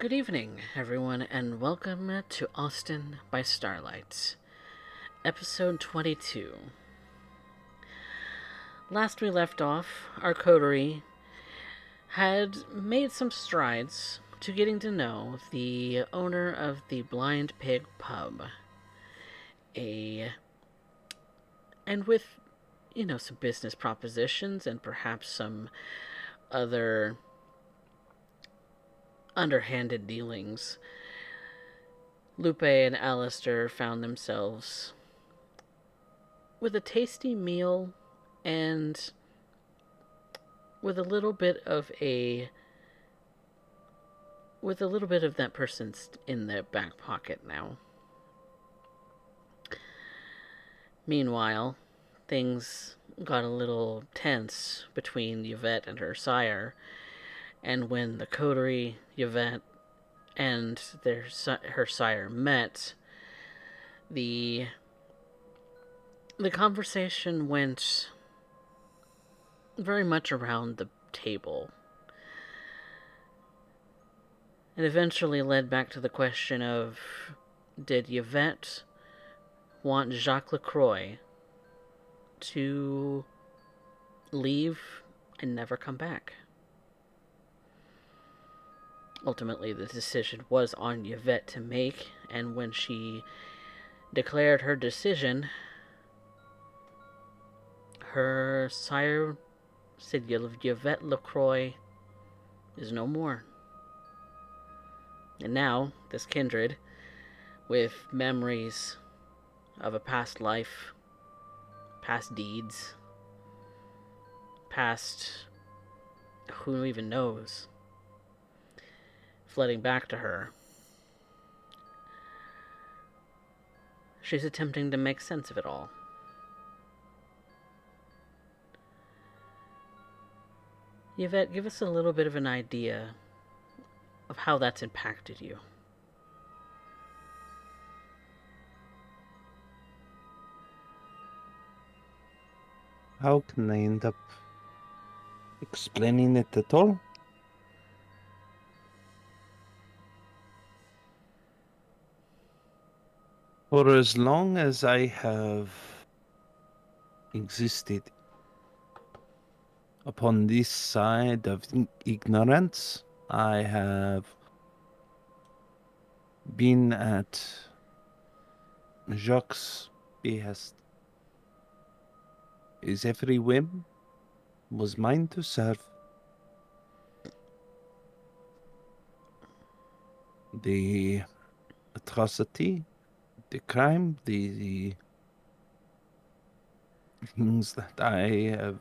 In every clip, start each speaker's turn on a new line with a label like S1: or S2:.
S1: Good evening, everyone, and welcome to Austin by Starlight, episode 22. Last we left off, our coterie had made some strides to getting to know the owner of the Blind Pig Pub. A and with some business propositions and perhaps some other underhanded dealings, Lupe and Alistair found themselves with a tasty meal and with a little bit of that person's in their back pocket now. Meanwhile, things got a little tense between Yvette and her sire, and when the coterie, Yvette, and her sire met, the conversation went very much around the table. It eventually led back to the question of, did Yvette want Jacques Lacroix to leave and never come back? Ultimately, the decision was on Yvette to make, and when she declared her decision, her sire said Yvette Lacroix is no more. And now, this kindred, with memories of a past life, past deeds, past who even knows, flooding back to her, she's attempting to make sense of it all. Yvette, give us a little bit of an idea of how that's impacted you.
S2: How can I end up explaining it at all? For as long as I have existed upon this side of ignorance, I have been at Jacques' behest. His every whim was mine to serve. The atrocity, the crime, the things that I have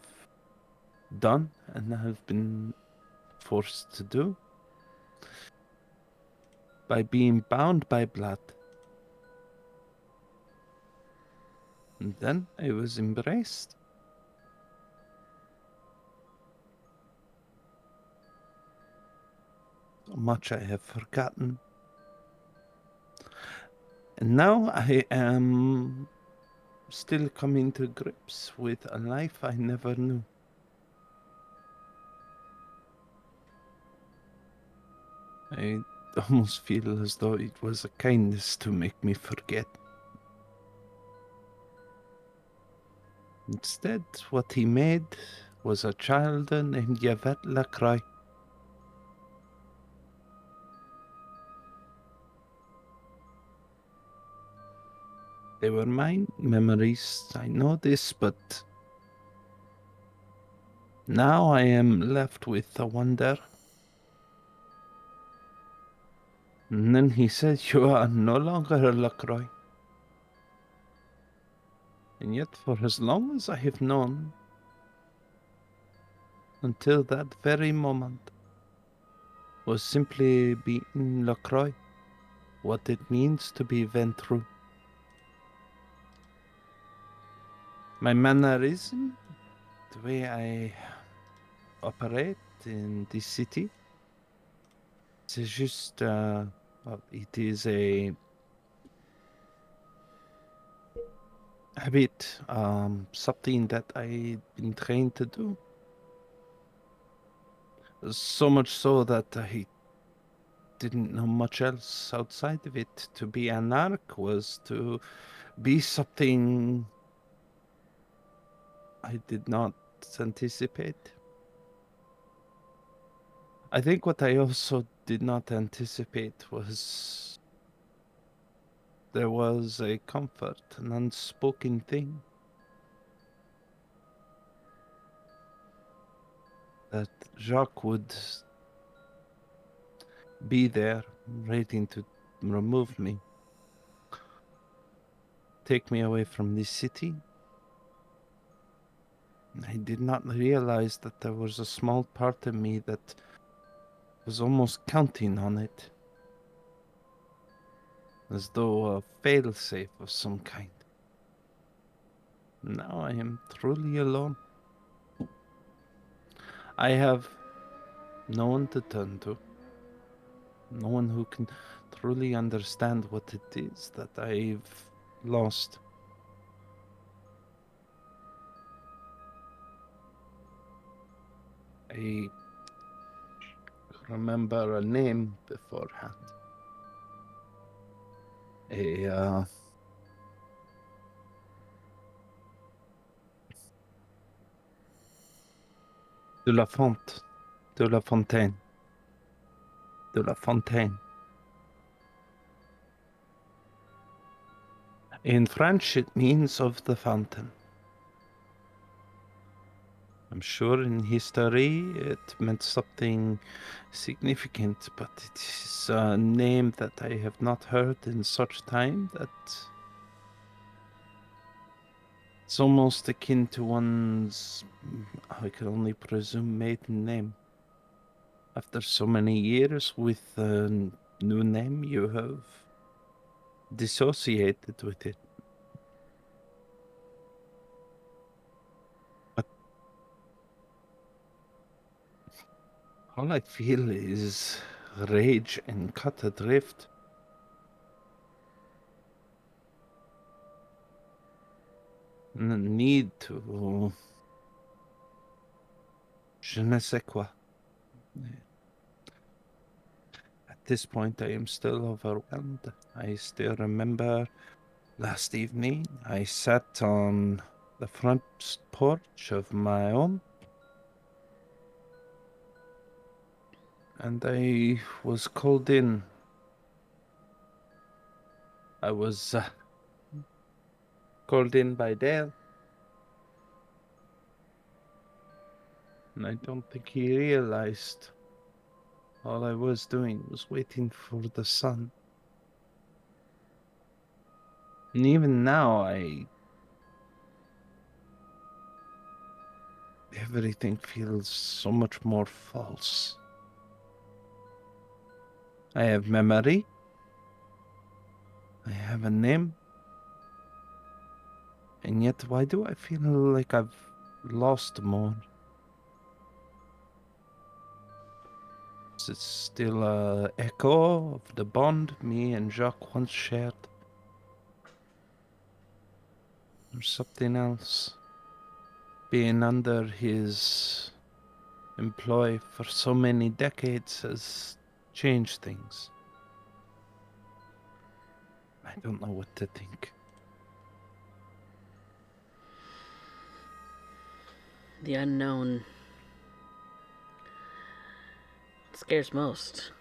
S2: done and have been forced to do by being bound by blood. And then I was embraced. So much I have forgotten. And now I am still coming to grips with a life I never knew. I almost feel as though it was a kindness to make me forget. Instead, what he made was a child named Yvette Lacroix. They were mine memories, I know this, but now I am left with a wonder. And then he said, "You are no longer a Lacroix." And yet, for as long as I have known, until that very moment, was simply being Lacroix, what it means to be Ventru. My mannerism, the way I operate in this city, it's just, it is a habit, something that I've been trained to do. So much so that I didn't know much else outside of it. To be an narc was to be something I did not anticipate. I think what I also did not anticipate was there was a comfort, an unspoken thing that Jacques would be there waiting to remove me, take me away from this city. I did not realize that there was a small part of me that was almost counting on it, as though a failsafe of some kind. Now I am truly alone. I have no one to turn to, no one who can truly understand what it is that I've lost. I remember a name beforehand. A de la Fonte, de la Fontaine, de la Fontaine. In French, it means of the fountain. I'm sure in history it meant something significant, but it is a name that I have not heard in such time that it's almost akin to one's, I can only presume, maiden name. After so many years with a new name, you have dissociated with it. But all I feel is rage and cut adrift. Need to. Je ne sais quoi. At this point, I am still overwhelmed. I still remember last evening, I sat on the front porch of my home and I was called in. I was called in by Dale. And I don't think he realized all I was doing was waiting for the sun. And even now, everything feels so much more false. I have memory. I have a name. And yet, why do I feel like I've lost more? Is it still a echo of the bond me and Jacques once shared? Or something else? Being under his employ for so many decades has changed things. I don't know what to think.
S1: The unknown scares most.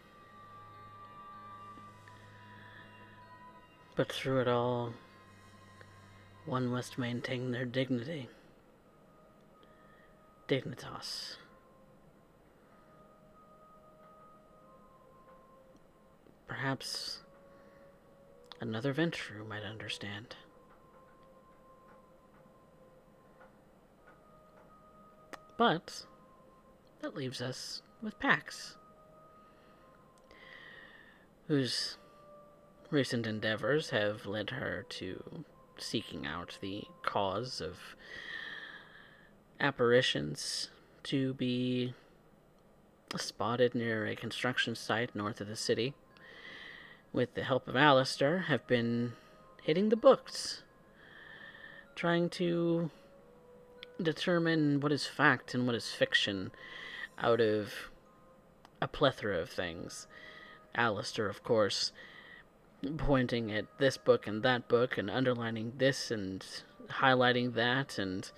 S1: But through it all, one must maintain their dignity. Dignitas. Perhaps another venture might understand. But that leaves us with Pax, whose recent endeavors have led her to seeking out the cause of apparitions to be spotted near a construction site north of the city. With the help of Alistair, have been hitting the books, trying to determine what is fact and what is fiction out of a plethora of things. Alistair, of course, pointing at this book and that book and underlining this and highlighting that and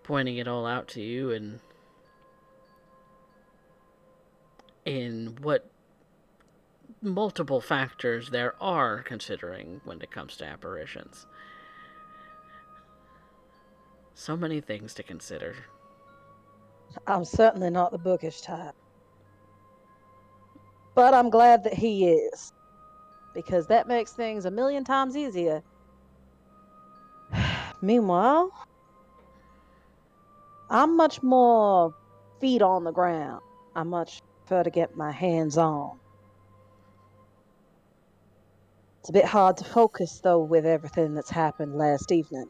S1: pointing it all out to you and in what multiple factors there are considering when it comes to apparitions. So many things to consider.
S3: I'm certainly not the bookish type. But I'm glad that he is, because that makes things a million times easier. Meanwhile, I'm much more feet on the ground. I much prefer to get my hands on. It's a bit hard to focus, though, with everything that's happened last evening.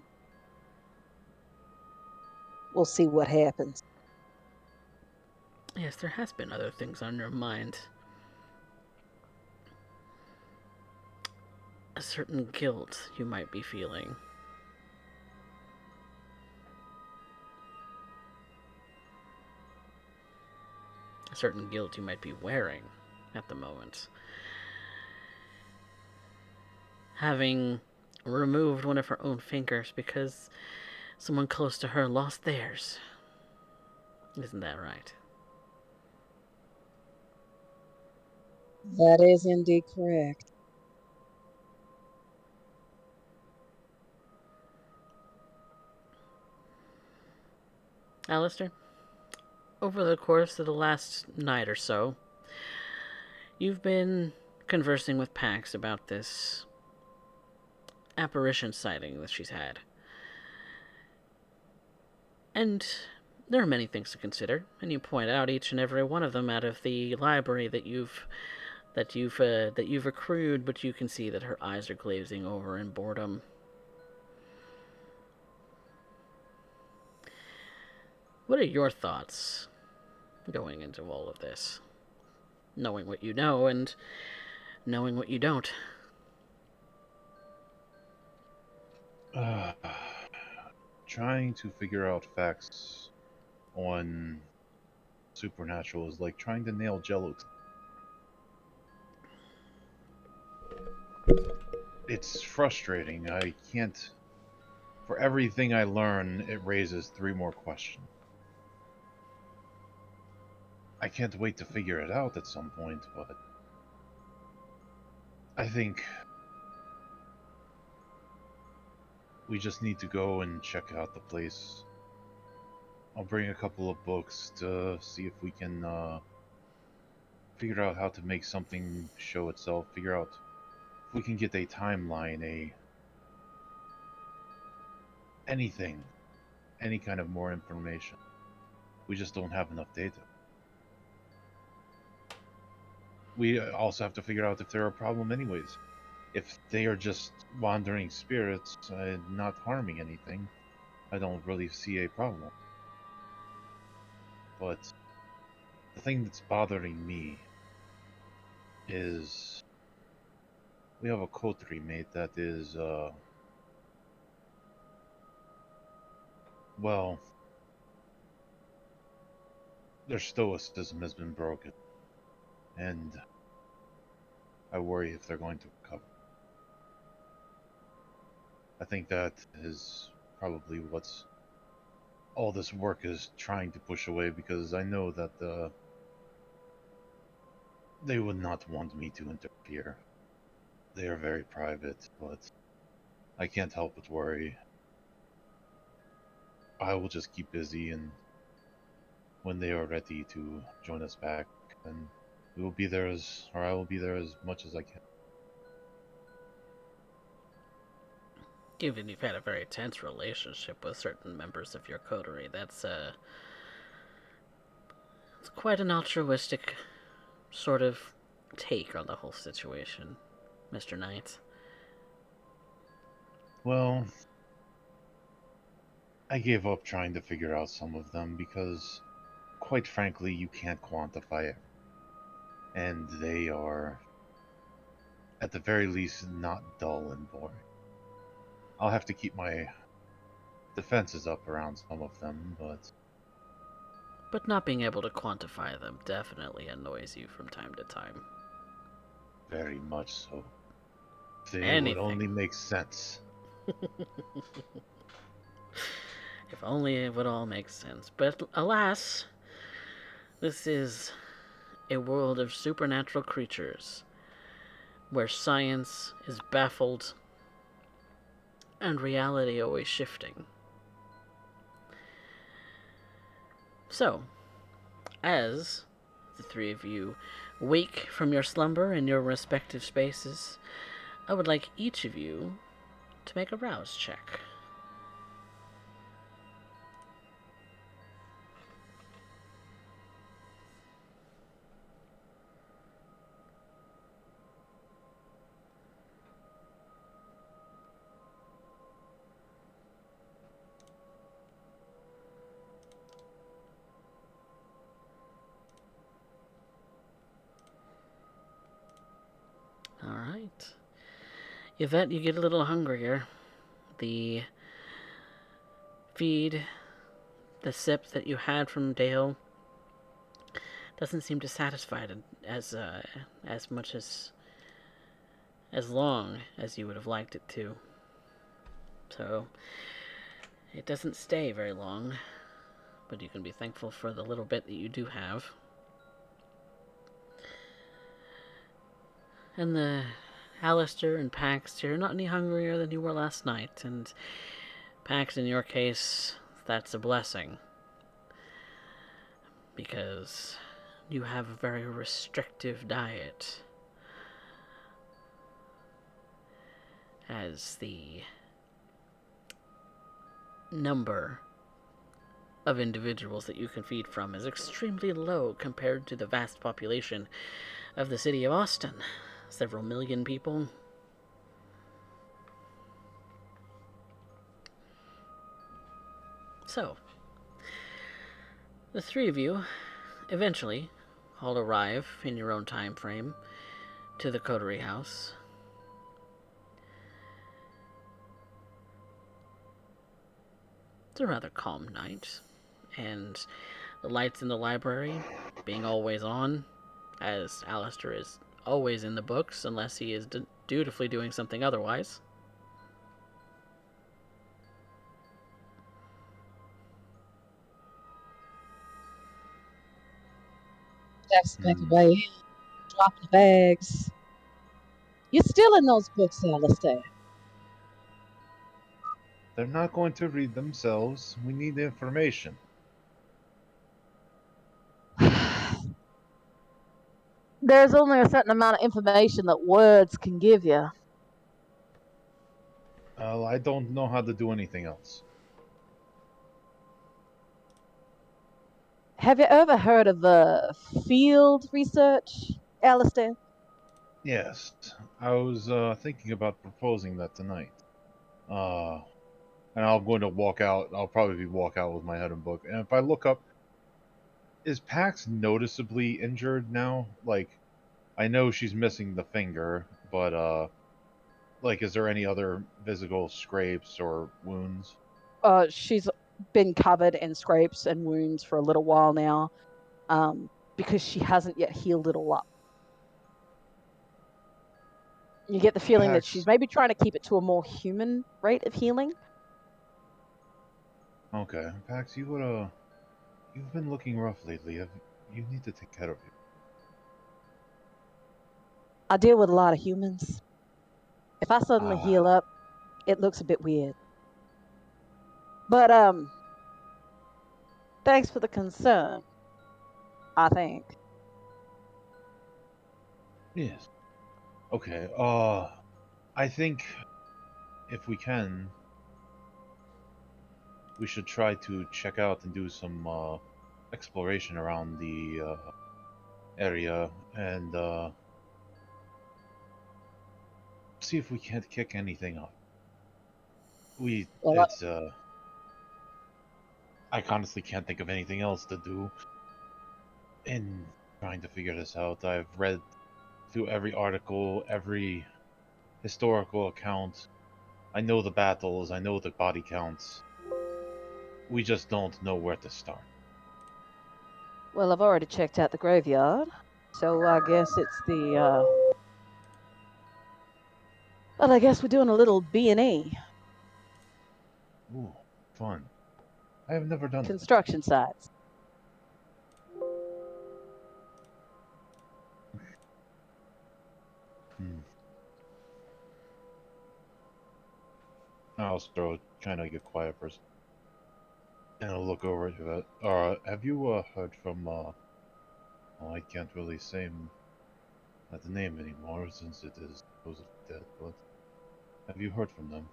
S3: We'll see what happens.
S1: Yes, there has been other things on your mind. A certain guilt you might be feeling. A certain guilt you might be wearing at the moment. Having removed one of her own fingers because someone close to her lost theirs. Isn't that right?
S3: That is indeed correct.
S1: Alistair, over the course of the last night or so, you've been conversing with Pax about this apparition sighting that she's had. And there are many things to consider, and you point out each and every one of them out of the library that you've accrued, but you can see that her eyes are glazing over in boredom. What are your thoughts going into all of this? Knowing what you know and knowing what you don't.
S4: Trying to figure out facts on supernatural is like trying to nail jello. It's frustrating. I can't. For everything I learn, it raises 3 more questions. I can't wait to figure it out at some point, but I think we just need to go and check out the place. I'll bring a couple of books to see if we can figure out how to make something show itself. Figure out if we can get a timeline, anything, any kind of more information. We just don't have enough data. We also have to figure out if they're a problem anyways. If they are just wandering spirits and not harming anything, I don't really see a problem. But the thing that's bothering me is we have a coterie mate that is, well, their stoicism has been broken. And I worry if they're going to recover. I think that is probably what's all this work is trying to push away, because I know that they would not want me to interfere. They are very private, but I can't help but worry. I will just keep busy, and when they are ready to join us back, then we will be there I will be there as much as I can.
S1: Given you've had a very tense relationship with certain members of your coterie, it's quite an altruistic sort of take on the whole situation, Mr. Knight.
S4: Well, I gave up trying to figure out some of them because, quite frankly, you can't quantify it. And they are, at the very least, not dull and boring. I'll have to keep my defenses up around some of them, but
S1: But not being able to quantify them definitely annoys you from time to time.
S4: Very much so. If it would
S1: Anything.
S4: only make sense.
S1: If only it would all make sense. But alas, this is a world of supernatural creatures where science is baffled and reality always shifting. So, as the three of you wake from your slumber in your respective spaces, I would like each of you to make a rouse check. Alright. Yvette, you get a little hungrier. The feed, the sip that you had from Dale, doesn't seem to satisfy it as much as long as you would have liked it to. So it doesn't stay very long, but you can be thankful for the little bit that you do have. And the Alistair and Pax, you're not any hungrier than you were last night, and Pax, in your case, that's a blessing. Because you have a very restrictive diet. As the number of individuals that you can feed from is extremely low compared to the vast population of the city of Austin. Several million people. So, the three of you eventually all arrive in your own time frame to the coterie house. It's a rather calm night, and the lights in the library being always on, as Alistair is always in the books unless he is dutifully doing something otherwise.
S3: Jack's back away, dropping the bags. You're still in those books, Alistair.
S4: They're not going to read themselves. We need information.
S3: There's only a certain amount of information that words can give you.
S4: I don't know how to do anything else.
S3: Have you ever heard of field research, Alistair?
S4: Yes, I was thinking about proposing that tonight. And I'm going to walk out. I'll probably walk out with my head in book. And if I look up, is Pax noticeably injured now? Like, I know she's missing the finger, but like, is there any other physical scrapes or wounds?
S3: She's been covered in scrapes and wounds for a little while now, because she hasn't yet healed it all up. You get the feeling that she's
S4: Pax.
S3: maybe trying to keep it to a more human rate of healing.
S4: Okay, Pax, you've been looking rough lately. You need to take care of you.
S3: I deal with a lot of humans. If I suddenly heal up, it looks a bit weird. But thanks for the concern, I think.
S4: Yes. Okay, I think if we can, we should try to check out and do some exploration around the area and see if we can't kick anything up.
S3: Well,
S4: I honestly can't think of anything else to do in trying to figure this out. I've read through every article, every historical account. I know the battles, I know the body counts. We just don't know where to start.
S3: I've already checked out the graveyard, so I guess it's the Well, I guess we're doing a little B&E,
S4: Ooh, fun. I have never done that.
S3: construction sites.
S4: I'll kind of get quiet first. And I'll look over to it. Have you heard from, well, I can't really say the name anymore since it is supposedly dead, but have you heard from them?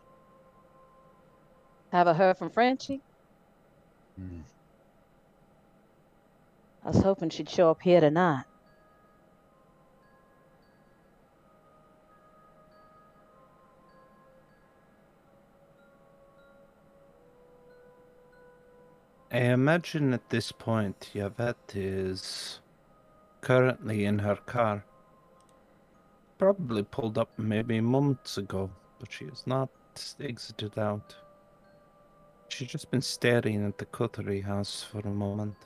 S3: Have I heard from Frenchie?
S4: Hmm.
S3: I was hoping she'd show up here tonight.
S2: I imagine at this point Yvette is currently in her car. Probably pulled up maybe months ago, but she has not exited out. She's just been staring at the coterie house for a moment.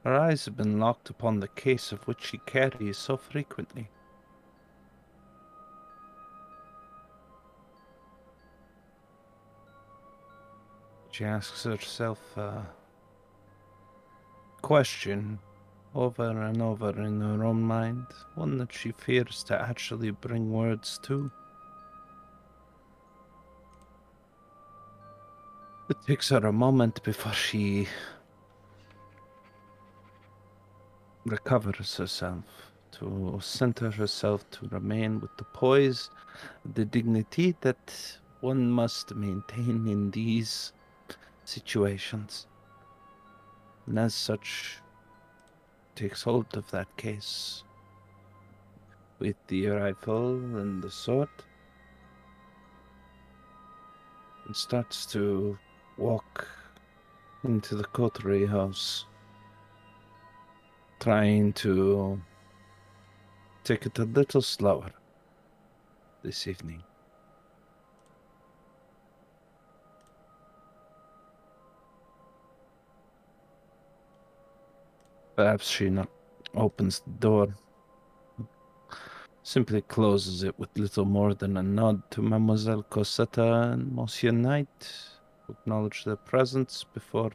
S2: Her eyes have been locked upon the case of which she carries so frequently. She asks herself a question over and over in her own mind, one that she fears to actually bring words to. It takes her a moment before she recovers herself, to center herself, to remain with the poise, the dignity that one must maintain in these situations. And as such, takes hold of that case with the rifle and the sword and starts to walk into the coterie house, trying to take it a little slower this evening. Perhaps she not opens the door, simply closes it with little more than a nod to Mademoiselle Cosetta and Monsieur Knight, who acknowledge their presence before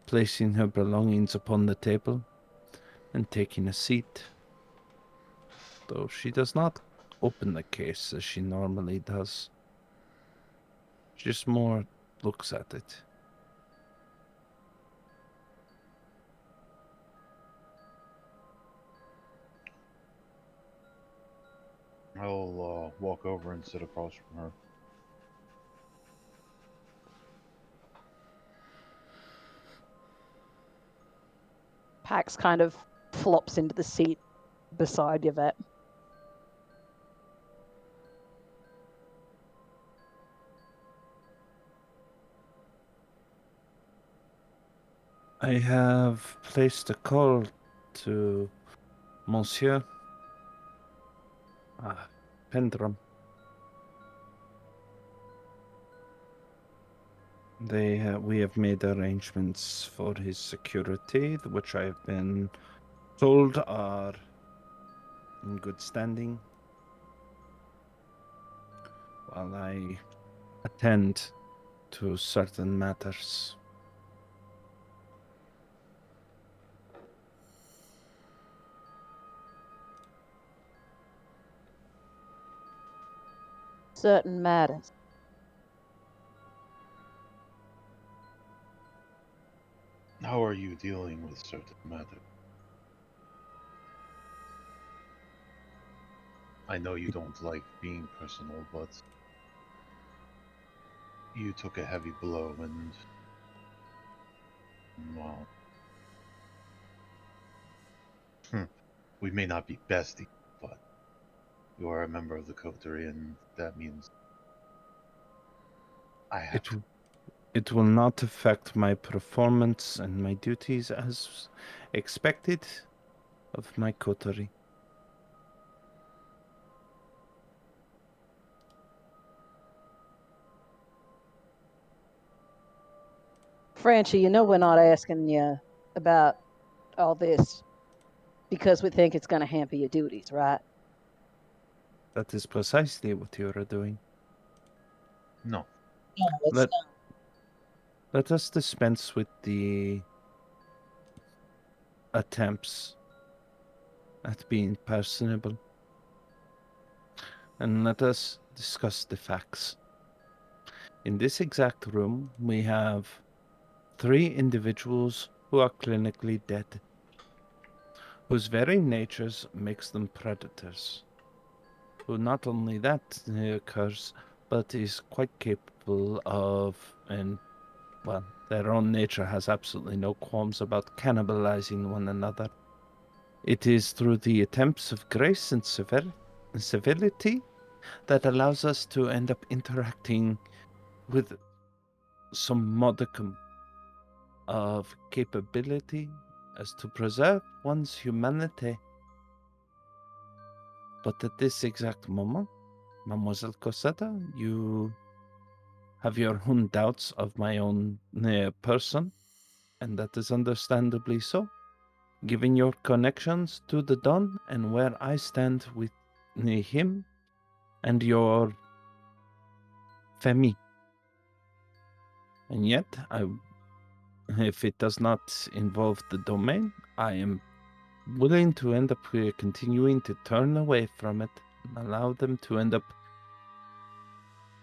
S2: placing her belongings upon the table and taking a seat, though she does not open the case as she normally does. She just more looks at it.
S4: I'll walk over and sit across from her.
S3: Pax kind of flops into the seat beside Yvette.
S2: I have placed a call to Monsieur Pendrum. We have made arrangements for his security, which I have been told are in good standing, while I attend to certain matters.
S3: Certain matters.
S4: How are you dealing with certain matters? I know you don't like being personal, but you took a heavy blow and, well, we may not be besties, but you are a member of the coterie, and that means I have to.
S2: It will not affect my performance and my duties as expected of my coterie.
S3: Francie, you know we're not asking you about all this because we think it's going to hamper your duties, right?
S2: That is precisely what you are doing.
S4: No.
S3: No, it's
S2: Let,
S3: not.
S2: let us dispense with the attempts at being personable, and let us discuss the facts. In this exact room, we have 3 individuals who are clinically dead, whose very natures makes them predators, who not only that occurs, but is quite capable of, and well, their own nature has absolutely no qualms about cannibalizing one another. It is through the attempts of grace and civility that allows us to end up interacting with some modicum of capability as to preserve one's humanity. But at this exact moment, Mademoiselle Cosetta, you have your own doubts of my own person, and that is understandably so, given your connections to the Don and where I stand with him and your famille. And yet, if it does not involve the domain, I am willing to end up continuing to turn away from it and allow them to end up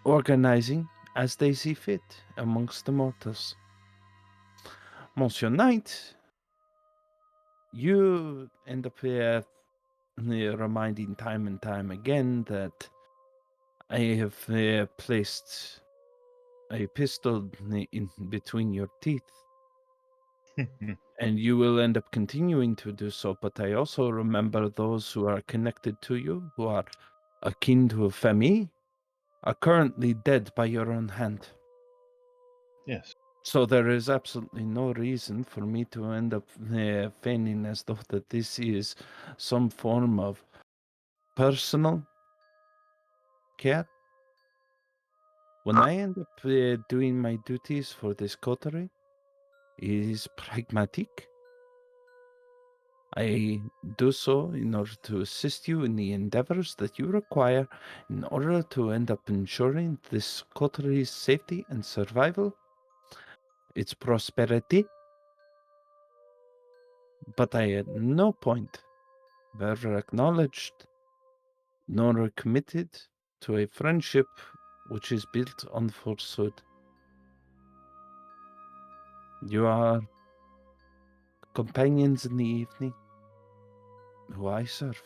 S2: organizing as they see fit amongst the mortals. Monsieur Knight, you end up reminding time and time again that I have placed a pistol in between your teeth, and you will end up continuing to do so. But I also remember those who are connected to you, who are akin to a famille, are currently dead by your own hand.
S4: Yes.
S2: So there is absolutely no reason for me to end up feigning as though that this is some form of personal care. When I end up doing my duties for this coterie, it is pragmatic. I do so in order to assist you in the endeavors that you require in order to end up ensuring this coterie's safety and survival, its prosperity. But I at no point have ever acknowledged nor committed to a friendship which is built on falsehood. You are companions in the evening who I serve.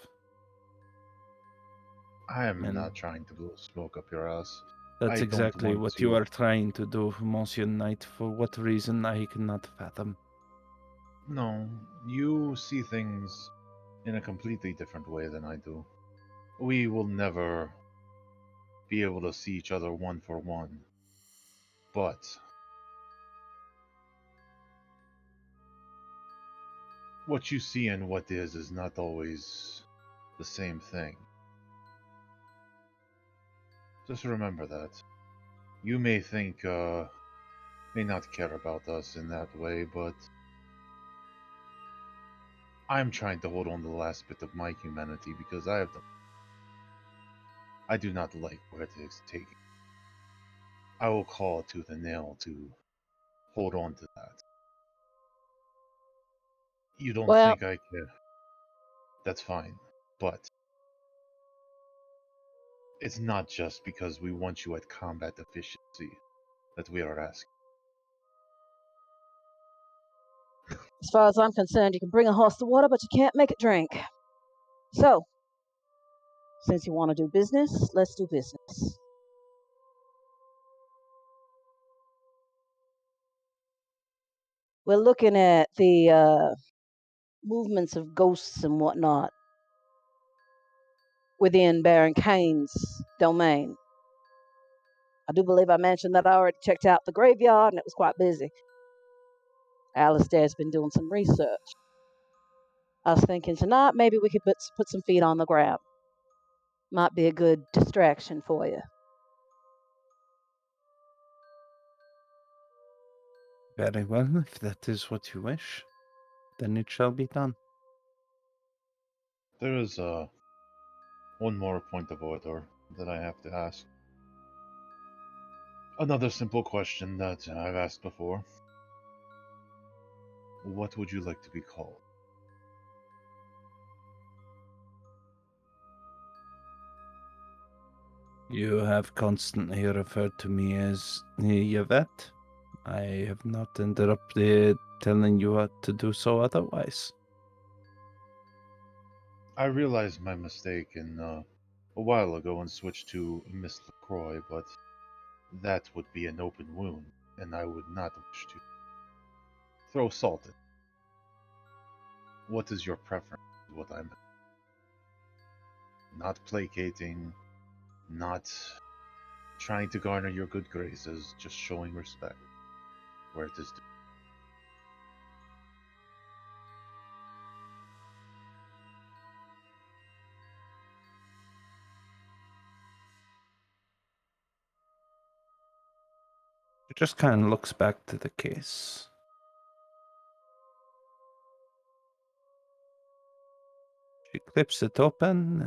S4: I am
S2: And
S4: not trying to blow smoke up your ass.
S2: that's
S4: I don't
S2: exactly
S4: want
S2: what
S4: to.
S2: you are trying to do, Monsieur Knight. For what reason, I cannot fathom.
S4: No, you see things in a completely different way than I do. We will never be able to see each other one for one. But what you see and what is not always the same thing. Just remember that. You may think, may not care about us in that way, but I'm trying to hold on to the last bit of my humanity because I do not like where it is taking. I will call it to the nail to hold on to that. You don't
S3: Well,
S4: think I care? That's fine, but it's not just because we want you at combat efficiency that we are asking.
S3: as far as I'm concerned, you can bring a horse to water, but you can't make it drink. So, since you want to do business, let's do business. We're looking at the movements of ghosts and whatnot within Baron Kane's domain. I do believe I mentioned that I already checked out the graveyard and it was quite busy. Alistair's been doing some research. I was thinking tonight maybe we could put some feet on the ground. Might be a good distraction for you.
S2: Very well, if that is what you wish, then it shall be done.
S4: There is a One more point of order that I have to ask. Another simple question that I've asked before. What would you like to be called?
S2: You have constantly referred to me as Yvette. I have not interrupted telling you what to do so otherwise.
S4: I realized my mistake a while ago and switched to Miss LaCroix, but that would be an open wound, and I would not wish to throw salt in. What is your preference? What I'm not placating, not trying to garner your good graces, just showing respect where it is due.
S2: She just kind of looks back to the case. She clips it open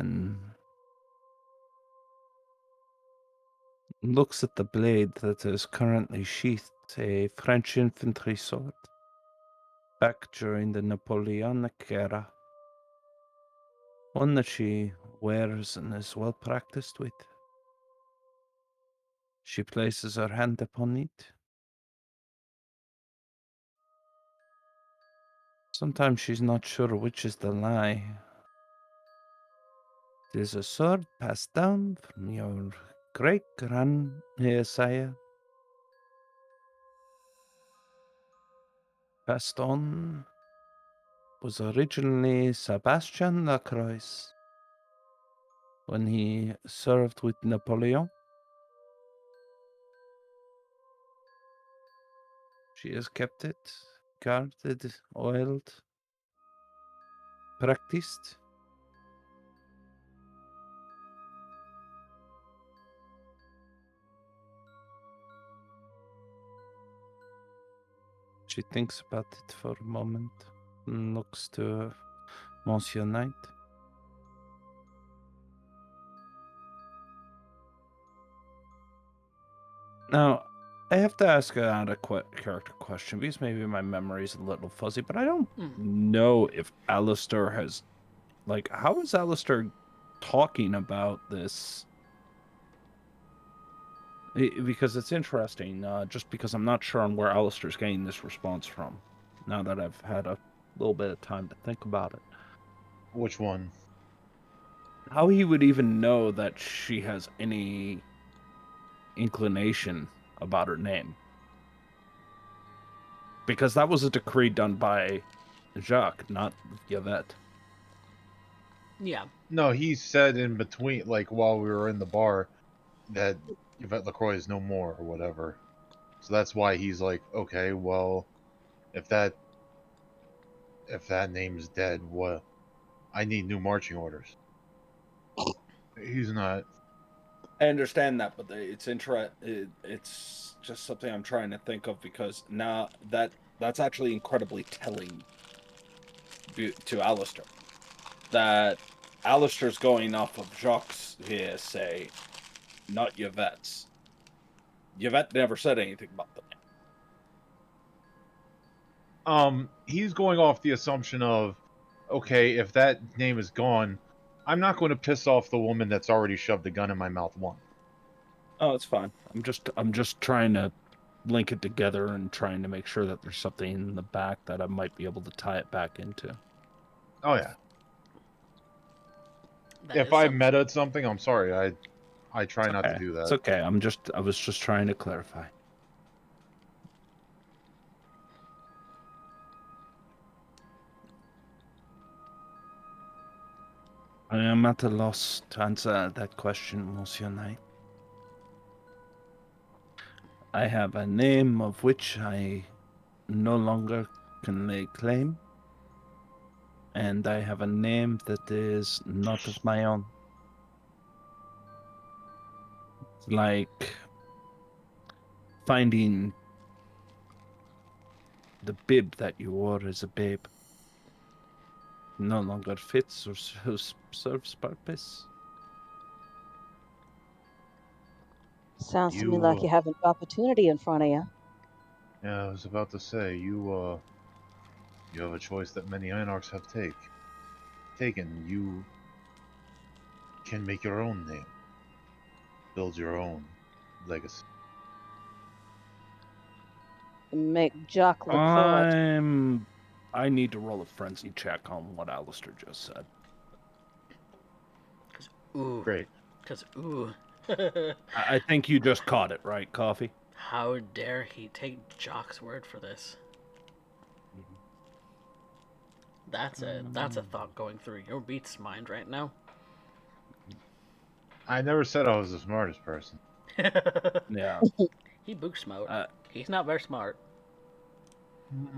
S2: and looks at the blade that is currently sheathed, a French infantry sword, back during the Napoleonic era. One that she wears and is well practiced with. She places her hand upon it. Sometimes she's not sure which is the lie. It is a sword passed down from your great-grandsire, passed on, was originally Sebastian Lacroix when he served with Napoleon. She has kept it, guarded, oiled, practiced. She thinks about it for a moment and looks to Monsieur Knight. Now, I have to ask another character question because maybe my memory is a little fuzzy, but I don't know if Alistair has... Like, how is Alistair talking about this? Because it's interesting, just because I'm not sure on where Alistair's getting this response from, now that I've had a little bit of time to think about it.
S4: Which one?
S2: How he would even know that she has any inclination about her name. Because that was a decree done by Jacques, not Yvette.
S1: Yeah.
S4: No, he said in between, like while we were in the bar, that Yvette LaCroix is no more or whatever. So that's why he's like, okay, well, if that name's dead, what? I need new marching orders. He's not.
S2: I understand that, but it's just something I'm trying to think of because now that's actually incredibly telling to Alistair. That Alistair's going off of Jacques' hearsay, not Yvette's. Yvette never said anything about the name.
S4: He's going off the assumption of, okay, if that name is gone, I'm not going to piss off the woman that's already shoved a gun in my mouth once.
S2: Oh, it's fine. I'm just trying to link it together and trying to make sure that there's something in the back that I might be able to tie it back into.
S4: Oh yeah.
S1: That
S4: If
S1: is
S4: I
S1: something.
S4: meta something, I'm sorry. I try not to
S2: Okay.
S4: do that.
S2: It's okay. I was just trying to clarify. I am at a loss to answer that question, Monsieur Knight. I have a name of which I no longer can lay claim, and I have a name that is not of my own. It's like finding the bib that you wore as a babe. No longer fits or serves purpose.
S3: Sounds to me like you have an opportunity in front of you.
S4: Yeah, I was about to say, you have a choice that many Einarchs have taken. You can make your own name, build your own legacy.
S3: Make Jock look foolish.
S2: I need to roll a frenzy check on what Alistair just said.
S1: Ooh.
S4: Great.
S1: Because, ooh.
S2: I think you just caught it, right, Coffee?
S1: How dare he take Jock's word for this? That's a thought going through your Beats mind right now.
S4: I never said I was the smartest person.
S2: Yeah.
S1: He book smart. He's not very smart.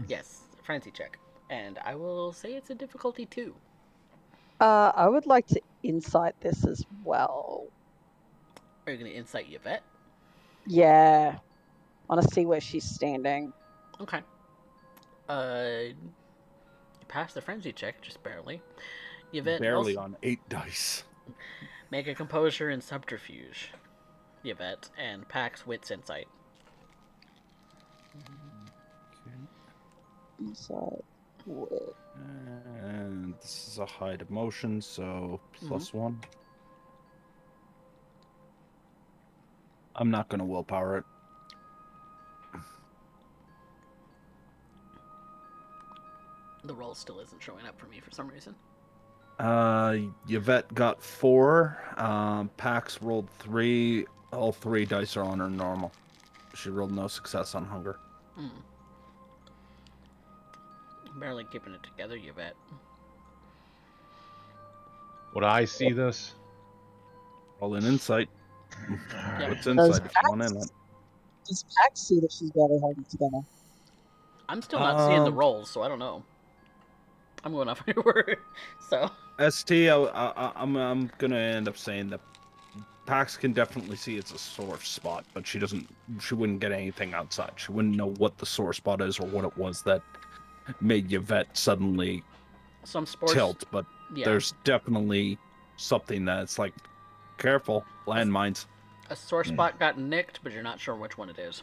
S1: Yes, frenzy check. And I will say it's a difficulty 2.
S3: I would like to insight this as well.
S1: Are you going to insight Yvette?
S3: Yeah. I want to see where she's standing.
S1: Okay. You pass the frenzy check, just barely. Yvette
S2: Barely
S1: also
S2: on 8 dice.
S1: make a composure and subterfuge. Yvette and Pax wits insight.
S3: Insight.
S2: And this is a hide emotion, so +1. I'm not going to willpower it.
S1: The roll still isn't showing up for me for some reason.
S2: Yvette got 4. Pax rolled 3. All 3 dice are on her normal. She rolled no success on hunger.
S1: Barely keeping it together, Yvette.
S4: Would I see this?
S2: Roll an insight.
S1: Yep.
S2: What's insight if you want in it?
S3: Does Pax see that she's barely holding it together?
S1: I'm still not seeing the rolls, so I don't know. I'm going off your word. So
S2: ST, I'm gonna end up saying that Pax can definitely see it's a sore spot, but she wouldn't get anything outside. She wouldn't know what the sore spot is or what it was that made Yvette suddenly
S1: some sports
S2: tilt, but
S1: yeah.
S2: There's definitely something that's like, careful, landmines.
S1: A sore spot got nicked, but you're not sure which one it is.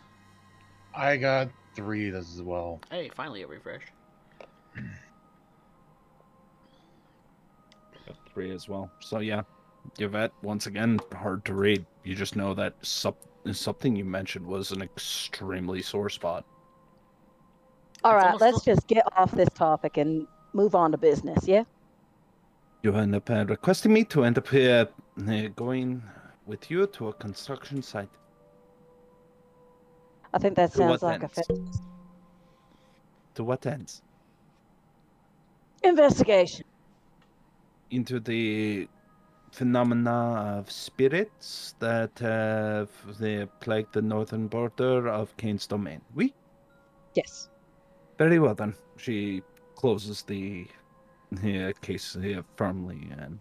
S4: I got 3 as well.
S1: Hey, finally a refresh.
S2: Got 3 as well. So yeah, Yvette, once again, hard to read. You just know that something you mentioned was an extremely sore spot.
S3: All right, let's just get off this topic and move on to business, yeah?
S2: You end up requesting me to end up here going with you to a construction site.
S3: I think that
S2: To
S3: sounds
S2: what
S3: like
S2: ends?
S3: a
S2: To what ends?
S3: investigation.
S2: Into the phenomena of spirits that have plagued the northern border of Kane's domain. Oui?
S3: Yes.
S2: Very well then. She closes the case firmly and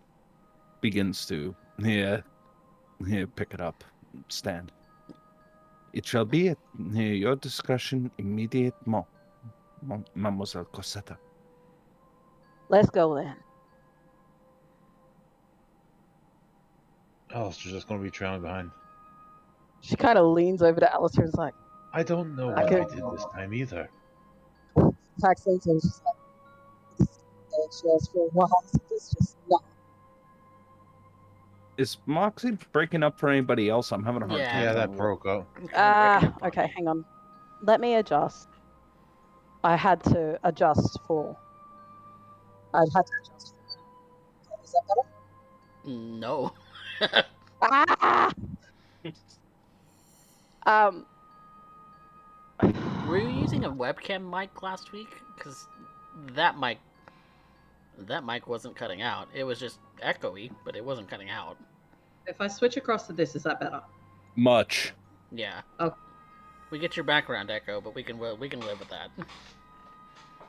S2: begins to pick it up, stand. It shall be at your discretion immediately, Mademoiselle Cosetta.
S3: Let's go then.
S4: Alistair's just going to be trailing behind.
S3: She kind of leans over to Alistair and is like,
S4: I don't know what I did this time either.
S3: Pax leans over, she's like, eggshells for a while, so this just not.
S2: Is Moxie breaking up for anybody else? I'm having a hard time.
S4: Yeah, that broke up.
S3: Okay, hang on. Let me adjust. I had to adjust for. Is that better?
S1: No.
S3: Ah!
S1: Were you using a webcam mic last week? Because that mic wasn't cutting out. It was just echoey, but it wasn't cutting out.
S5: If I switch across to this, is that better?
S2: Much.
S1: Yeah.
S5: Oh.
S1: We get your background echo, but we can live with that.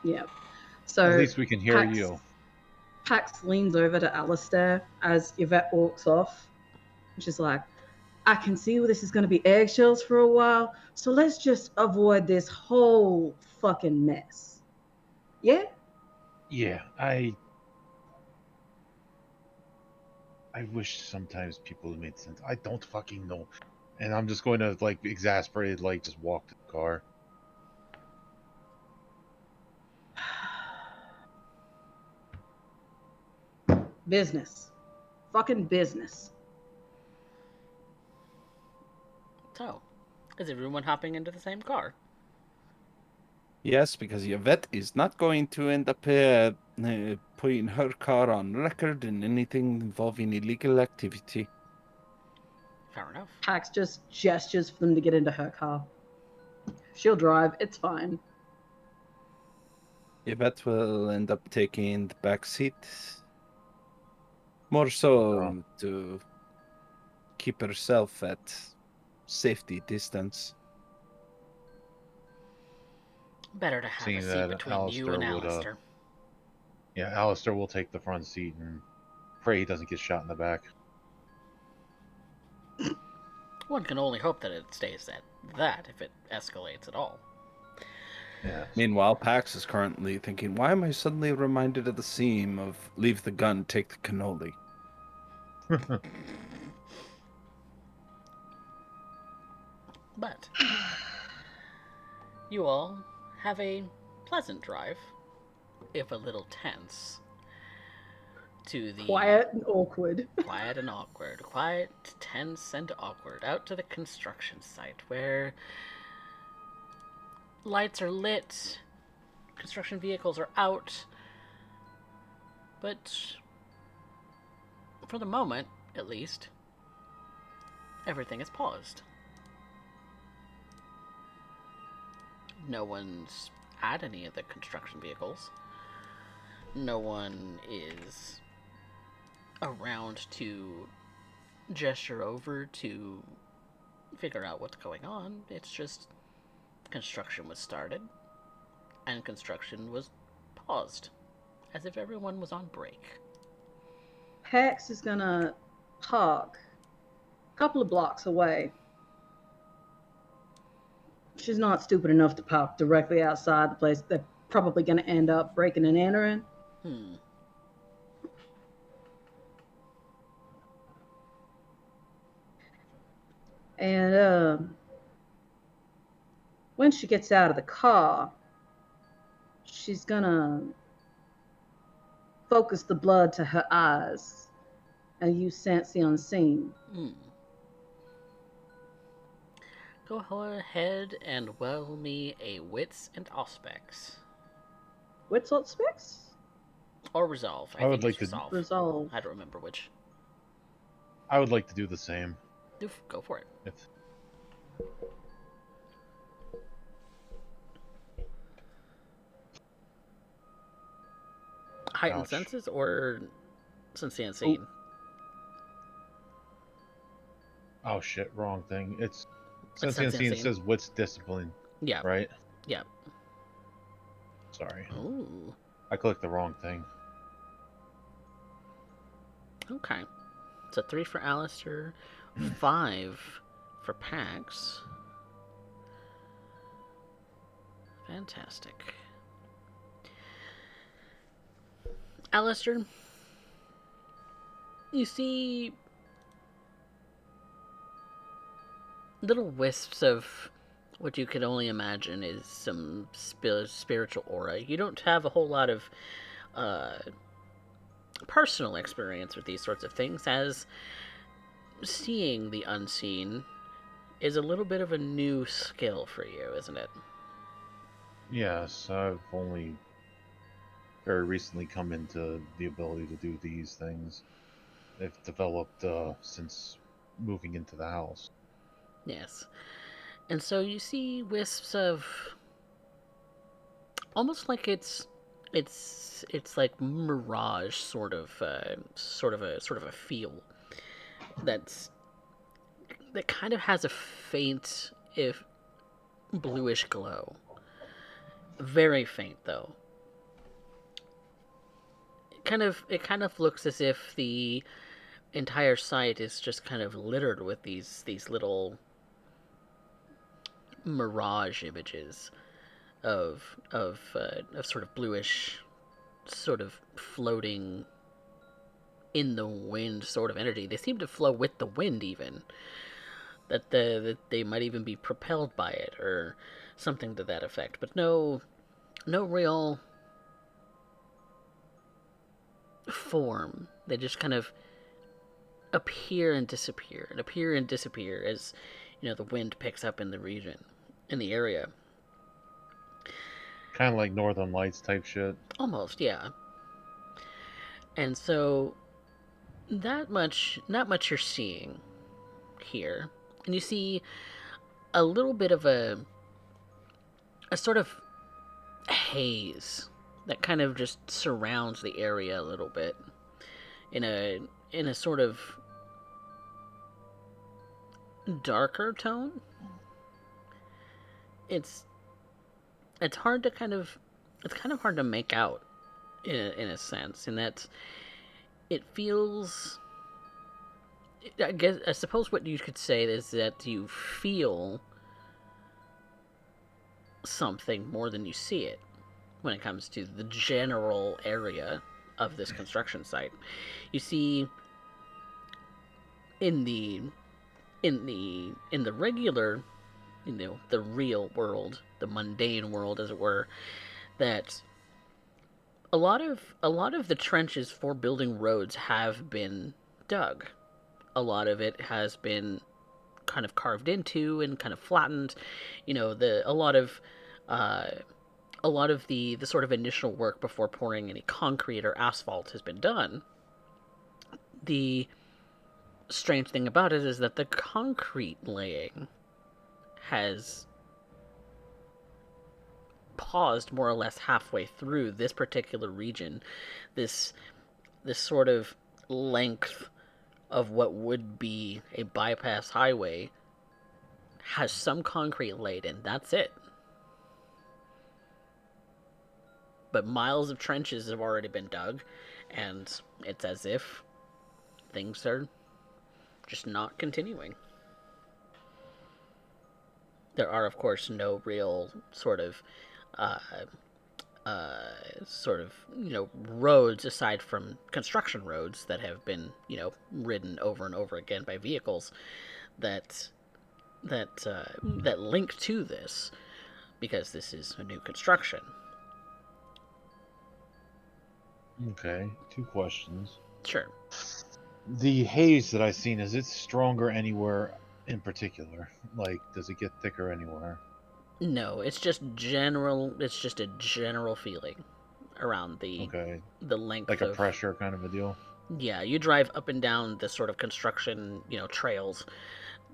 S5: Yeah. So
S4: at least we can hear you.
S5: Pax leans over to Alistair as Yvette walks off. She's like, I can see this is going to be eggshells for a while, so let's just avoid this whole fucking mess. Yeah?
S4: Yeah, I wish sometimes people made sense. I don't fucking know. And I'm just going to, like, exasperated, like, just walk to the car.
S5: Business. Fucking business.
S1: So, is everyone hopping into the same car?
S2: Yes, because Yvette is not going to end up putting her car on record in anything involving illegal activity.
S1: Fair enough.
S5: Pax just gestures for them to get into her car. She'll drive. It's fine.
S2: Yvette will end up taking the back seat. More so to keep herself at safety distance.
S1: Better to have
S4: Seeing
S1: a seat
S4: that
S1: between you and
S4: Alistair would,
S1: Alistair.
S4: Yeah, Alistair will take the front seat and pray he doesn't get shot in the back.
S1: One can only hope that it stays at that if it escalates at all.
S4: Yeah.
S2: Meanwhile, Pax is currently thinking, why am I suddenly reminded of the scene of leave the gun, take the cannoli?
S1: But you all have a pleasant drive, if a little tense, to the
S5: Quiet and awkward.
S1: quiet and awkward, quiet, tense, and awkward, out to the construction site where lights are lit, construction vehicles are out, but for the moment, at least, everything is paused. No one's at any of the construction vehicles. No one is around to gesture over to figure out what's going on. It's just construction was started and construction was paused, as if everyone was on break.
S5: Pax is gonna park a couple of blocks away. She's not stupid enough to park directly outside the place. They're probably gonna end up breaking and entering. And when she gets out of the car, she's gonna focus the blood to her eyes and use sense the unseen.
S1: Go ahead and roll me a wits and aspects.
S5: What's what specs?
S1: Or resolve.
S4: I would
S1: think
S4: like
S1: it's
S4: to-
S1: resolve.
S5: Resolve.
S1: I don't remember which.
S4: I would like to do the same.
S1: Go for it.
S4: If
S1: Heightened
S4: Ouch.
S1: senses or sense the unseen?
S4: Oh shit, wrong thing. It's
S1: Sense
S4: since
S1: the
S4: the
S1: Unseen.
S4: says wits discipline,
S1: Yeah.
S4: right?
S1: Yeah.
S4: Sorry.
S1: Ooh.
S4: I clicked the wrong thing.
S1: Okay. So 3 for Alistair, 5 for Pax. Fantastic. Alistair, you see little wisps of what you could only imagine is some spiritual aura. You don't have a whole lot of personal experience with these sorts of things, as seeing the unseen is a little bit of a new skill for you, isn't it?
S4: Yes, I've only very recently come into the ability to do these things. They've developed since moving into the house.
S1: Yes. And so you see wisps of almost like it's like mirage sort of a feel that kind of has a faint if bluish glow. Very faint though. It kind of looks as if the entire site is just kind of littered with these little mirage images of sort of bluish, sort of floating in the wind sort of energy. They seem to flow with the wind even. that they might even be propelled by it or something to that effect. But no real form. They just kind of appear and disappear as the wind picks up in the region, in the area.
S4: Kind of like Northern Lights type shit.
S1: Almost, yeah. And so not much you're seeing here. And you see a little bit of a sort of haze that kind of just surrounds the area a little bit in a sort of darker tone. It's hard to kind of hard to make out in a sense, in that it feels, I suppose what you could say is that you feel something more than you see it when it comes to the general area of this construction site. You see in the regular, the real world, the mundane world as it were, that a lot of the trenches for building roads have been dug. A lot of it has been kind of carved into and kind of flattened. A lot of the sort of initial work before pouring any concrete or asphalt has been done. The strange thing about it is that the concrete laying has paused more or less halfway through this particular region. This sort of length of what would be a bypass highway has some concrete laid in. That's it. But miles of trenches have already been dug, and it's as if things are just not continuing. There are, of course, no real sort of roads aside from construction roads that have been, ridden over and over again by vehicles that link to this, because this is a new construction.
S4: Okay, 2 questions.
S1: Sure.
S4: The haze that I've seen, is it stronger anywhere in particular? Like, does it get thicker anywhere?
S1: No, it's just general. It's just a general feeling around the length,
S4: like a pressure kind of a deal.
S1: Yeah, you drive up and down the sort of construction, trails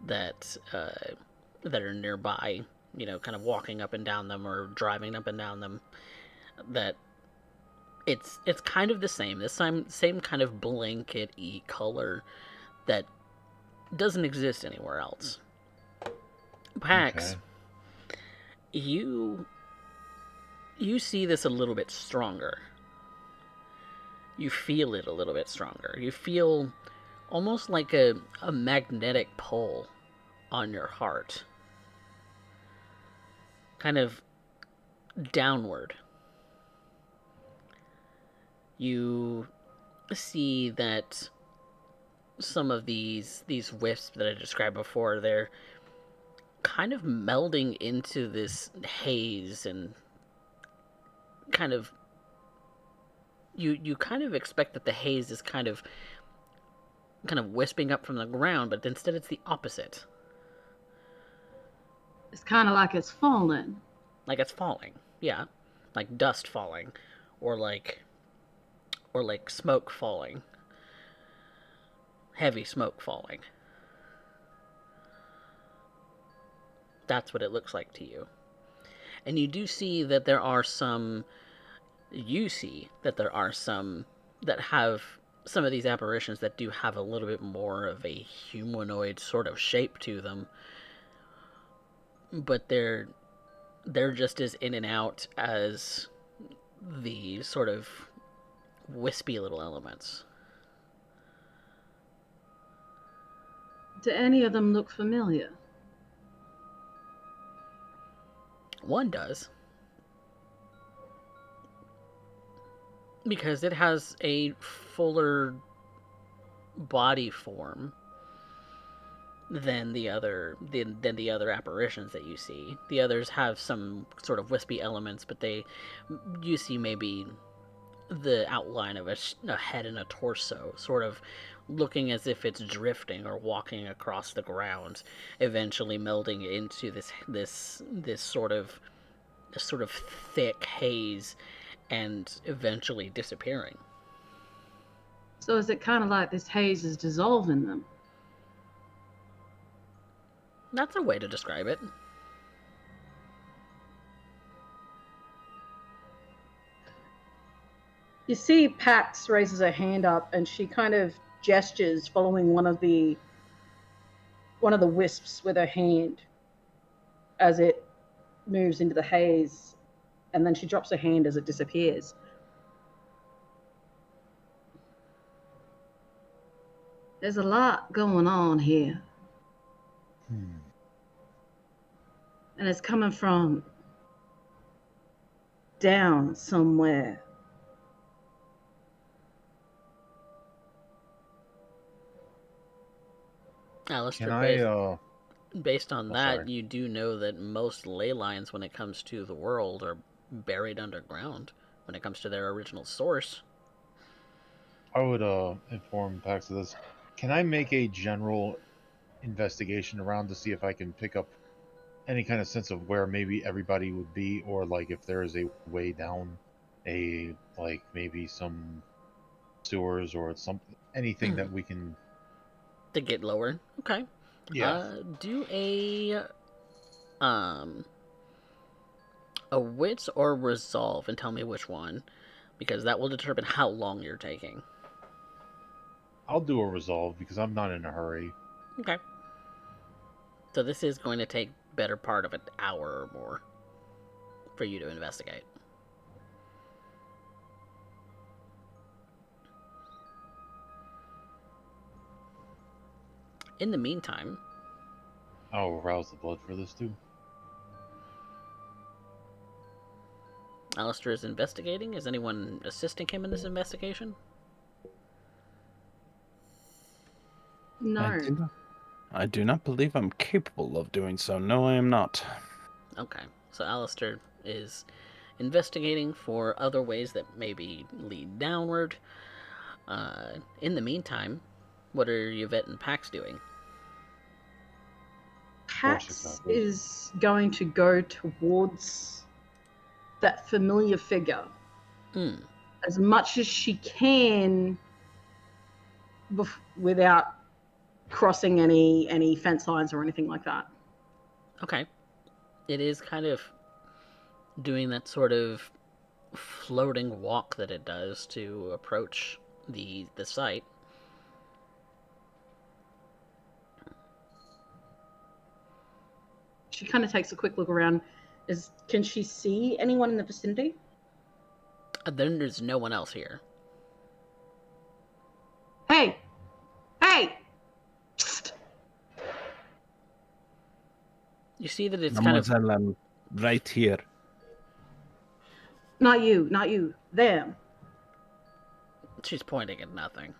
S1: that are nearby. Kind of walking up and down them or driving up and down them. That it's kind of the same. The same kind of blanket-y color that doesn't exist anywhere else. Pax, you see this a little bit stronger. You feel it a little bit stronger. You feel almost like a magnetic pull on your heart. Kind of downward. You see that some of these wisps that I described before, they're kind of melding into this haze, and kind of you kind of expect that the haze is kind of wisping up from the ground, but instead it's the opposite.
S5: It's kind of like it's falling.
S1: Like it's falling, yeah, like dust falling, or like smoke falling, heavy smoke falling. That's what it looks like to you. And you do see that there are some. You see that there are some that have some of these apparitions that do have a little bit more of a humanoid sort of shape to them, but they're just as in and out as the sort of wispy little elements.
S5: Do any of them look familiar?
S1: One does. Because it has a fuller body form than the other apparitions that you see. The others have some sort of wispy elements, but you see maybe the outline of a head and a torso, sort of looking as if it's drifting or walking across the ground, eventually melding into this sort of thick haze, and eventually disappearing.
S5: So is it kind of like this haze is dissolving them?
S1: That's a way to describe it.
S5: You see Pax raises her hand up and she kind of gestures following one of the wisps with her hand as it moves into the haze, and then she drops her hand as it disappears. There's a lot going on here. And it's coming from down somewhere.
S1: Alistair,
S4: Can
S1: based on that,
S4: sorry.
S1: you do know that most ley lines, when it comes to the world, are buried underground when it comes to their original source.
S4: I would inform Pax of this. Can I make a general investigation around to see if I can pick up any kind of sense of where maybe everybody would be, or like if there is a way down, maybe some sewers or anything that we can
S1: To get lower. Okay.
S4: Yeah.
S1: Do a wits or resolve and tell me which one, because that will determine how long you're taking.
S4: I'll do a resolve because I'm not in a hurry.
S1: Okay. So this is going to take better part of an hour or more for you to investigate. In the meantime,
S4: I'll arouse the blood for this too.
S1: Alistair is investigating. Is anyone assisting him in this investigation?
S5: No.
S2: I do not believe I'm capable of doing so. No, I am not.
S1: Okay. So Alistair is investigating for other ways that maybe lead downward. In the meantime, what are Yvette and Pax doing?
S5: Pax is going to go towards that familiar figure as much as she can without crossing any fence lines or anything like that.
S1: Okay. It is kind of doing that sort of floating walk that it does to approach the site.
S5: She kind of takes a quick look around. Can she see anyone in the vicinity?
S1: Then there's no one else here.
S5: Hey! Hey! Psst.
S1: You see that it's
S2: Mademoiselle,
S1: kind of...
S2: I'm right here.
S5: Not you. Them.
S1: She's pointing at nothing.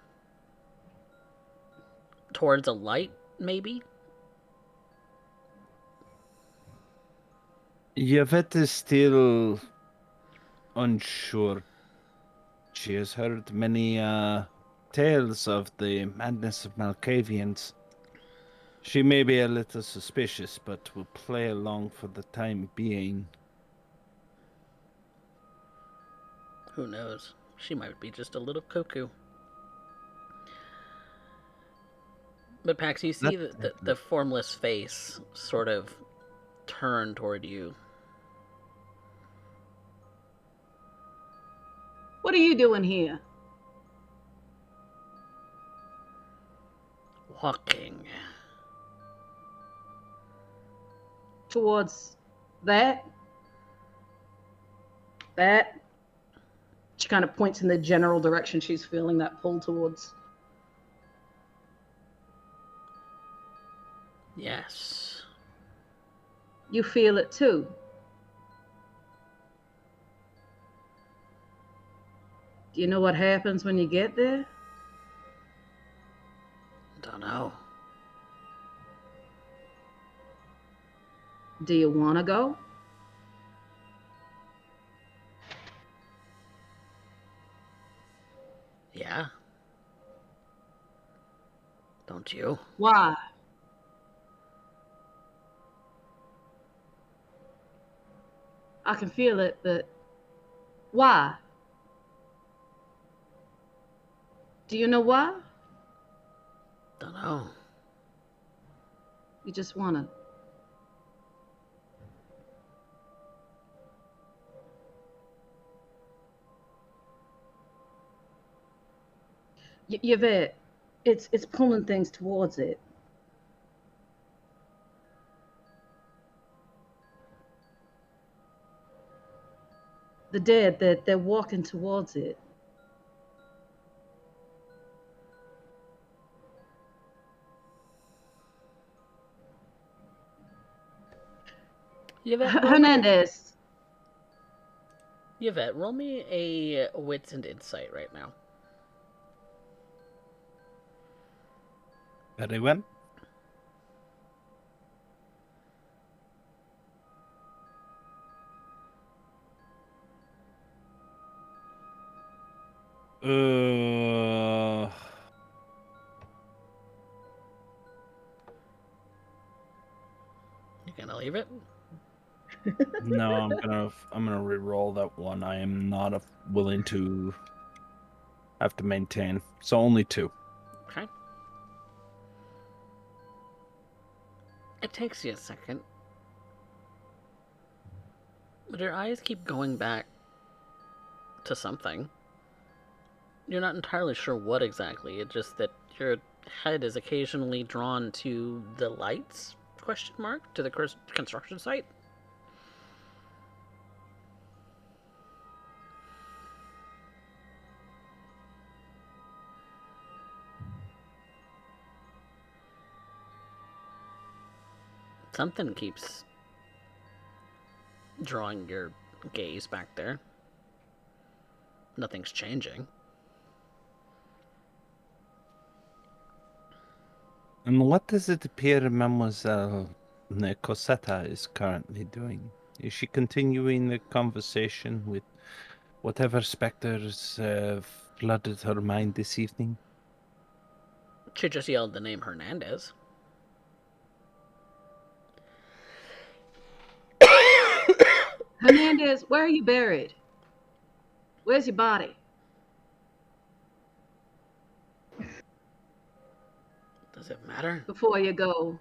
S1: Towards a light, maybe?
S2: Yvette is still unsure. She has heard many tales of the madness of Malkavians. She may be a little suspicious, but will play along for the time being.
S1: Who knows? She might be just a little cuckoo. But Pax, you see the formless face sort of turn toward you.
S5: What are you doing here?
S1: Walking.
S5: Towards that. She kind of points in the general direction she's feeling that pull towards.
S1: Yes.
S5: You feel it too. Do you know what happens when you get there?
S1: Don't know.
S5: Do you want to go?
S1: Yeah. Don't you?
S5: Why? I can feel it, but why? Do you know why?
S1: Don't know.
S5: You just want to. Yvette, it's pulling things towards it. The dead, they're walking towards it.
S1: Yvette,
S5: Hernandez.
S1: Yvette, roll me a wits and insight right now.
S2: Very well.
S1: You gonna leave it?
S2: No, I'm gonna re-roll that one. I am not willing to have to maintain. So only 2.
S1: Okay. It takes you a second. But your eyes keep going back to something. You're not entirely sure what exactly. It's just that your head is occasionally drawn to the lights? Question mark? To the construction site? Something keeps drawing your gaze back there. Nothing's changing.
S2: And what does it appear Mademoiselle Cosetta is currently doing? Is she continuing the conversation with whatever specters flooded her mind this evening?
S1: She just yelled the name Hernandez.
S5: Hernandez, where are you buried? Where's your body?
S1: Does it matter?
S5: Before you go.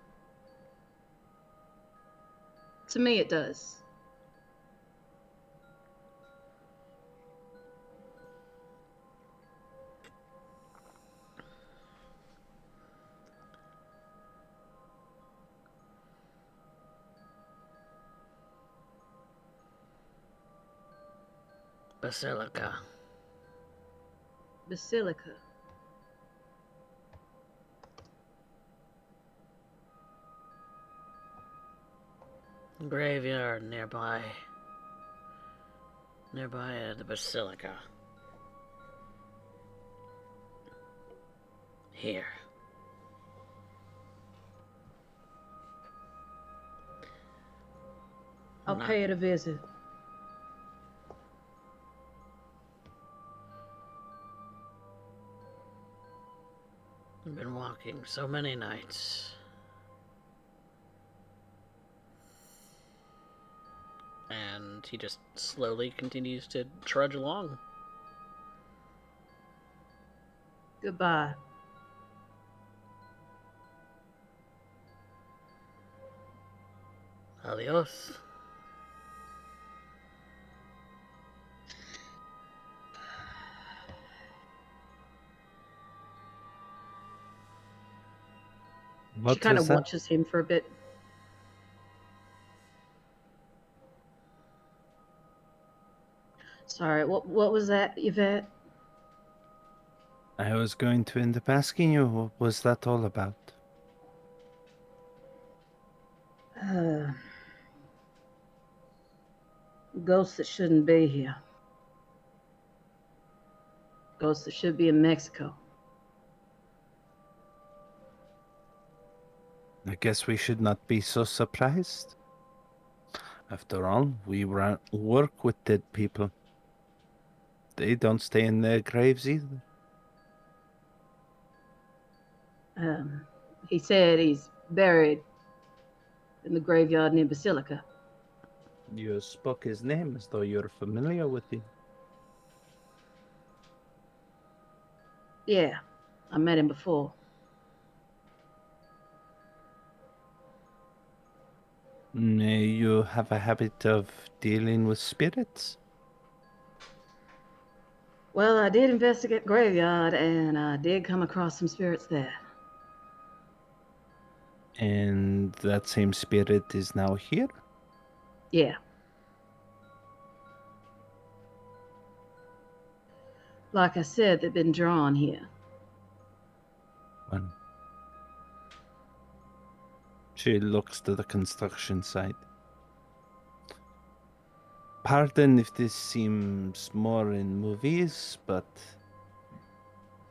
S5: To me, it does.
S1: Basilica.
S5: Basilica.
S1: Graveyard nearby. Nearby the Basilica. Here.
S5: I'll pay it a visit.
S1: I've been walking so many nights. And he just slowly continues to trudge along.
S5: Goodbye.
S1: Adios.
S5: She kind of watches him for a bit. Sorry, what was that, Yvette?
S2: I was going to end up asking you, what was that all about?
S5: Ghosts that shouldn't be here. Ghosts that should be in Mexico.
S2: I guess we should not be so surprised. After all, we work with dead people. They don't stay in their graves either.
S5: He said he's buried in the graveyard near Basilica.
S2: You spoke his name as though you're familiar with him.
S5: Yeah, I met him before.
S2: You have a habit of dealing with spirits?
S5: Well, I did investigate graveyard, and I did come across some spirits there.
S2: And that same spirit is now here?
S5: Yeah. Like I said, they've been drawn here.
S2: Well, she looks to the construction site. Pardon if this seems more in movies, but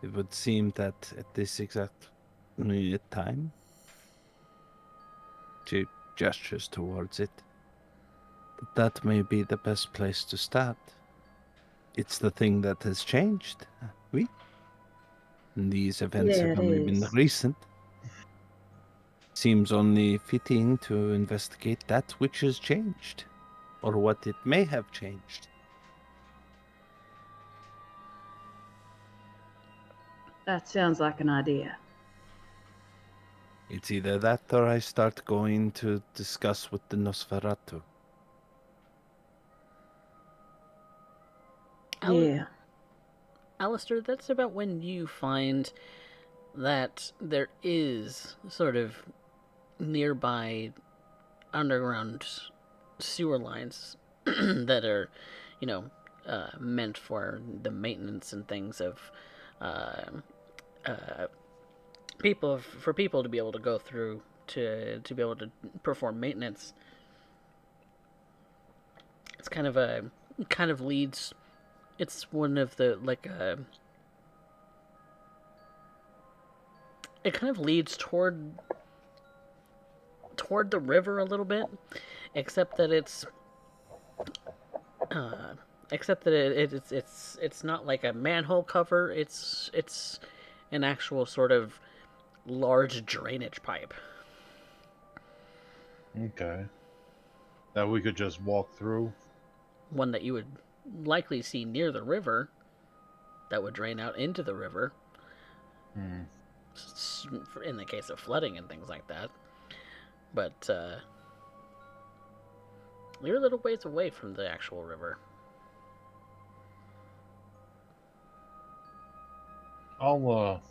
S2: it would seem that at this exact time, she gestures towards it, that may be the best place to start. It's the thing that has changed. Oui? These events
S5: Yeah,
S2: have
S5: it
S2: only been
S5: is.
S2: recent. Seems only fitting to investigate that which has changed, or what it may have changed.
S5: That sounds like an idea.
S2: It's either that or I start going to discuss with the Nosferatu.
S5: Yeah.
S1: Alistair, that's about when you find that there is sort of nearby underground sewer lines that are, meant for the maintenance and things of uh, people to be able to go through to be able to perform maintenance. It's kind of leads. It's one of the it kind of leads toward the river a little bit, except that uh, it's not like a manhole cover. It's an actual sort of large drainage pipe.
S4: Okay. That we could just walk through.
S1: One that you would likely see near the river that would drain out into the river
S4: Hmm.
S1: in the case of flooding and things like that. But you're a little ways away from the actual river.
S4: I'll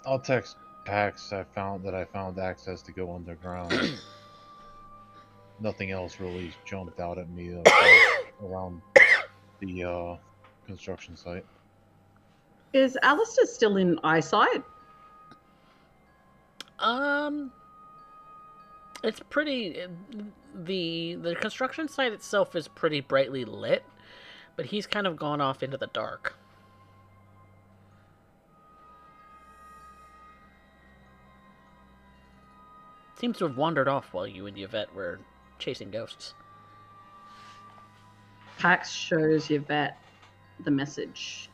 S4: I'll text Pax I found access to go underground. Nothing else really jumped out at me around the construction site.
S5: Is Alistair still in eyesight?
S1: Um, it's pretty. The construction site itself is pretty brightly lit, but he's kind of gone off into the dark. Seems to have wandered off while you and Yvette were chasing ghosts.
S5: Pax shows Yvette the message.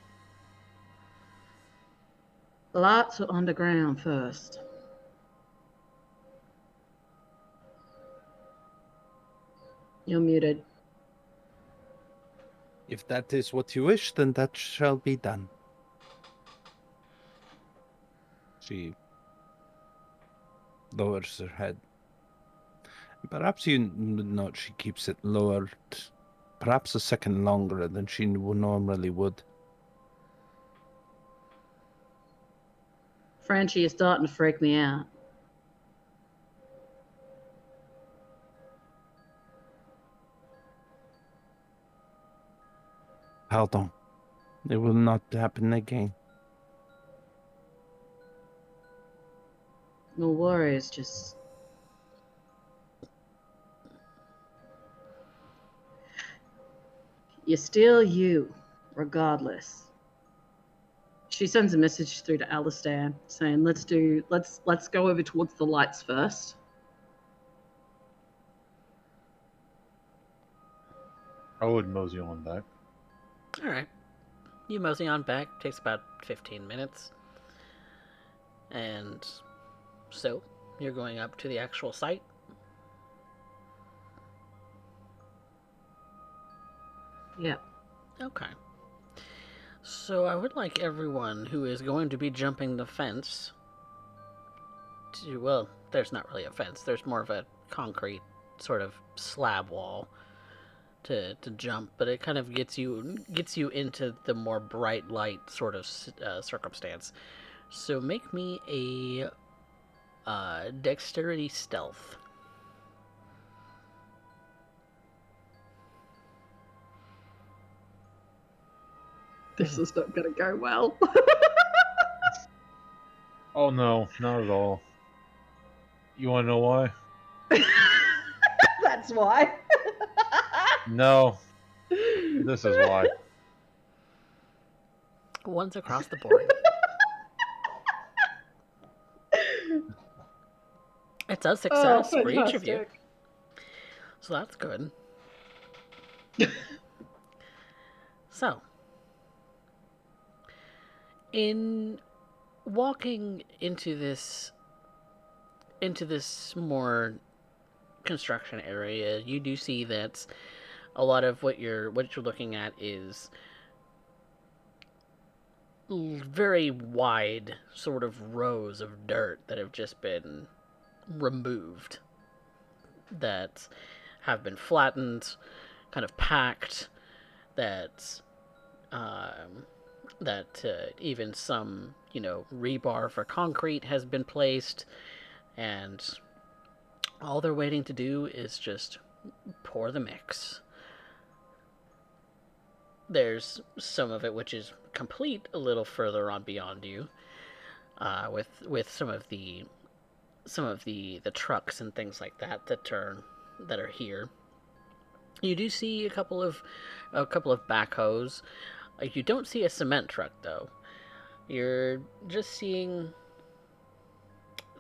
S5: The lights are underground first. You're muted.
S2: If that is what you wish, then that shall be done. She lowers her head. Perhaps you note she keeps it lowered perhaps a second longer than she normally would.
S5: Frenchie is starting to freak me out.
S2: Pardon. It will not happen again.
S5: No worries, just you're still you, regardless. She sends a message through to Alistair saying, let's go over towards the lights first.
S4: I would mosey on back.
S1: All right. You mosey on back. Takes about 15 minutes. And so, you're going up to the actual site.
S5: Yeah.
S1: Okay. So I would like everyone who is going to be jumping the fence to, well, there's not really a fence. There's more of a concrete sort of slab wall to jump, but it kind of gets you into the more bright light sort of circumstance. So make me a dexterity stealth.
S5: This is not going to go well.
S4: Oh no, not at all. You want to know why?
S5: That's why.
S4: No, this is why.
S1: One's across the board. It's a success for each of you. So that's good. So, in walking into this more construction area, you do see that a lot of what you're looking at is very wide sort of rows of dirt that have just been removed, that have been flattened, kind of packed, that even some, rebar for concrete has been placed, and all they're waiting to do is just pour the mix. There's some of it which is complete a little further on beyond you, with some of the trucks and things like that are here. You do see a couple of backhoes. You don't see a cement truck though. You're just seeing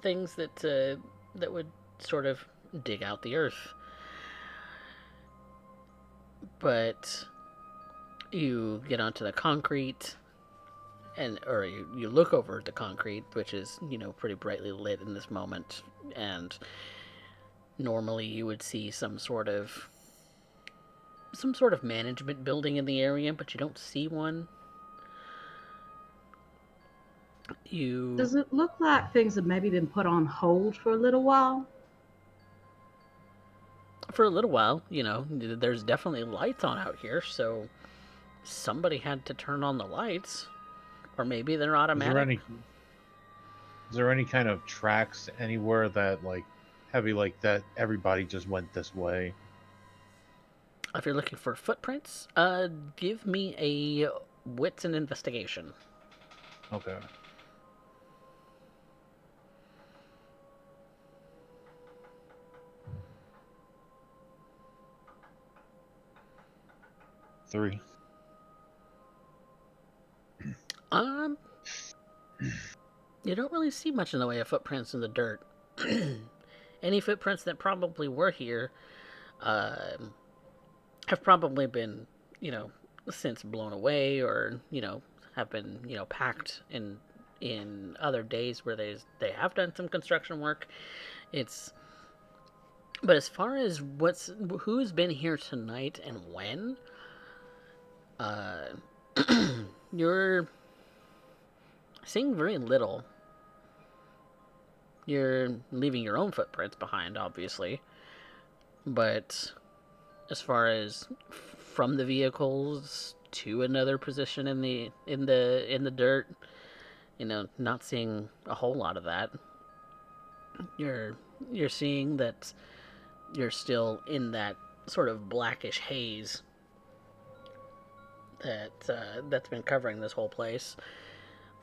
S1: things that would sort of dig out the earth. But you get onto the concrete, or you look over at the concrete, which is, pretty brightly lit in this moment, and normally you would see some sort of management building in the area, but you don't see one.
S5: Does it look like things have maybe been put on hold for a little while?
S1: For a little while, there's definitely lights on out here, so somebody had to turn on the lights, or maybe they're automatic.
S4: Is there any kind of tracks anywhere that heavy like that everybody just went this way?
S1: If you're looking for footprints, give me a wits and investigation.
S4: Okay. Three.
S1: You don't really see much in the way of footprints in the dirt. Any footprints that probably were here have probably been, since blown away, or, have been, packed in other days where they have done some construction work. But as far as who's been here tonight and when, you're seeing very little. You're leaving your own footprints behind, obviously, but as far as from the vehicles to another position in the dirt, not seeing a whole lot of that. You're seeing that you're still in that sort of blackish haze that's been covering this whole place.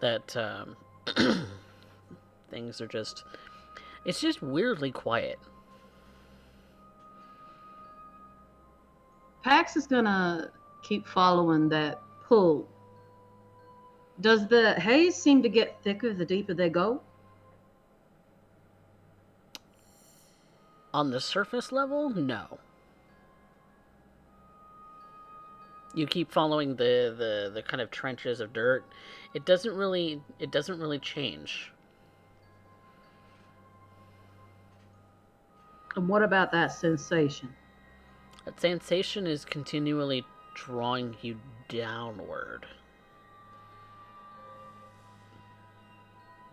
S1: That things are it's just weirdly quiet.
S5: Pax is gonna keep following that pull. Does the haze seem to get thicker the deeper they go?
S1: On the surface level, no. You keep following the kind of trenches of dirt. It doesn't really change.
S5: And what about that sensation?
S1: That sensation is continually drawing you downward.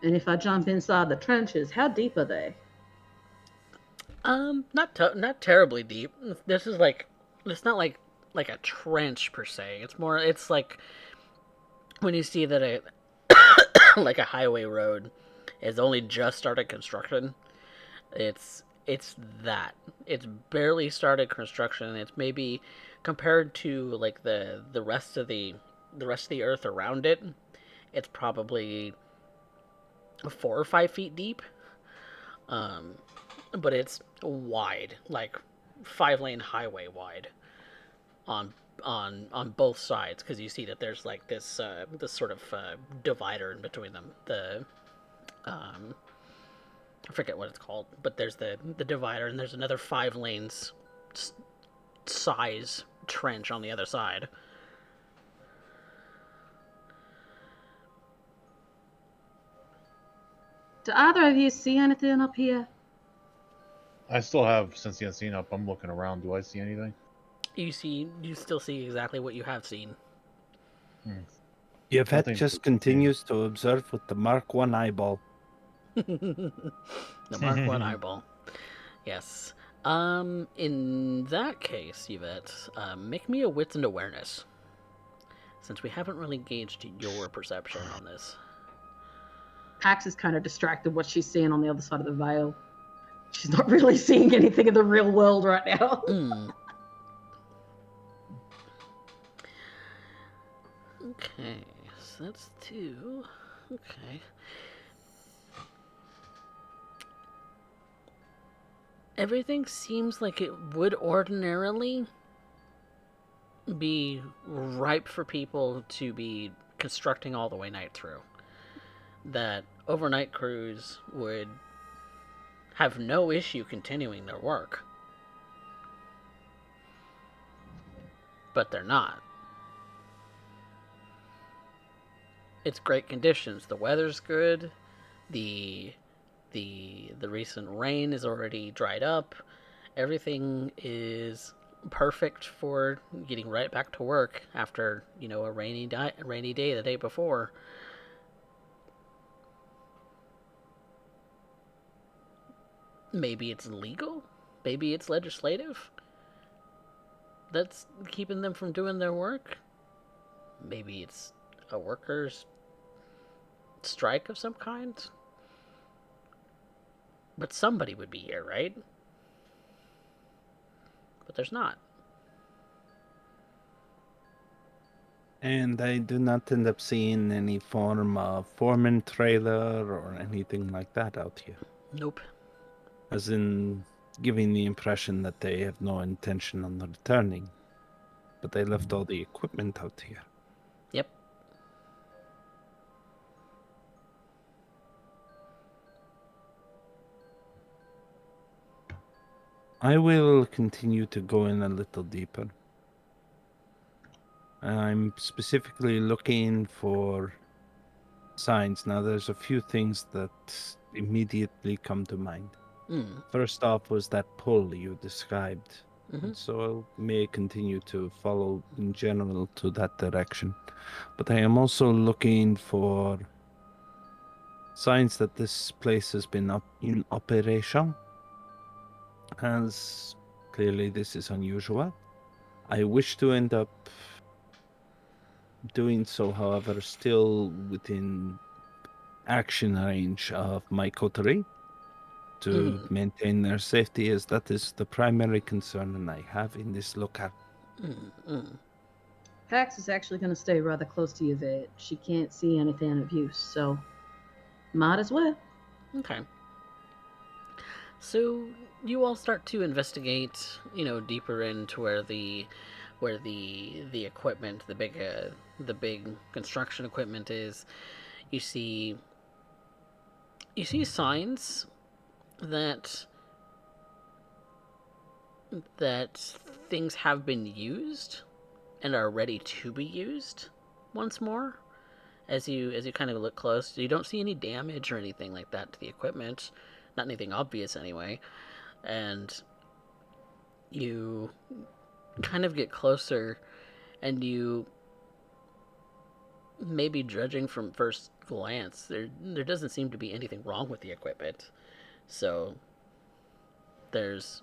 S5: And if I jump inside the trenches, how deep are they?
S1: Not terribly deep. This is like, it's not like a trench per se. It's like when you see that a like a highway road is only just started construction. It's that. It's barely started construction. It's maybe compared to like the rest of the earth around it. It's probably 4 or 5 feet deep. Um, but it's wide, like 5 lane highway wide on both sides, because you see that there's like this sort of divider in between them. Um, I forget what it's called, but there's the divider, and there's another 5 lanes size trench on the other side.
S5: Do either of you see anything up here?
S4: I still have sentient scene up. I'm looking around. Do I see anything?
S1: You still see exactly what you have seen.
S2: Yvette
S4: Nothing
S2: just
S4: to-
S2: continues to observe with the Mark 1 eyeball.
S1: The Mark 1 eyeball. Yes. In that case, Yvette, make me a wits and awareness, since we haven't really gauged your perception on this.
S5: Pax is kind of distracted what she's seeing on the other side of the veil. She's not really seeing anything in the real world right now.
S1: Okay, so that's 2. Okay. Everything seems like it would ordinarily be ripe for people to be constructing all the way night through. That overnight crews would have no issue continuing their work. But they're not. It's great conditions. The weather's good. The recent rain is already dried up. Everything is perfect for getting right back to work after, a rainy day the day before. Maybe it's legal. Maybe it's legislative that's keeping them from doing their work. Maybe it's a workers' strike of some kind. But somebody would be here, right? But there's not.
S2: And I do not end up seeing any form of foreman trailer or anything like that out here.
S1: Nope.
S2: As in giving the impression that they have no intention on returning. But they left all the equipment out here.
S1: Yep.
S2: I will continue to go in a little deeper. I'm specifically looking for signs. Now, there's a few things that immediately come to mind. First off was that pull you described. So I may continue to follow in general to that direction. But I am also looking for signs that this place has been in operation, as clearly this is unusual. I wish to end up doing so, however, still within action range of my coterie to maintain their safety, as that is the primary concern I have in this locale.
S5: Pax is actually going to stay rather close to Yvette. She can't see anything of use, so might as well.
S1: Okay. So you all start to investigate, deeper into where the equipment, the big construction equipment is. You see signs that things have been used, and are ready to be used once more. As you kind of look close, you don't see any damage or anything like that to the equipment, not anything obvious anyway. And you kind of get closer, and you, maybe judging from first glance, there doesn't seem to be anything wrong with the equipment. So that's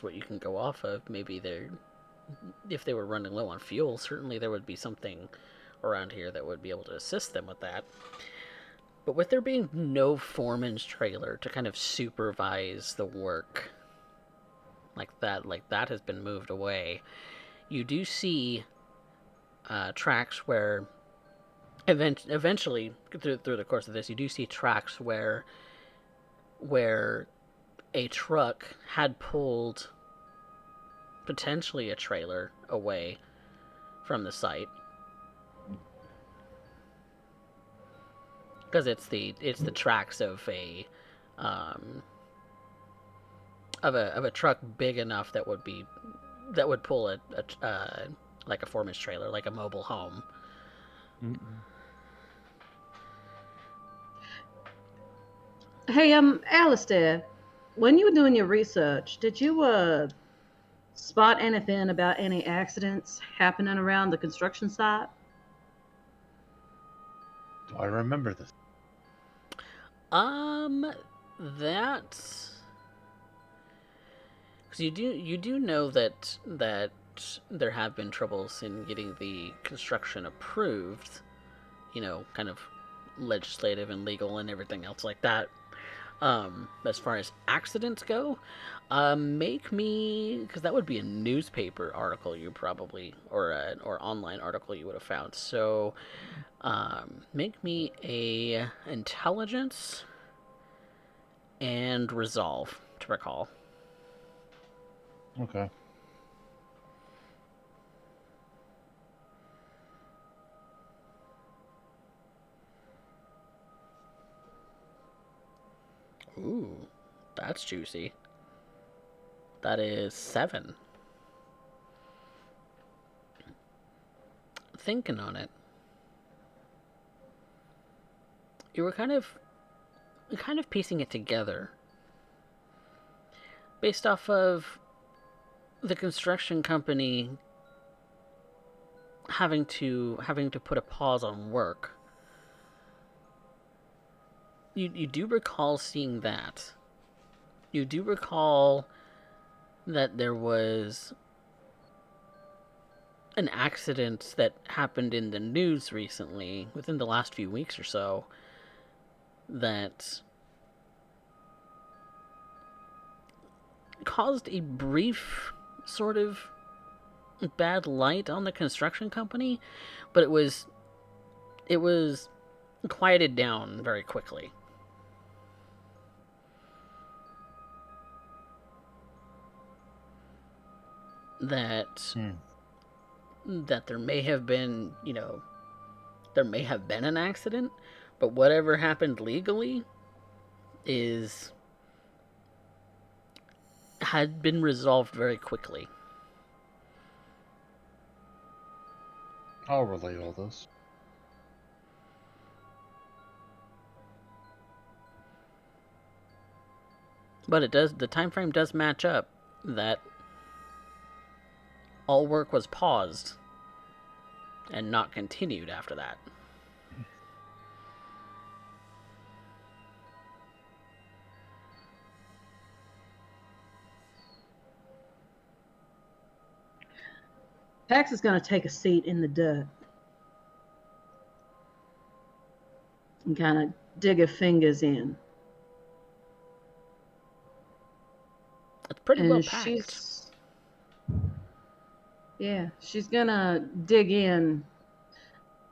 S1: what you can go off of. Maybe if they were running low on fuel, certainly there would be something around here that would be able to assist them with that. But with there being no foreman's trailer to kind of supervise the work like that has been moved away, you do see tracks where eventually through the course of this, you do see tracks where a truck had pulled potentially a trailer away from the site, because it's the tracks of a truck big enough that would pull a like a foreman's trailer, like a mobile home.
S2: Mm-mm.
S5: Hey, Alistair, when you were doing your research, did you spot anything about any accidents happening around the construction site?
S4: Do I remember this?
S1: That's because you do know that there have been troubles in getting the construction approved, kind of legislative and legal and everything else like that. As far as accidents go, make me, because that would be a newspaper article you probably, or online article you would have found. So, make me a intelligence and resolve to recall.
S4: Okay.
S1: Ooh, that's juicy. That is 7. Thinking on it, you were kind of piecing it together based off of the construction company having to put a pause on work. You do recall seeing that. You do recall that there was an accident that happened in the news recently, within the last few weeks or so, that caused a brief sort of bad light on the construction company, but it was quieted down very quickly. That there may have been, there may have been an accident, but whatever happened legally had been resolved very quickly.
S4: I'll relay all this.
S1: But the time frame does match up, that all work was paused and not continued after that.
S5: Pax is going to take a seat in the dirt and kind of dig her fingers in.
S1: It's pretty
S5: And
S1: well packed.
S5: she's going to dig in,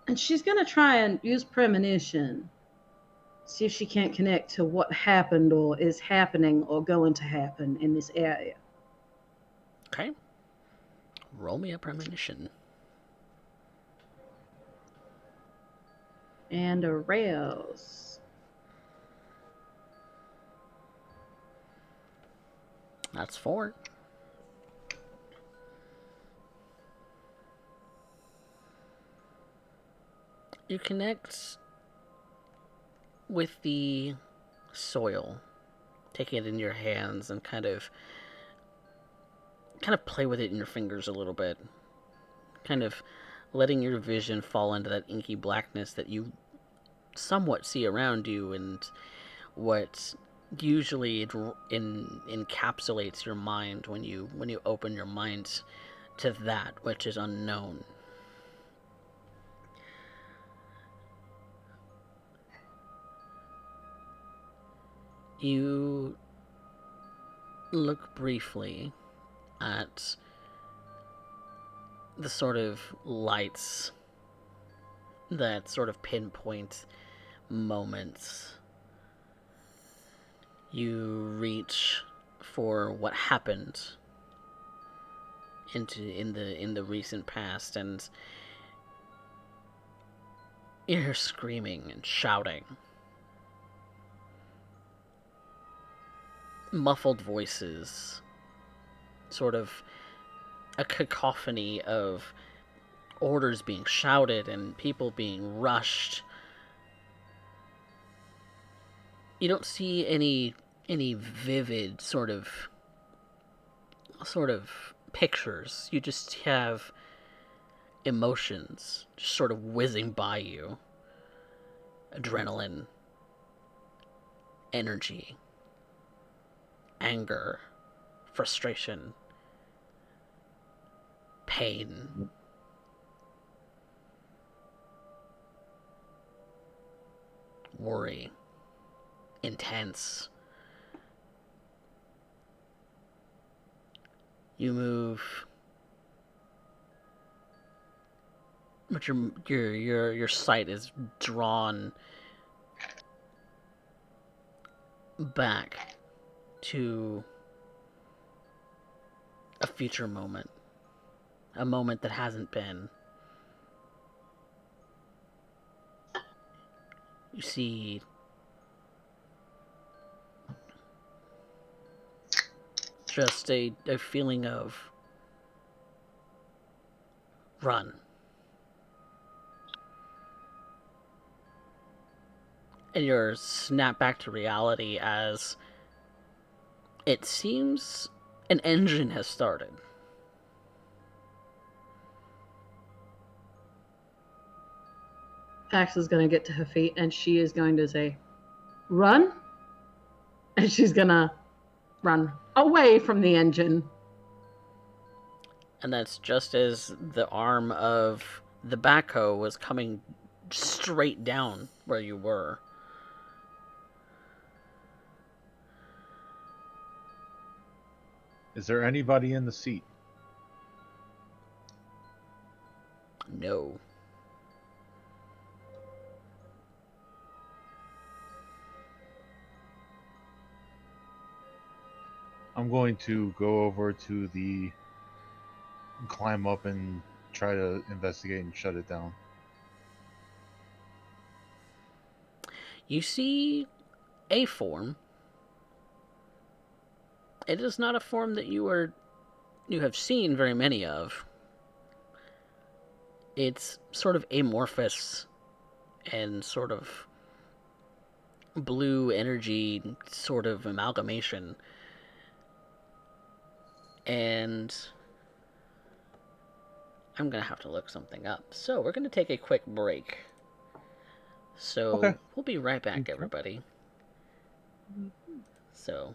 S5: and she's going to try and use premonition, see if she can't connect to what happened or is happening or going to happen in this area.
S1: Okay. Roll me a premonition.
S5: And a rails.
S1: That's 4. You connect with the soil, taking it in your hands and kind of play with it in your fingers a little bit, kind of letting your vision fall into that inky blackness that you somewhat see around you, and what usually encapsulates your mind when you open your mind to that which is unknown. You look briefly at the sort of lights that sort of pinpoint moments. You reach for what happened in the recent past, and you're screaming and shouting. Muffled voices, sort of a cacophony of orders being shouted and people being rushed. You don't see any vivid sort of pictures. You just have emotions just sort of whizzing by you. Adrenaline, energy, anger, frustration, pain. Worry, intense. You move, but your sight is drawn back to a future moment, a moment that hasn't been. You see just a feeling of run. And you're snapped back to reality as it seems an engine has started.
S5: Pax is going to get to her feet and she is going to say, run? And she's going to run away from the engine.
S1: And that's just as the arm of the backhoe was coming straight down where you were.
S4: Is there anybody in the seat?
S1: No.
S4: I'm going to go over to the... climb up and try to investigate and shut it down.
S1: You see a form. It is not a form that you have seen very many of. It's sort of amorphous and sort of blue energy sort of amalgamation. And I'm going to have to look something up. So we're going to take a quick break. So
S4: Okay.
S1: we'll be right back, everybody. So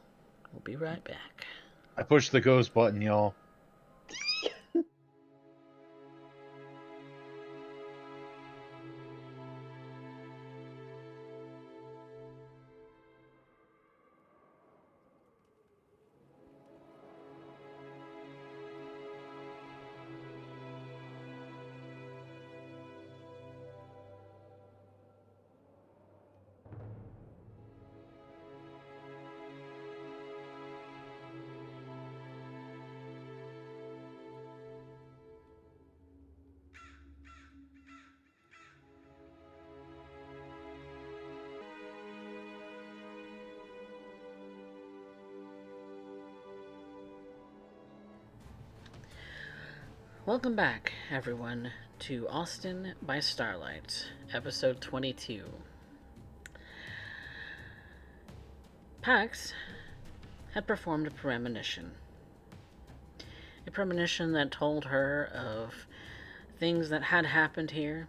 S1: we'll be right back.
S4: I pushed the ghost button, y'all.
S1: Welcome back, everyone, to Austin by Starlight, episode 22. Pax had performed a premonition. A premonition that told her of things that had happened here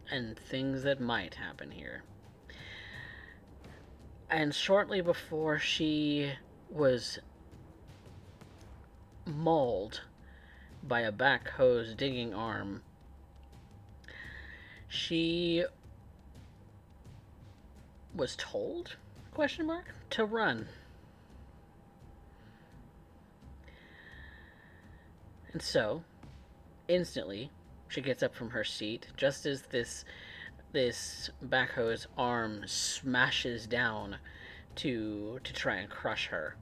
S1: and things that might happen here. And shortly before she was mauled by a back hose digging arm, she was told, to run. And so, instantly, she gets up from her seat just as this back hose arm smashes down to try and crush her.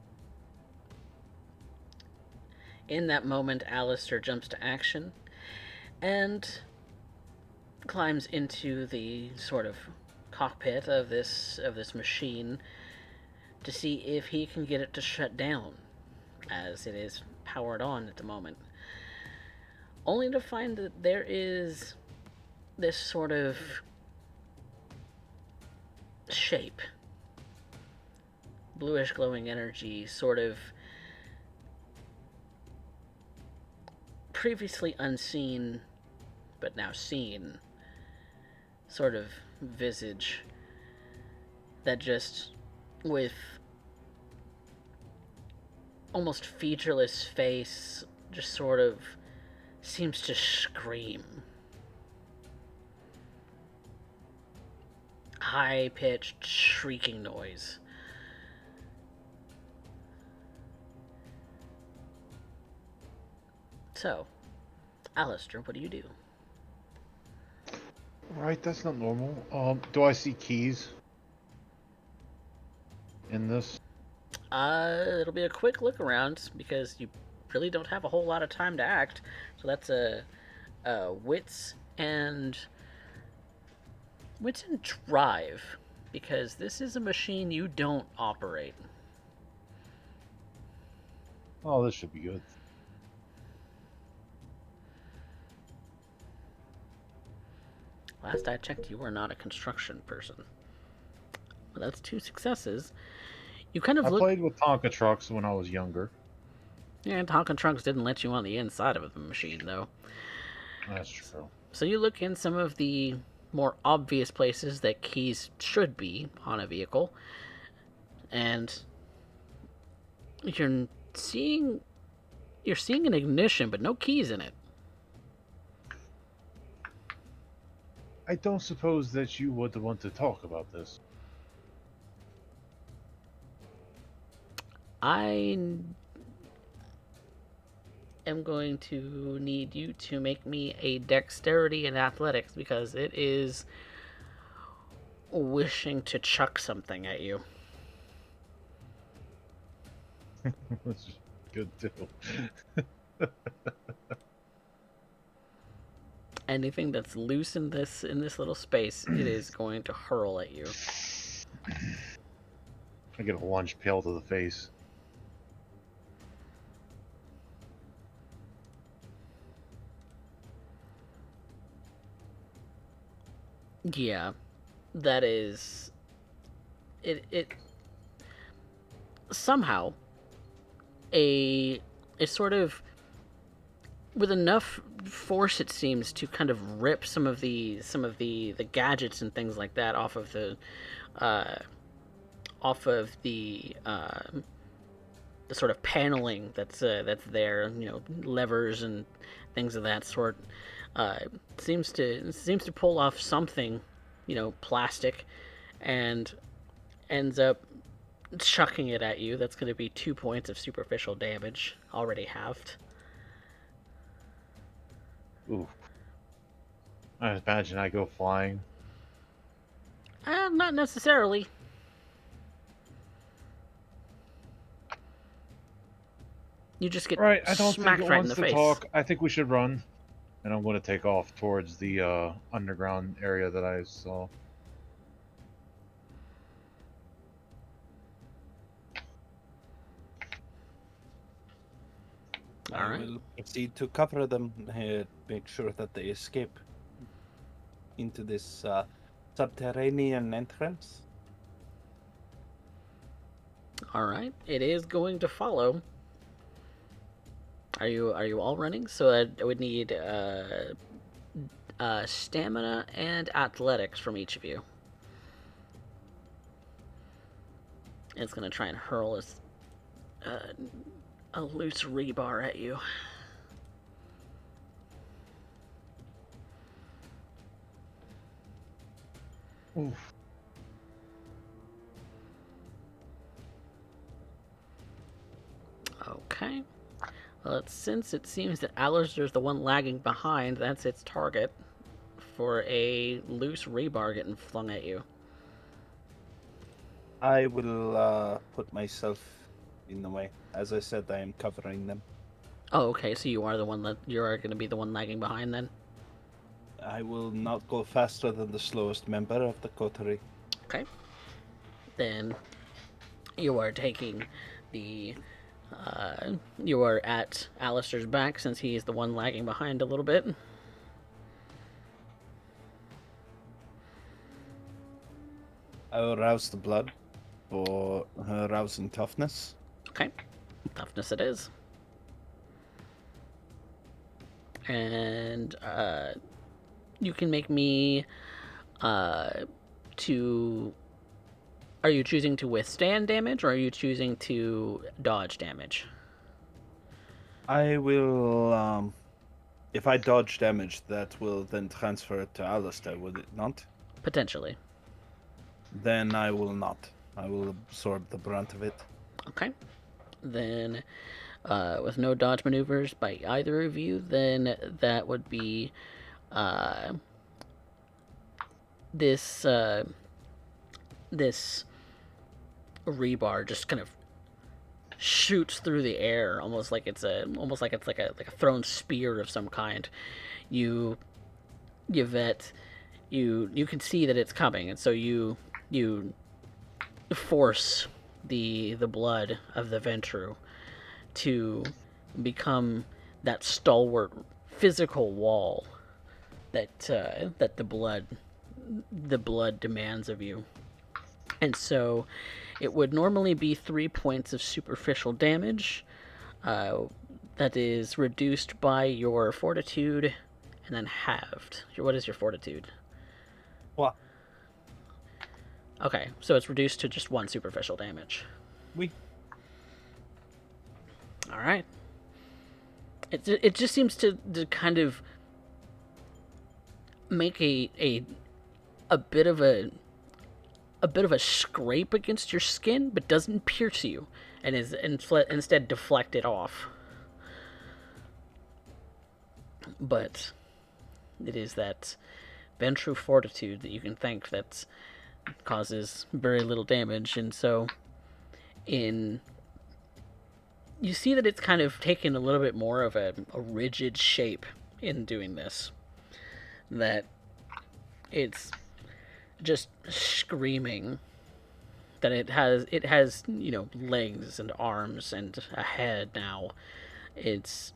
S1: In that moment, Alistair jumps to action and climbs into the sort of cockpit of this machine to see if he can get it to shut down, as it is powered on at the moment. Only to find that there is this sort of shape, bluish glowing energy, sort of previously unseen but now seen sort of visage that just, with almost featureless face, just sort of seems to scream. High-pitched shrieking noise. So, Alistair, what do you do?
S4: Right, that's not normal. Do I see keys in this?
S1: It'll be a quick look around because you really don't have a whole lot of time to act. So that's a wits and drive, because this is a machine you don't operate.
S4: Oh, this should be good.
S1: Last I checked, you were not a construction person. Well, that's 2 successes. You kind of
S4: I
S1: look.
S4: played with Tonka trucks when I was younger.
S1: Yeah, Tonka Trunks didn't let you on the inside of the machine, though.
S4: That's true.
S1: So you look in some of the more obvious places that keys should be on a vehicle, and you're seeing an ignition, but no keys in it.
S4: I don't suppose that you would want to talk about this.
S1: I am going to need you to make me a dexterity and athletics, because it is wishing to chuck something at you.
S4: That's good too.
S1: Anything that's loose in this little space, it is going to hurl at you.
S4: I get a lunch pail to the face.
S1: Yeah, that is it somehow a sort of, with enough force, it seems, to kind of rip some of the gadgets and things like that off of the sort of paneling that's there, levers and things of that sort. Seems to pull off something, plastic, and ends up chucking it at you. That's going to be 2 points of superficial damage, already halved.
S4: Ooh. I imagine I go flying.
S1: Not necessarily. You just get
S4: Right, I don't think
S1: smacked
S4: it
S1: right in
S4: wants
S1: the
S4: to
S1: face.
S4: talk. I think we should run. And I'm going to take off towards the underground area that I saw.
S2: I
S1: Alright.
S2: will proceed to cover them, make sure that they escape into this subterranean entrance.
S1: Alright. It is going to follow. Are you all running? So I would need stamina and athletics from each of you. It's gonna try and hurl a loose rebar at you.
S4: Oof.
S1: Okay. Well, since it seems that Alistair's the one lagging behind, that's its target for a loose rebar getting flung at you.
S2: I will put myself in the way. As I said, I am covering them.
S1: Oh, okay. So you are going to be the one lagging behind then.
S2: I will not go faster than the slowest member of the coterie.
S1: Okay. Then you are taking the. You are at Alistair's back since he's the one lagging behind a little bit.
S2: I will rouse the blood for rousing toughness.
S1: Okay. Toughness it is. And you can make me to. Are you choosing to withstand damage or are you choosing to dodge damage?
S2: I will. If I dodge damage, that will then transfer it to Alistair, would it not?
S1: Potentially.
S2: Then I will not. I will absorb the brunt of it.
S1: Okay. Then, with no dodge maneuvers by either of you, then that would be this this rebar just kind of shoots through the air, almost like it's like a thrown spear of some kind. Yvette, you can see that it's coming, and so you force the blood of the Ventru to become that stalwart physical wall that that the blood demands of you. And so it would normally be 3 points of superficial damage. That is reduced by your fortitude and then halved. What is your fortitude?
S2: What?
S1: Okay, so it's reduced to just 1 superficial damage.
S2: We.
S1: All right. It just seems to kind of make a bit of a scrape against your skin, but doesn't pierce you, and is instead deflected off. But it is that Ventru fortitude that you can thank that causes very little damage, and so you see that it's kind of taken a little bit more of a rigid shape in doing this. That it's just screaming that it has legs and arms and a head now. It's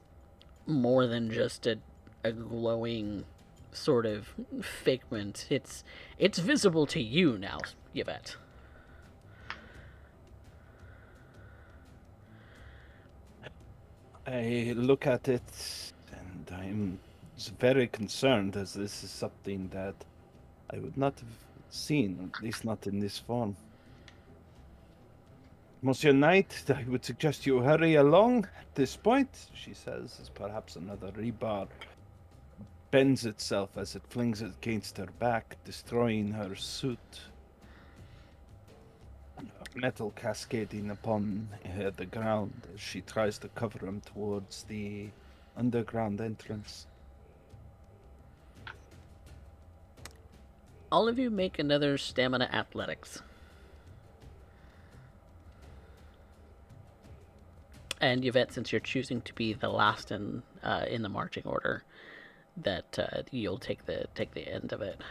S1: more than just a glowing sort of figment. It's visible to you now, Yvette.
S2: I look at it and I'm very concerned, as this is something that I would not have seen, at least not in this form. Monsieur Knight, I would suggest you hurry along at this point, she says, as perhaps another rebar bends itself as it flings it against her back, destroying her suit. Metal cascading upon the ground as she tries to cover him towards the underground entrance.
S1: All of you make another stamina athletics. And Yvette, since you're choosing to be the last in the marching order, that you'll take the end of it.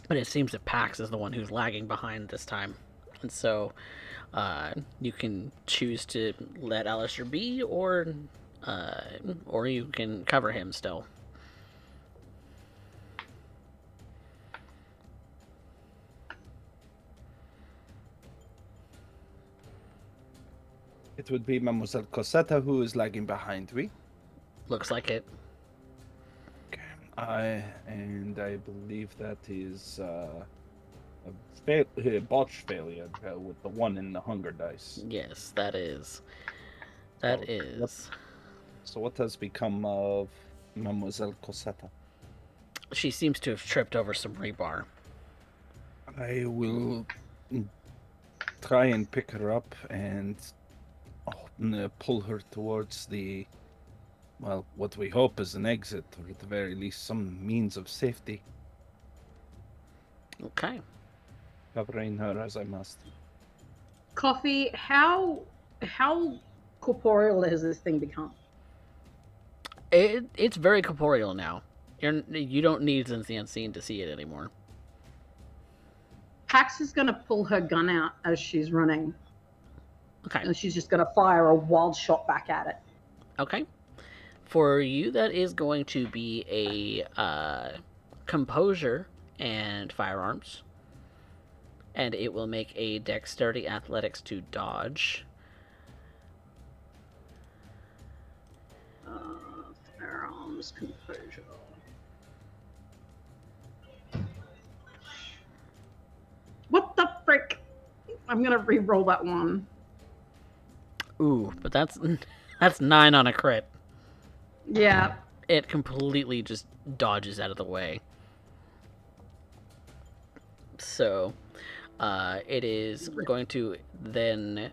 S1: But it seems that Pax is the one who's lagging behind this time, and so You can choose to let Alistair be, or you can cover him still.
S2: It would be Mademoiselle Cosetta who is lagging behind me.
S1: Looks like it.
S2: Okay. I believe that is a botch failure with the 1 in the hunger dice.
S1: Yes, that is. That
S2: So
S1: is.
S2: So what has become of Mademoiselle Cosetta?
S1: She seems to have tripped over some rebar.
S2: I will try and pick her up and pull her towards what we hope is an exit, or at the very least some means of safety.
S1: Okay.
S2: Covering her as I must.
S5: Coffee, how corporeal has this thing become?
S1: It's very corporeal now. You don't need Since the Unseen to see it anymore.
S5: Pax is going to pull her gun out as she's running.
S1: Okay.
S5: And she's just going to fire a wild shot back at it.
S1: Okay. For you, that is going to be a composure and firearms. And it will make a dexterity athletics to dodge.
S5: Firearms, composure. What the frick? I'm going to re-roll that one.
S1: Ooh, but that's 9 on a crit.
S5: Yeah.
S1: It completely just dodges out of the way. So, it is going to then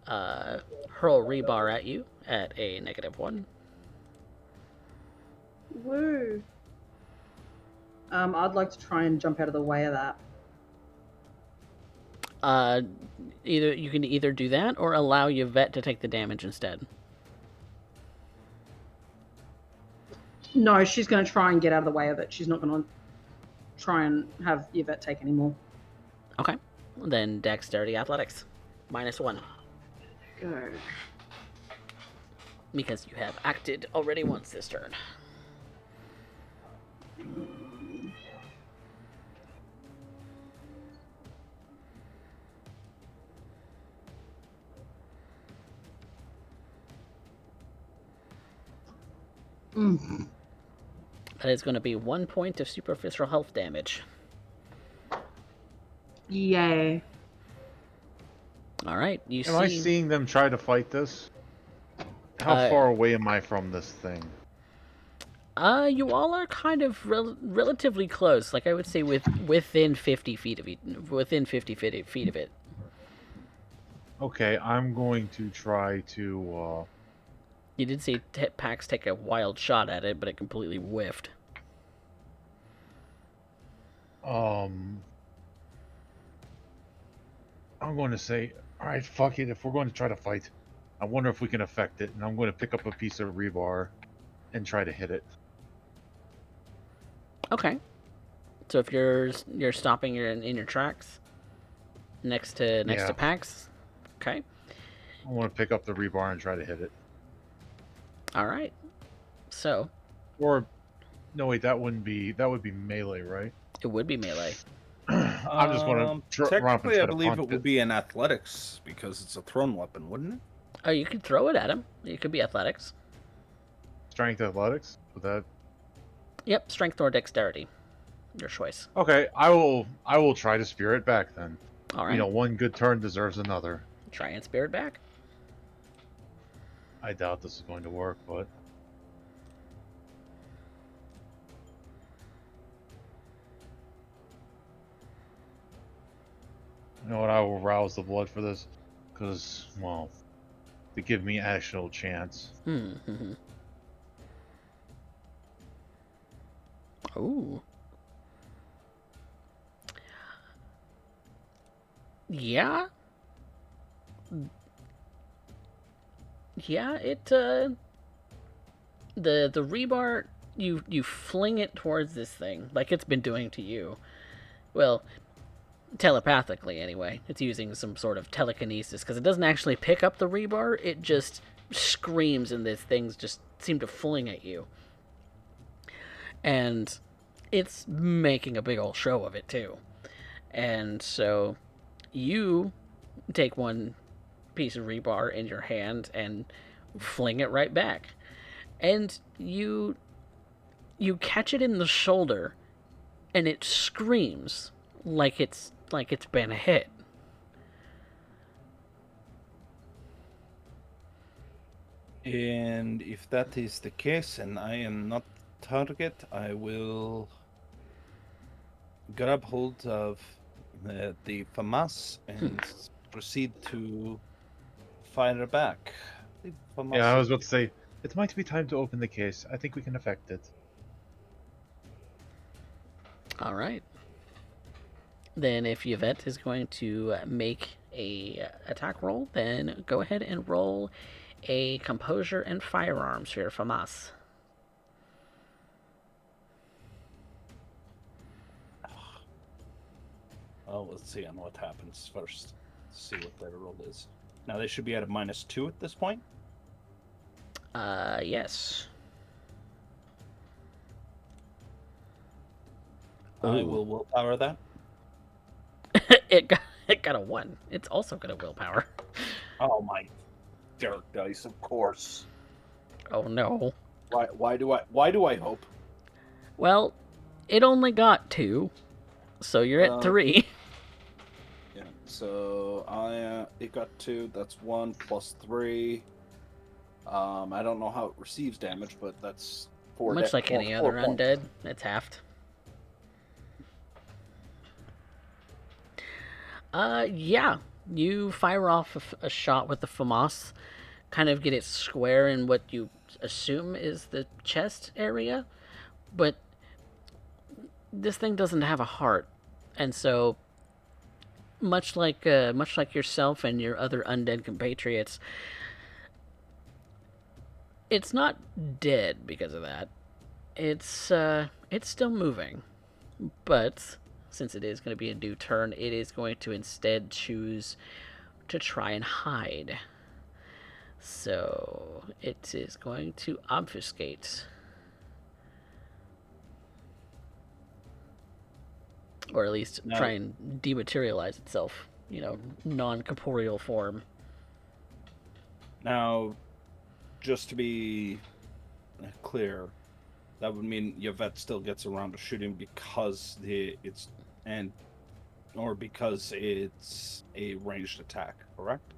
S1: hurl rebar at you at a -1.
S5: Woo. I'd like to try and jump out of the way of that.
S1: You can either do that or allow Yvette to take the damage instead.
S5: No, she's going to try and get out of the way of it. She's not going to try and have Yvette take any more.
S1: Okay. Then dexterity athletics. -1.
S5: Go.
S1: Because you have acted already once this turn. That is going to be 1 point of superficial health damage.
S5: Yay.
S1: All right.
S4: Am I seeing them try to fight this? How far away am I from this thing?
S1: You all are kind of relatively close. Like I would say, within 50 feet of it. Within 50 feet of it.
S4: Okay, I'm going to try to.
S1: You did see Pax take a wild shot at it, but it completely whiffed.
S4: I'm going to say, all right, fuck it. If we're going to try to fight, I wonder if we can affect it, and I'm going to pick up a piece of rebar and try to hit it.
S1: Okay. So if you're stopping in your tracks next to Pax, okay.
S4: I want to pick up the rebar and try to hit it.
S1: All right. So.
S4: Or, no wait, that would be melee, right?
S1: It would be melee.
S4: I'm just going to
S2: technically, I believe it would be in athletics because it's a thrown weapon, wouldn't it?
S1: Oh, you could throw it at him. It could be athletics.
S4: Strength athletics? With that?
S1: Yep, strength or dexterity. Your choice.
S4: Okay, I will try to spear it back then.
S1: All right.
S4: You know, one good turn deserves another.
S1: Try and spear it back.
S4: I doubt this is going to work, but you know what? I will rouse the blood for this, because well, to give me actual chance.
S1: Mm-hmm. Ooh. Yeah. Yeah, it the rebar, you fling it towards this thing like it's been doing to you. Well, telepathically anyway. It's using some sort of telekinesis because it doesn't actually pick up the rebar. It just screams, and these things just seem to fling at you. And it's making a big old show of it too. And so you take one piece of rebar in your hand and fling it right back. And you catch it in the shoulder, and it screams like it's been hit.
S2: And if that is the case and I am not the target, I will grab hold of the FAMAS and proceed to fire back. The FAMAS
S4: Yeah, I was about to say, it might be time to open the case. I think we can affect it.
S1: All right. Then if Yvette is going to make a attack roll, then go ahead and roll a composure and firearms for your FAMAS.
S2: Oh, let's see on what happens first. Let's see what their roll is. Now they should be at a -2 at this point.
S1: Yes.
S2: I
S1: Ooh.
S2: will willpower that.
S1: it got a 1. It's also got a willpower.
S2: Oh my dark dice, of course.
S1: Oh no.
S2: Why do I hope?
S1: Well, it only got 2, so you're at 3.
S2: Yeah. So it got 2. That's 1 plus 3. I don't know how it receives damage, but that's 4.
S1: Much like any other undead, it's halved. Yeah. You fire off a shot with the FAMAS, kind of get it square in what you assume is the chest area, but this thing doesn't have a heart, and so much like yourself and your other undead compatriots, it's not dead because of that. It's still moving, but since it is going to be a new turn, it is going to instead choose to try and hide. So it is going to obfuscate. Or at least try and dematerialize itself, non-corporeal form.
S2: Now, just to be clear, that would mean Yvette still gets around to shooting because it's a ranged attack, correct?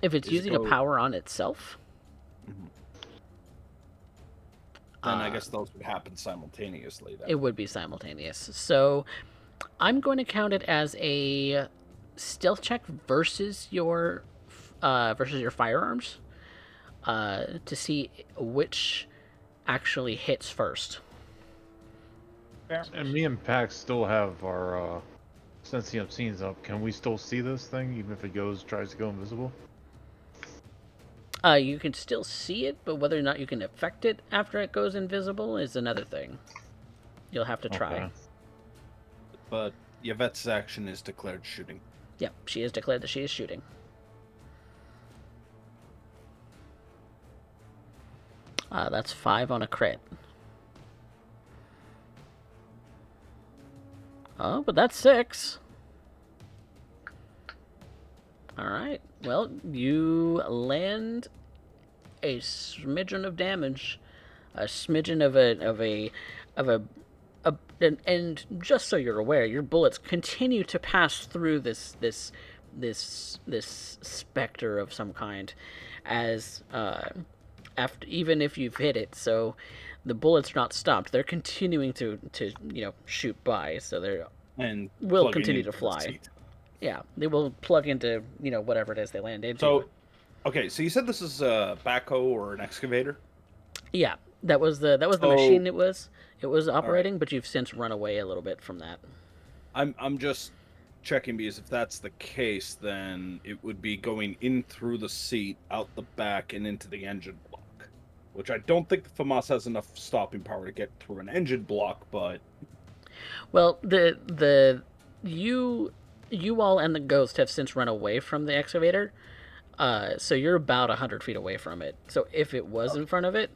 S1: If it's using a power on itself,
S2: then I guess those would happen simultaneously. Then.
S1: It would be simultaneous. So I'm going to count it as a stealth check versus your firearms to see which actually hits first.
S4: And me and Pax still have our sentient scenes up. Can we still see this thing even if it tries to go invisible?
S1: You can still see it, but whether or not you can affect it after it goes invisible is another thing. You'll have to try.
S4: Okay.
S2: But Yvette's action is declared shooting.
S1: Yep, she has declared that she is shooting. That's 5 on a crit. Oh, but that's 6. Alright, well, you land a smidgen of damage. A smidgen and just so you're aware, your bullets continue to pass through this specter of some kind, as even if you've hit it. So the bullets are not stopped; they're continuing to shoot by. So they will continue to fly. Yeah, they will plug into whatever it is they land into.
S2: So, okay, so you said this is a backhoe or an excavator?
S1: Yeah, that was the machine it was operating, right. But you've since run away a little bit from that.
S2: I'm just checking because if that's the case, then it would be going in through the seat, out the back, and into the engine block. Which I don't think the FAMAS has enough stopping power to get through an engine block, but
S1: Well, you all and the ghost have since run away from the excavator. So you're about 100 feet away from it. So if it was in front of it,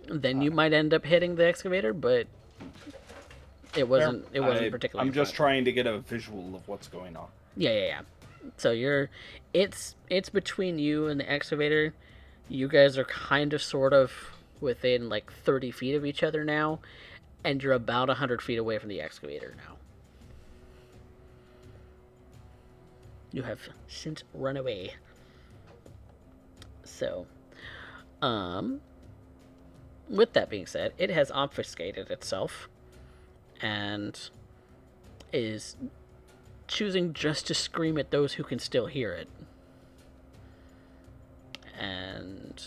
S1: then you might end up hitting the excavator, but it wasn't. It wasn't particularly.
S2: I'm
S1: in
S2: just
S1: front.
S2: trying to get a visual of what's going on.
S1: Yeah. So it's between you and the excavator. You guys are kind of sort of within like 30 feet of each other now, and you're about 100 feet away from the excavator now. You have since run away. So, with that being said, it has obfuscated itself and is choosing just to scream at those who can still hear it. And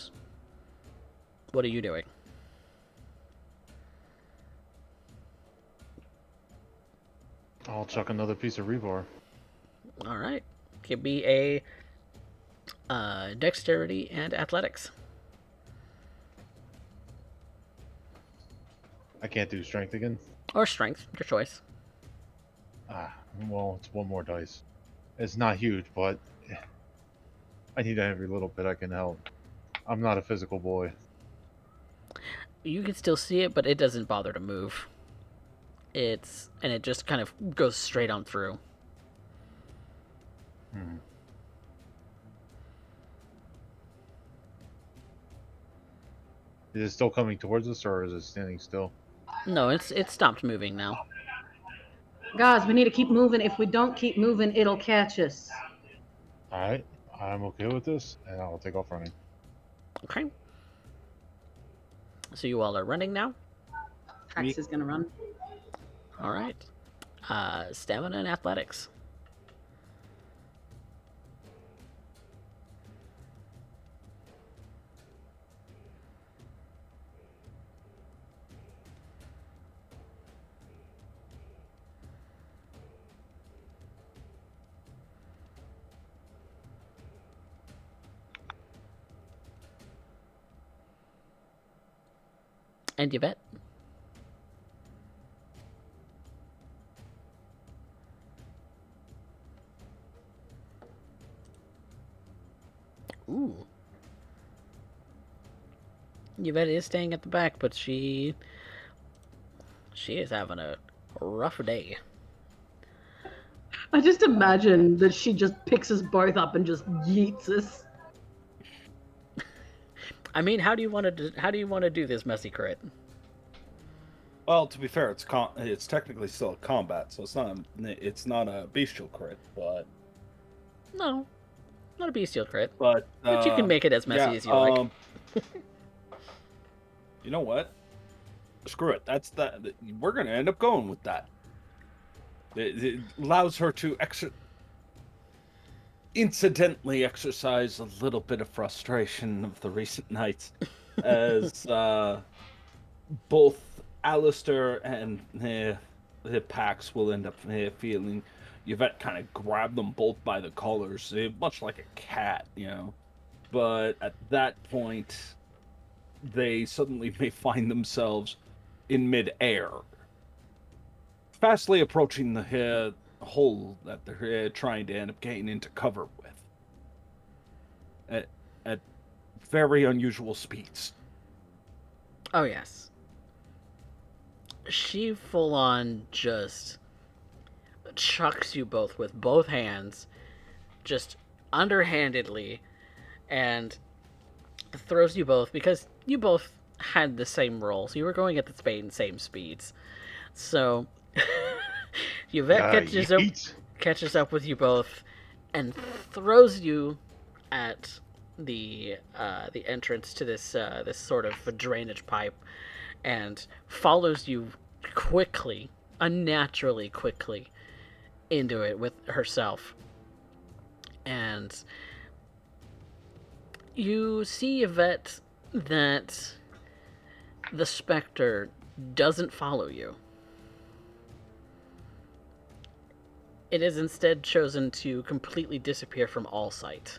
S1: what are you doing?
S4: I'll chuck another piece of rebar.
S1: All right. Could be a dexterity and athletics.
S4: I can't do strength again.
S1: Or strength, your choice.
S4: Well, it's one more dice. It's not huge, but I need every little bit I can help. I'm not a physical boy.
S1: You can still see it, but it doesn't bother to move. It just kind of goes straight on through.
S4: Is it still coming towards us, or is it standing still?
S1: No, it's stopped moving now.
S5: Guys, we need to keep moving. If we don't keep moving, it'll catch us.
S4: Alright, I'm okay with this, and I'll take off running.
S1: Okay. So you all are running now?
S5: Trax is gonna run.
S1: All right. Stamina and athletics. And Yvette? Ooh. Yvette is staying at the back, but she is having a rough day.
S5: I just imagine that she just picks us both up and just yeets us.
S1: I mean, how do you want to do this messy crit?
S2: Well, to be fair, it's technically still a combat, so it's not a bestial crit, but
S1: No, not a bestial crit.
S2: but
S1: you can make it as messy as you like.
S2: You know what? Screw it. We're gonna end up going with that. It allows her to incidentally exercise a little bit of frustration of the recent nights, as both Alistair and the Pax will end up feeling Yvette kind of grab them both by the collars, much like a cat, you know. But at that point, they suddenly may find themselves in mid-air, fastly approaching the hole that they're trying to end up getting into cover with at very unusual speeds.
S1: Oh yes. She full on just chucks you both with both hands, just underhandedly, and throws you both because you both had the same roll, so you were going at the same speeds. So Yvette catches up with you both and throws you at the entrance to this sort of a drainage pipe, and follows you quickly, unnaturally quickly, into it with herself. And you see, Yvette, that the specter doesn't follow you. It is instead chosen to completely disappear from all sight.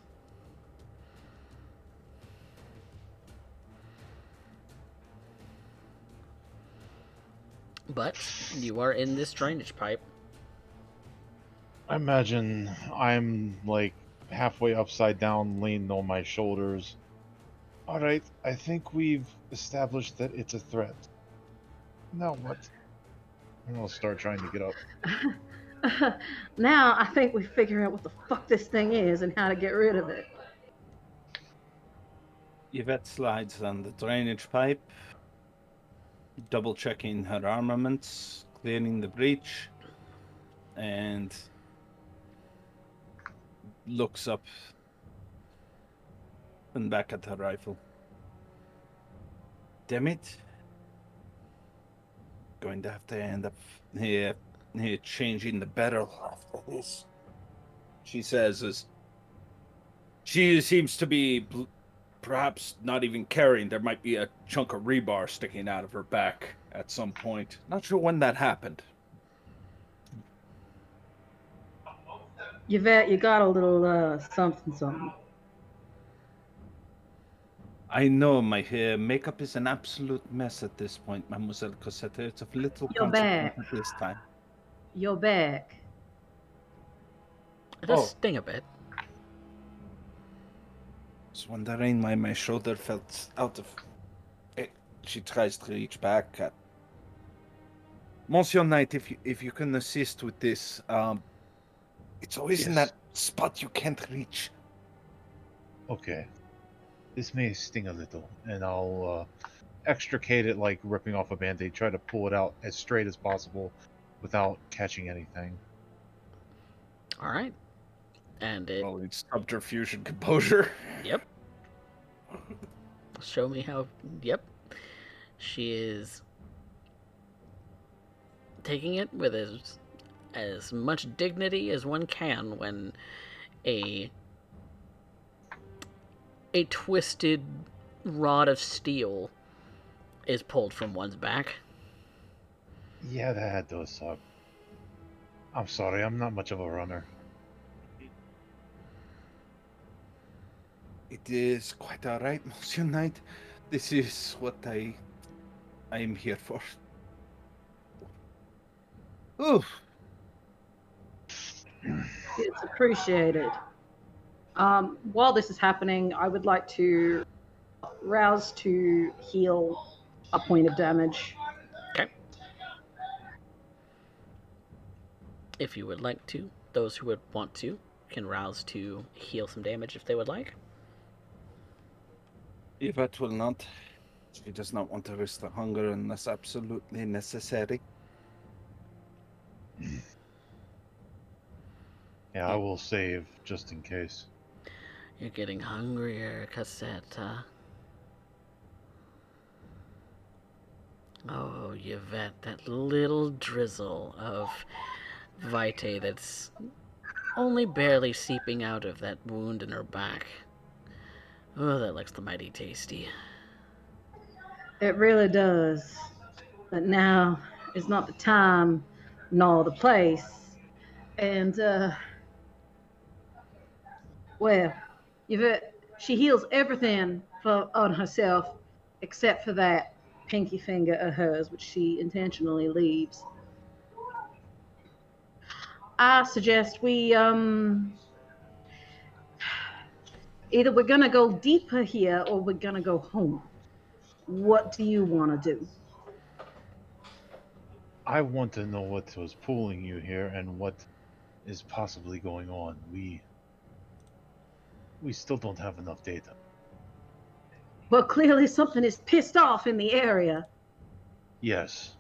S1: But you are in this drainage pipe.
S4: I imagine I'm like halfway upside down, leaning on my shoulders. Alright, I think we've established that it's a threat. Now what? And I'll start trying to get up.
S5: Now I think we figure out what the fuck this thing is and how to get rid of it.
S2: Yvette slides on the drainage pipe, double checking her armaments, clearing the breach, and looks up and back at her rifle. Damn it. Going to have to end up here changing the barrel after this. She says as she seems to be perhaps not even carrying. There might be a chunk of rebar sticking out of her back at some point. Not sure when that happened.
S5: Yvette, you got a little something.
S2: I know my makeup is an absolute mess at this point, Mademoiselle Cosette. It's of little
S5: You're
S2: consequence
S5: back.
S2: at this time.
S5: You're back.
S1: It does
S2: Oh.
S1: sting a bit.
S2: I was wondering why my shoulder felt out of it. She tries to reach back at Monsieur Knight, if you can assist with this, it's always in
S4: Yes.
S2: that spot you can't reach.
S4: Okay. This may sting a little, and I'll extricate it like ripping off a band-aid, try to pull it out as straight as possible without catching anything.
S1: All right. And it.
S2: Well, it's subterfuge and composure.
S1: Yep. Show me how. Yep. She is taking it with as much dignity as one can when a twisted rod of steel is pulled from one's back.
S4: Yeah, that does suck. I'm sorry, I'm not much of a runner.
S2: It is quite all right, Monsieur Knight. This is what I am here for. Oof.
S5: It's appreciated. While this is happening, I would like to rouse to heal a point of damage.
S1: Okay. If you would like to, those who would want to can rouse to heal some damage if they would like.
S2: Yvette will not. She does not want to risk the hunger unless absolutely necessary.
S4: Yeah, I will save just in case.
S1: You're getting hungrier, Cassette. Oh, Yvette, that little drizzle of vitae that's only barely seeping out of that wound in her back. Oh, that looks mighty tasty.
S5: It really does. But now is not the time nor the place. And, well, Yvette, she heals everything on herself except for that pinky finger of hers, which she intentionally leaves. I suggest we, either we're gonna go deeper here or we're gonna go home. What do you want to do?
S4: I want to know what was pulling you here and what is possibly going on. We still don't have enough data.
S5: Well, clearly something is pissed off in the area.
S4: Yes.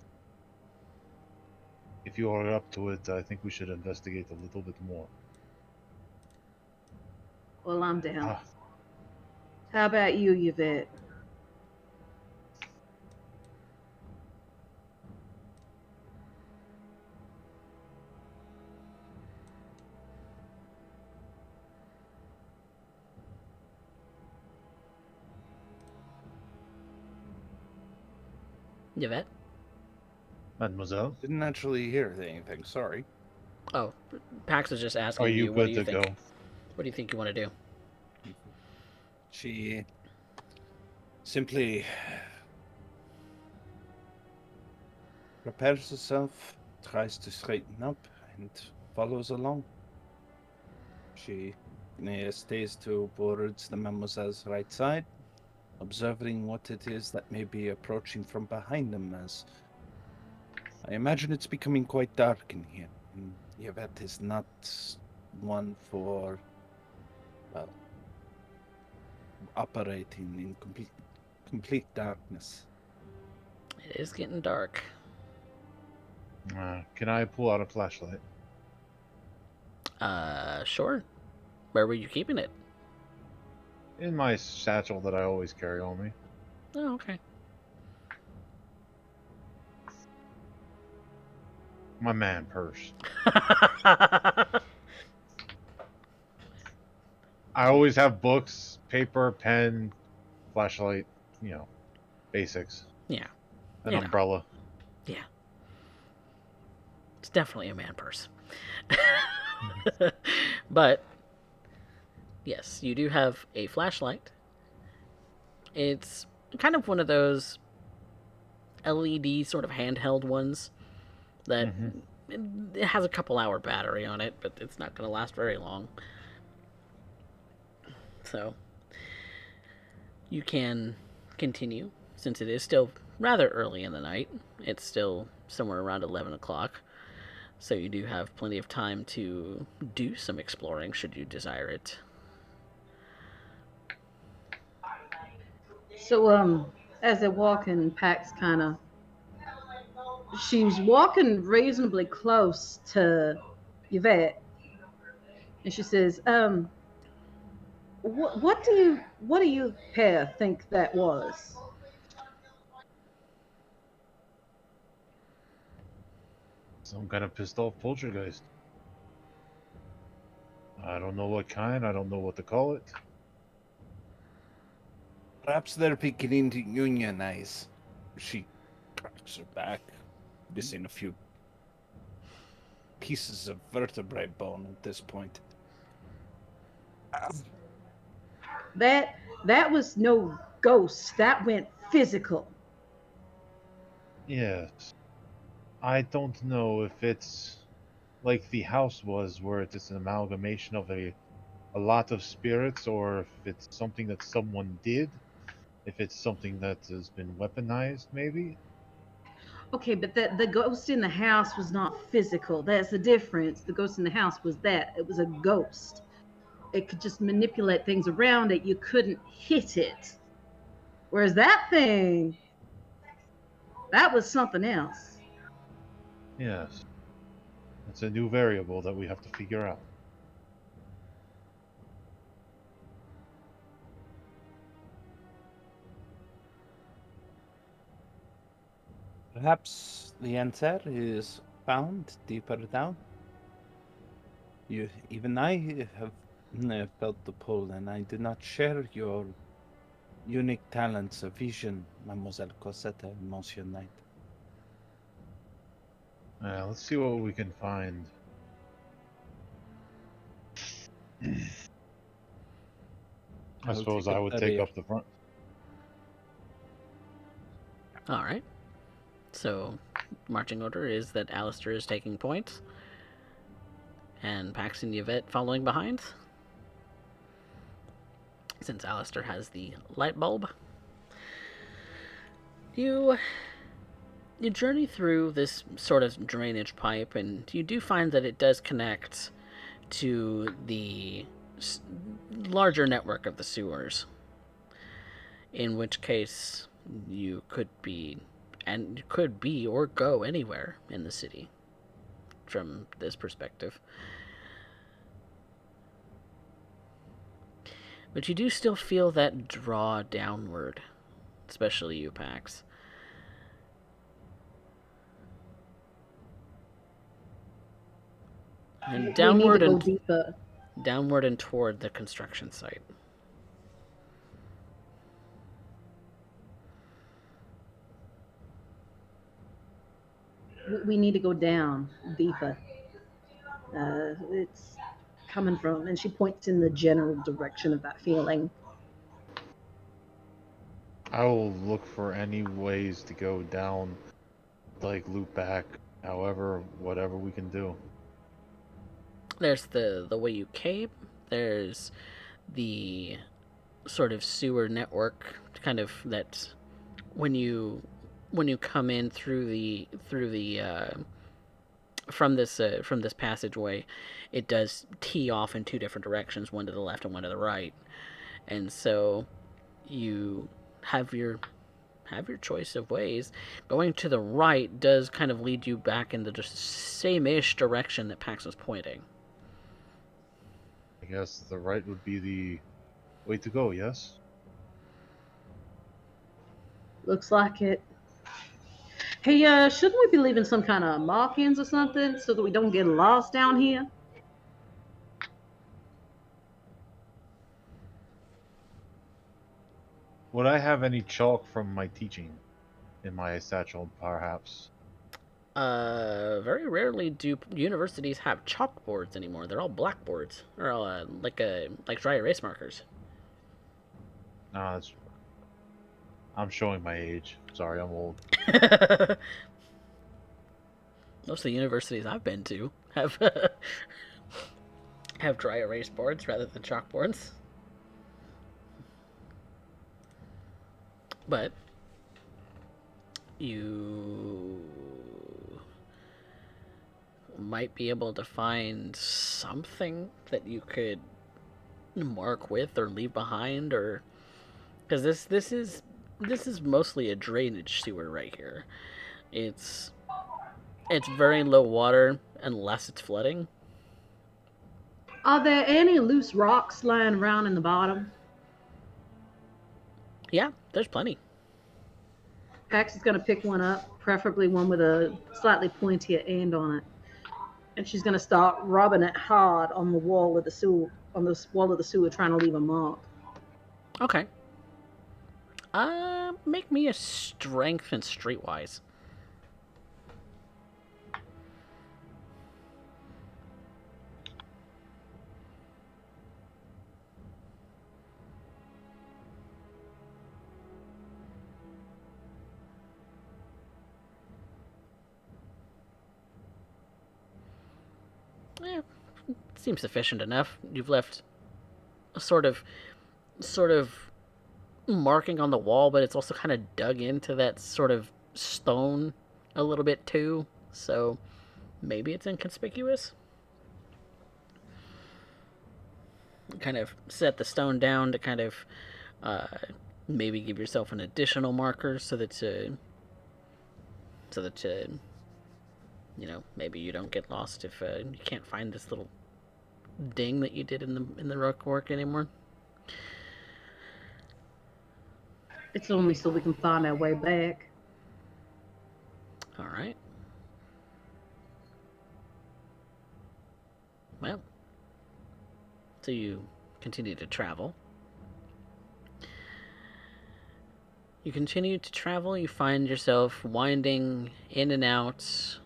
S4: If you are up to it, I think we should investigate a little bit more.
S5: Well, I'm down.
S4: Ah,
S5: How about you, Yvette?
S1: Yvette?
S4: Mademoiselle,
S2: Didn't actually hear anything, sorry.
S1: Oh, Pax was just asking
S4: are you
S1: what do
S4: good
S1: you
S4: to
S1: think?
S4: go?
S1: What do you think you want to do?
S2: She simply prepares herself, tries to straighten up, and follows along. She stays towards the mademoiselle's right side, observing what it is that may be approaching from behind them, as I imagine it's becoming quite dark in here. And Yvette is not one for, well, operating in complete darkness.
S1: It is getting dark.
S4: Can I pull out a flashlight?
S1: Sure. Where were you keeping it?
S4: In my satchel that I always carry on me.
S1: Oh, okay.
S4: My man purse. I always have books, paper, pen, flashlight, basics.
S1: Yeah.
S4: An
S1: You know.
S4: umbrella.
S1: Yeah. It's definitely a man purse. But, yes, you do have a flashlight. It's kind of one of those LED sort of handheld ones that it has a couple hour battery on it, but it's not going to last very long. So, you can continue, since it is still rather early in the night. It's still somewhere around 11 o'clock. So you do have plenty of time to do some exploring should you desire it.
S5: So, as they're walking, Pax she's walking reasonably close to Yvette, and she says, what do you pair think that was?
S4: Some kind of pissed off poltergeist. I don't know what kind. I don't know what to call it.
S2: Perhaps they're beginning to unionize. She cracks her back, missing a few pieces of vertebrae bone at this point.
S5: That was no ghost. That went physical.
S4: Yes. I don't know if it's like the house was, where it's an amalgamation of a lot of spirits, or if it's something that someone did. If it's something that has been weaponized, maybe.
S5: Okay, but the ghost in the house was not physical. That's the difference. The ghost in the house was that. It was a ghost. It could just manipulate things around it. You couldn't hit it. Whereas that thing, that was something else.
S4: Yes. It's a new variable that we have to figure out.
S2: Perhaps the answer is found deeper down. Even I have felt the pull, and I do not share your unique talents of vision, Mademoiselle Cosette and Monsieur Knight.
S4: Let's see what we can find. I suppose I would take up the front.
S1: All right. So, marching order is that Alistair is taking points, and Pax and Yvette following behind. Since Alistair has the light bulb, you journey through this sort of drainage pipe, and you do find that it does connect to the larger network of the sewers. In which case, you could be or go anywhere in the city from this perspective. But you do still feel that draw downward, especially you, Pax. And downward
S5: we need to go deeper.
S1: Downward and toward the construction site.
S5: We need to go down deeper. It's coming from, and she points in the general direction of that feeling.
S4: I will look for any ways to go down like loop back, however, whatever we can do.
S1: There's the way you cape. There's the sort of sewer network, kind of that when you come in through the from this passageway, it does tee off in two different directions, one to the left and one to the right, and so you have your choice of ways. Going to the right does kind of lead you back in the just same-ish direction that Pax was pointing.
S4: I guess the right would be the way to go, yes?
S5: Looks like it. Hey, shouldn't we be leaving some kind of markings or something so that we don't get lost down here?
S4: Would I have any chalk from my teaching in my satchel, perhaps?
S1: Very rarely do universities have chalkboards anymore. They're all blackboards, or like dry erase markers.
S4: Nah, I'm showing my age. Sorry, I'm old.
S1: Most of the universities I've been to have have dry erase boards rather than chalkboards. But you might be able to find something that you could mark with or leave behind, or because this is mostly a drainage sewer right here. It's very low water unless it's flooding.
S5: Are there any loose rocks lying around in the bottom?
S1: Yeah, there's plenty.
S5: Pax is going to pick one up, preferably one with a slightly pointier end on it. And she's going to start rubbing it hard on the wall of the sewer, trying to leave a mark.
S1: Okay. Make me a strength and streetwise. Seems sufficient enough. You've left a sort of marking on the wall, but it's also kind of dug into that sort of stone a little bit too. So maybe it's inconspicuous. Kind of set the stone down to kind of maybe give yourself an additional marker so that maybe you don't get lost if you can't find this little ding that you did in the rock work anymore.
S5: It's only so we can find our way back.
S1: All right. Well, so you continue to travel. You continue to travel. You find yourself winding in and out,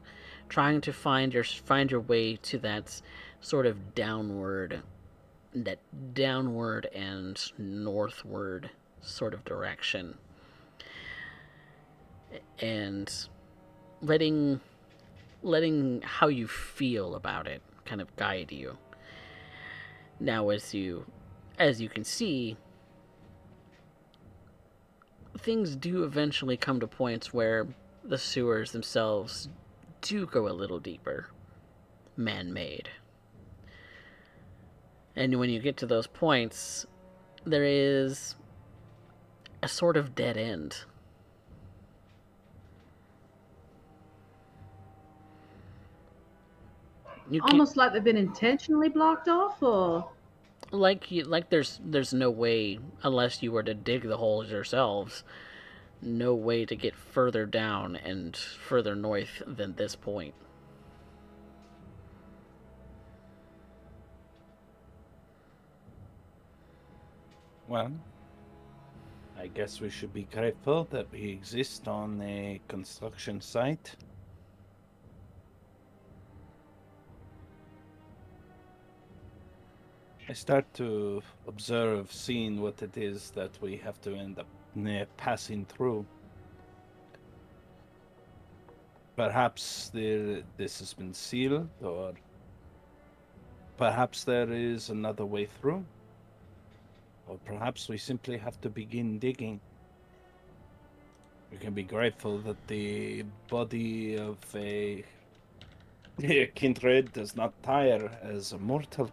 S1: trying to find your way to that sort of downward and northward sort of direction, and letting how you feel about it kind of guide you. Now, as you can see, things do eventually come to points where the sewers themselves do go a little deeper, man-made. And when you get to those points, there is a sort of dead end.
S5: Almost like they've been intentionally blocked off, or
S1: like there's no way, unless you were to dig the holes yourselves, no way to get further down and further north than this point.
S2: Well, I guess we should be grateful that we exist on a construction site. I start to observe, seeing what it is that we have to end up passing through. Perhaps this has been sealed, or perhaps there is another way through. Or perhaps we simply have to begin digging. We can be grateful that the body of a kindred does not tire as a mortal.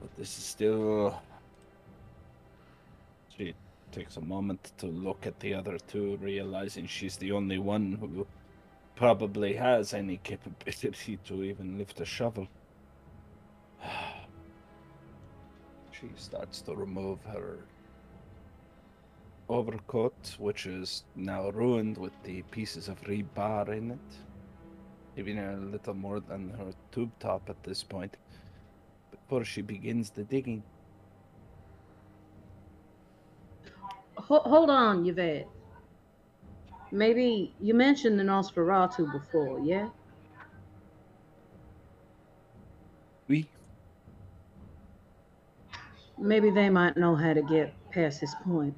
S2: But this is still... She takes a moment to look at the other two, realizing she's the only one who probably has any capability to even lift a shovel. She starts to remove her overcoat, which is now ruined with the pieces of rebar in it, leaving her a little more than her tube top at this point, before she begins the digging.
S5: Hold on, Yvette. Maybe you mentioned the Nosferatu before, yeah?
S2: We
S5: Maybe they might know how to get past this point.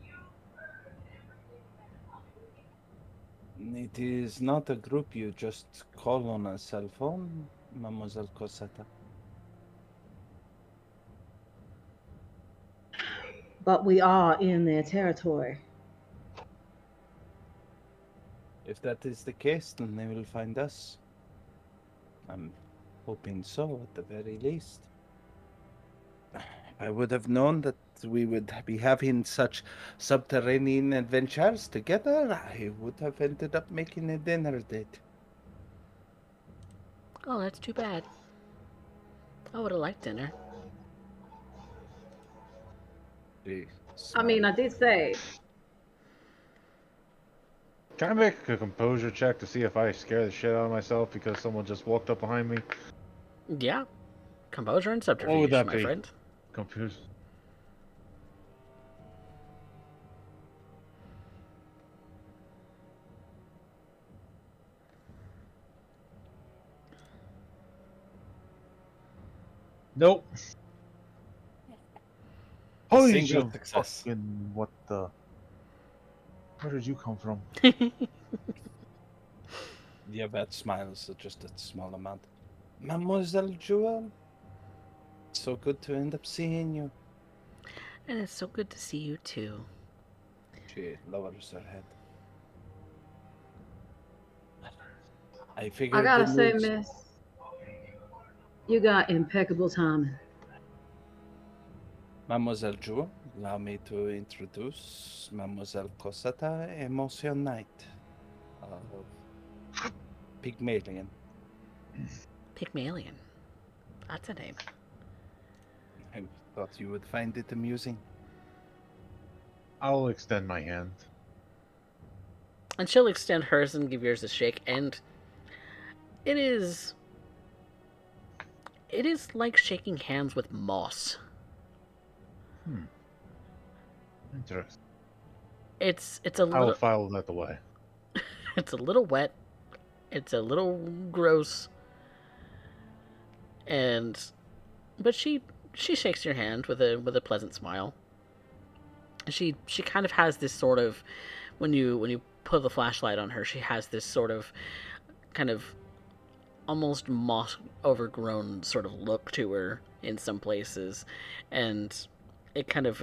S2: It is not a group you just call on a cell phone, Mademoiselle Cosetta.
S5: But we are in their territory.
S2: If that is the case, then they will find us. I'm hoping so, at the very least. I would have known that we would be having such subterranean adventures together. I would have ended up making a dinner date.
S1: Oh, that's too bad. I would have liked dinner.
S5: I mean, I did say.
S4: Can I make a composure check to see if I scare the shit out of myself because someone just walked up behind me?
S1: Yeah. Composure and
S4: What would
S1: subterfuge,
S4: that
S1: my
S4: be?
S1: friend.
S4: Confused. Nope.
S2: A
S4: Holy
S2: single
S4: shit!
S2: success.
S4: Fucking what the? Where did you come from?
S2: Yeah, that smiles at just a small amount. Mademoiselle Jewel, so good to end up seeing you.
S1: And it's so good to see you too.
S2: She lowers her head. I figured
S5: I gotta
S2: the
S5: say,
S2: news.
S5: miss, you got impeccable timing.
S2: Mademoiselle Jewel, allow me to introduce Mademoiselle Cosetta Emotion Knight of Pygmalion.
S1: Pygmalion. That's a name.
S2: I thought you would find it amusing.
S4: I'll extend my hand.
S1: And she'll extend hers and give yours a shake, and it is... It is like shaking hands with moss.
S4: Interesting.
S1: It's a
S4: I will
S1: little
S4: file that away.
S1: it's a little wet. It's a little gross. And but she shakes your hand with a pleasant smile. She kind of has this sort of, when you put the flashlight on her, she has this sort of kind of almost moss overgrown sort of look to her in some places, and it kind of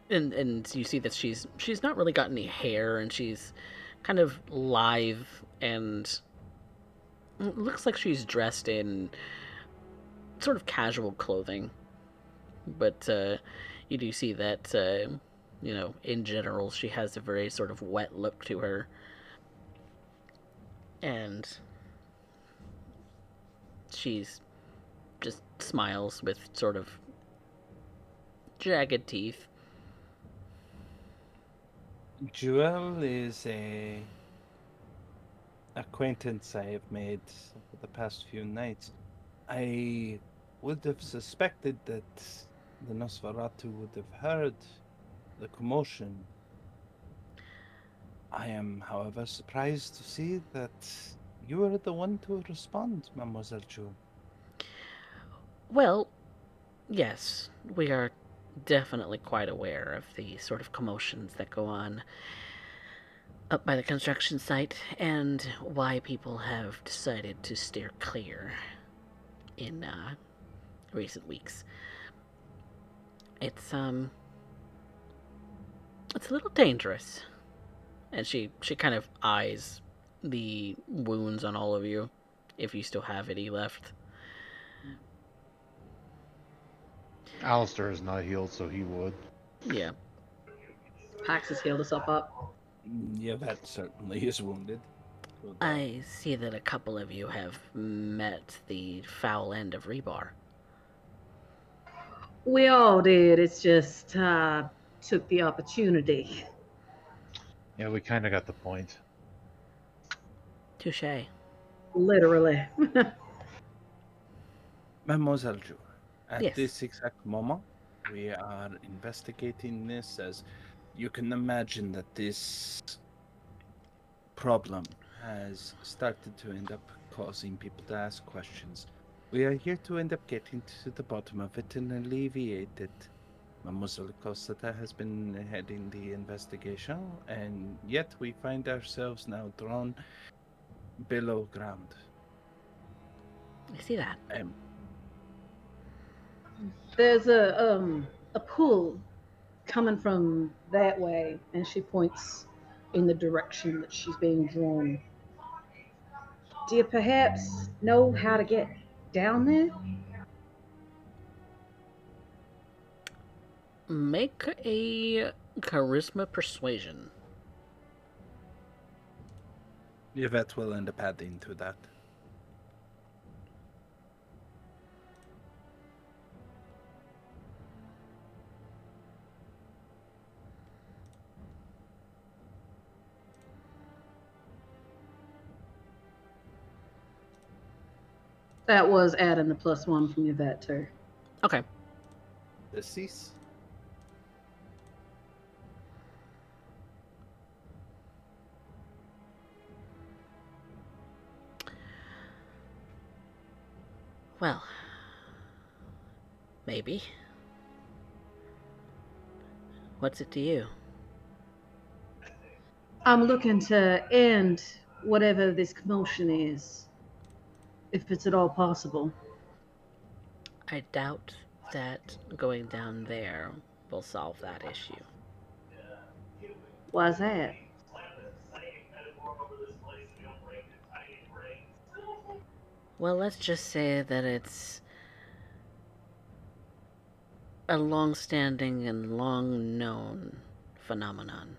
S1: and you see that she's not really got any hair, and she's kind of lithe, and it looks like she's dressed in sort of casual clothing, but you do see that in general she has a very sort of wet look to her, and she's just smiles with sort of jagged teeth.
S2: Jewel is a acquaintance I have made over the past few nights. I would have suspected that the Nosferatu would have heard the commotion. I am, however, surprised to see that you are the one to respond, Mademoiselle Jewel.
S1: Well, yes, we are definitely quite aware of the sort of commotions that go on. up by the construction site and why people have decided to steer clear in recent weeks. It's a little dangerous. And she kind of eyes the wounds on all of you, if you still have any left.
S4: Alistair is not healed, so he would.
S1: Yeah.
S5: Pax has healed herself up.
S2: Yeah, that certainly is wounded. So
S1: I see that a couple of you have met the foul end of Rebar.
S5: We all did. It's just took the opportunity.
S4: Yeah, we kind of got the point.
S1: Touche.
S5: Literally.
S2: Mademoiselle Jure, at
S1: Yes.
S2: this exact moment, we are investigating this. As you can imagine, that this problem has started to end up causing people to ask questions. We are here to end up getting to the bottom of it and alleviate it. Mademoiselle Cosetta has been heading the investigation, and yet we find ourselves now drawn below ground.
S1: I see that.
S5: There's a pull coming from that way, and she points in the direction that she's being drawn. Do you perhaps know how to get down there?
S1: Make a charisma persuasion.
S2: Yvette will end up adding to that.
S5: That was adding the +1 from Yvette too.
S1: Okay.
S2: The cease.
S1: Well, maybe. What's it to you?
S5: I'm looking to end whatever this commotion is, if it's at all possible.
S1: I doubt that going down there will solve that issue.
S5: Why's that?
S1: Well, let's just say that it's a long-standing and long-known phenomenon.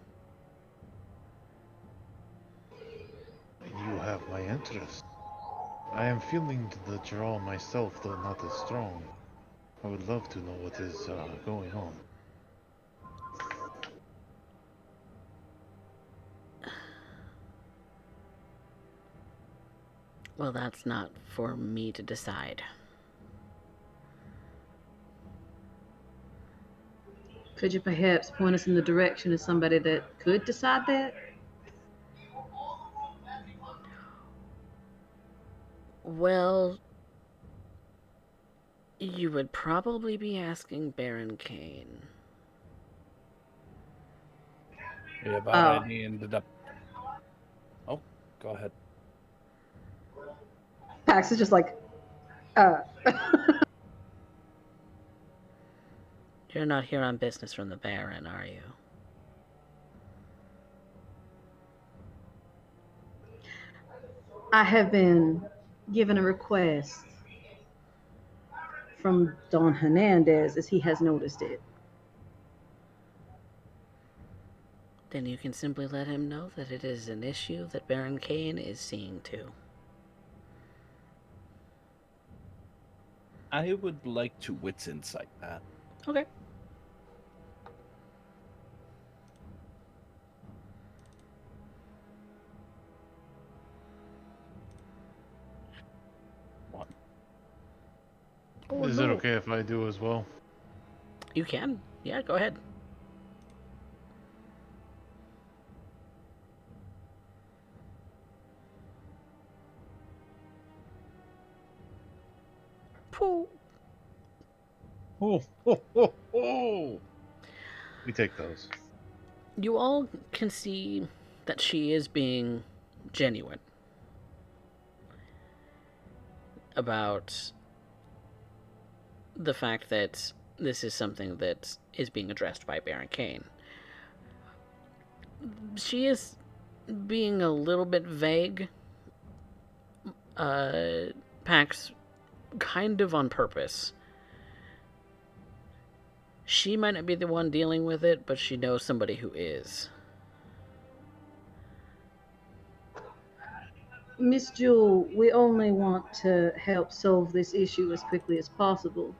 S4: You have my interest. I am feeling the draw myself, though not as strong. I would love to know what is going on.
S1: Well, that's not for me to decide.
S5: Could you perhaps point us in the direction of somebody that could decide that?
S1: Well, you would probably be asking Baron Kane.
S2: We have already ended up. Oh, go ahead.
S5: Pax is just like,
S1: You're not here on business from the Baron, are you?
S5: I have been given a request from Don Hernandez as he has noticed it.
S1: Then you can simply let him know that it is an issue that Baron Kane is seeing to.
S2: I would like to wits insight that.
S1: Okay.
S2: One.
S1: Oh,
S4: Is
S1: no.
S4: it okay if I do as well?
S1: You can. Yeah, go ahead. Pooh.
S4: Oh, ho, ho, ho. We take those.
S1: You all can see that she is being genuine about the fact that this is something that is being addressed by Baron Kane. She is being a little bit vague, Pax, kind of on purpose. She might not be the one dealing with it, but she knows somebody who is.
S5: Miss Jewel, we only want to help solve this issue as quickly as possible.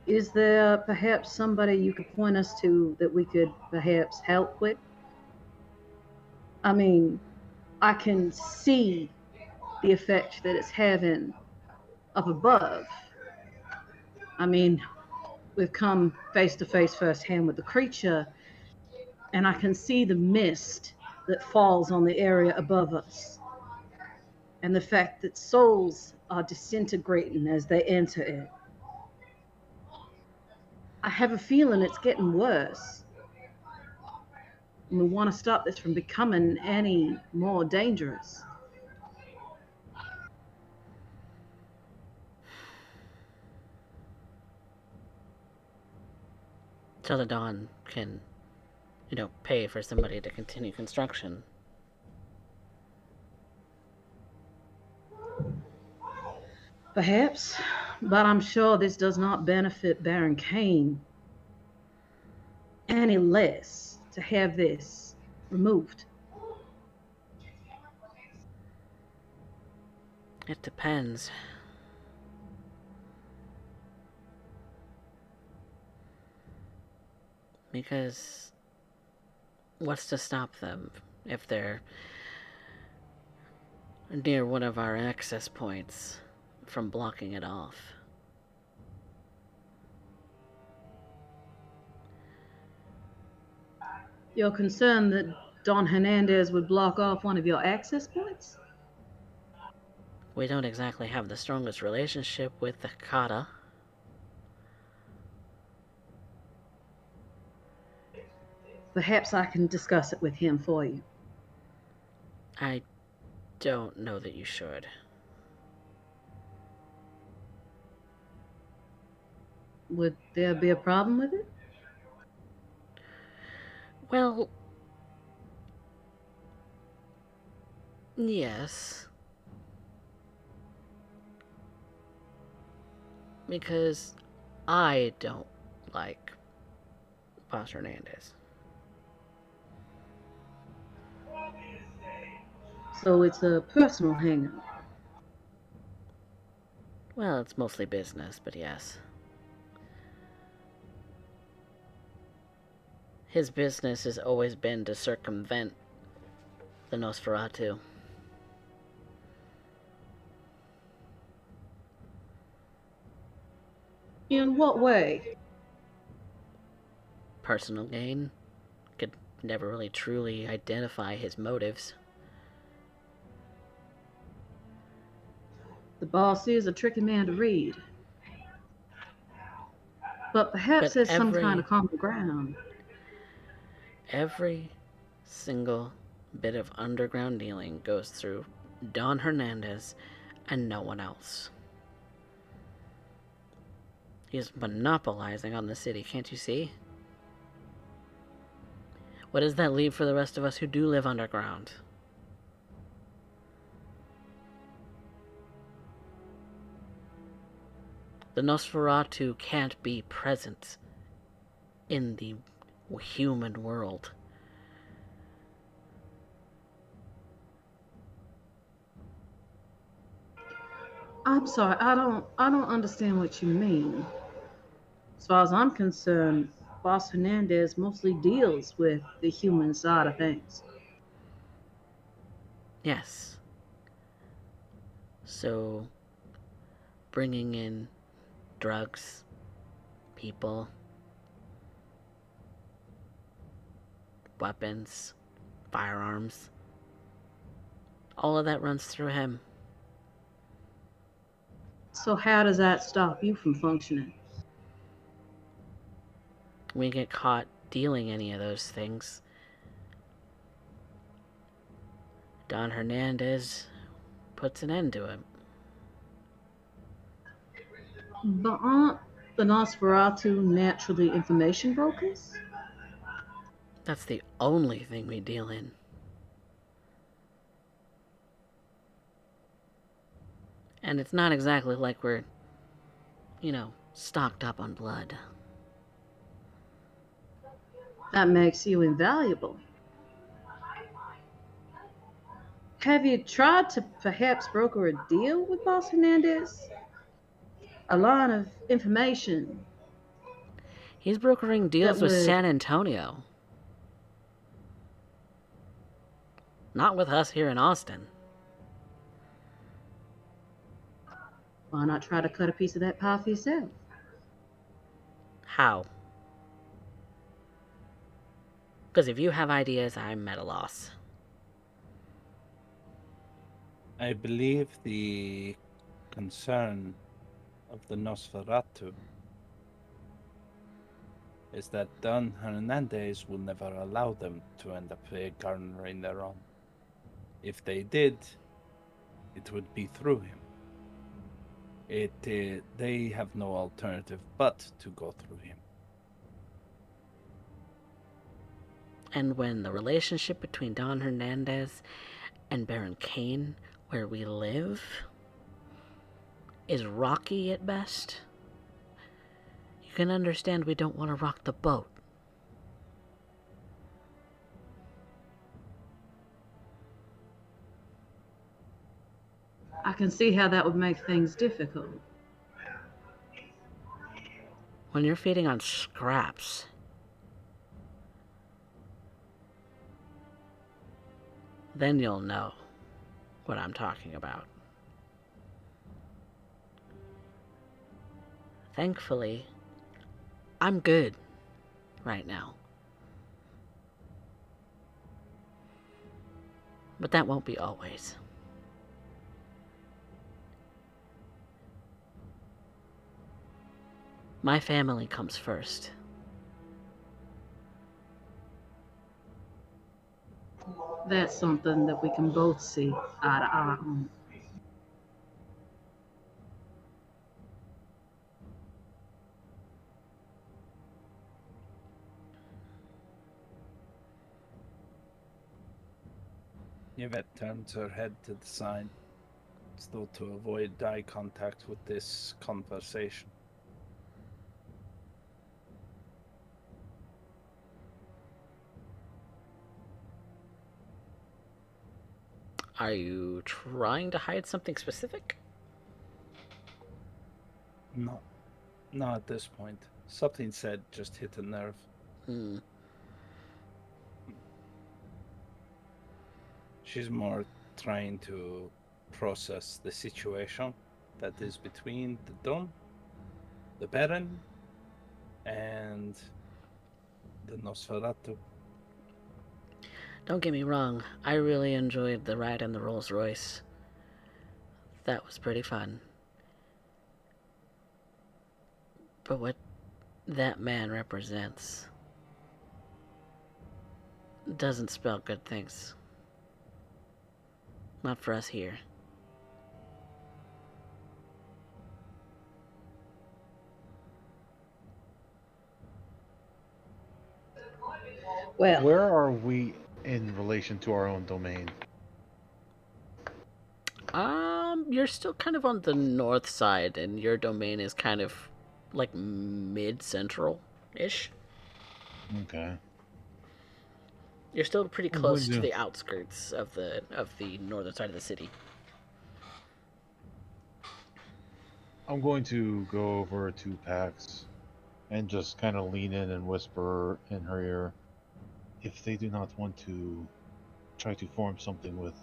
S5: Is there perhaps somebody you could point us to that we could perhaps help with? I mean, I can see the effect that it's having up above. I mean, we've come face to face firsthand with the creature, and I can see the mist that falls on the area above us, and the fact that souls are disintegrating as they enter it. I have a feeling it's getting worse. And we want to stop this from becoming any more dangerous.
S1: Till the Dawn can, pay for somebody to continue construction.
S5: Perhaps, but I'm sure this does not benefit Baron Kane any less to have this removed.
S1: It depends. Because what's to stop them if they're near one of our access points from blocking it off?
S5: You're concerned that Don Hernandez would block off one of your access points?
S1: We don't exactly have the strongest relationship with the Kata.
S5: Perhaps I can discuss it with him for you.
S1: I don't know that you should.
S5: Would there be a problem with it?
S1: Well, yes. Because I don't like Boss Hernandez.
S5: So it's a personal hang-up.
S1: Well, it's mostly business, but yes. His business has always been to circumvent the Nosferatu.
S5: In what way?
S1: Personal gain. Could never really truly identify his motives.
S5: The boss is a tricky man to read. But perhaps
S1: But
S5: there's some kind of common ground.
S1: Every single bit of underground dealing goes through Don Hernandez and no one else. He's monopolizing on the city, can't you see? What does that leave for the rest of us who do live underground? The Nosferatu can't be present in the human world.
S5: I'm sorry, I don't understand what you mean. As far as I'm concerned, Boss Hernandez mostly deals with the human side of things.
S1: Yes. So, bringing in drugs, people, weapons, firearms, all of that runs through him.
S5: So how does that stop you from functioning?
S1: We get caught dealing any of those things, Don Hernandez puts an end to it.
S5: But aren't the Nosferatu naturally information brokers?
S1: That's the only thing we deal in. And it's not exactly like we're, stocked up on blood.
S5: That makes you invaluable. Have you tried to perhaps broker a deal with Boss Hernandez? A line of information
S1: He's brokering deals
S5: that
S1: with
S5: would.
S1: San Antonio. Not with us here in Austin.
S5: Why not try to cut a piece of that pie for yourself?
S1: How? Because if you have ideas, I'm at a loss.
S2: I believe the concern of the Nosferatu is that Don Hernandez will never allow them to end up garnering their own. If they did, it would be through him. They have no alternative but to go through him.
S1: And when the relationship between Don Hernandez and Baron Kane, where we live, is rocky at best, you can understand we don't want to rock the boat.
S5: I can see how that would make things difficult.
S1: When you're feeding on scraps, then you'll know what I'm talking about. Thankfully, I'm good right now. But that won't be always. My family comes first.
S5: That's something that we can both see eye to eye on.
S2: Yvette turns her head to the side, as though to avoid eye contact with this conversation.
S1: Are you trying to hide something specific?
S2: No, not at this point. Something said just hit a nerve. She's more trying to process the situation that is between the Don, the Baron, and the Nosferatu.
S1: Don't get me wrong, I really enjoyed the ride in the Rolls Royce. That was pretty fun. But what that man represents doesn't spell good things. Not for us here.
S5: Well,
S4: Where are we in relation to our own domain?
S1: You're still kind of on the north side, and your domain is kind of like mid-central-ish.
S4: Okay.
S1: You're still pretty
S4: I'm
S1: close
S4: going
S1: to
S4: to-
S1: the outskirts of the northern side of the city.
S4: I'm going to go over to Pax and just kind of lean in and whisper in her ear, if they do not want to try to form something with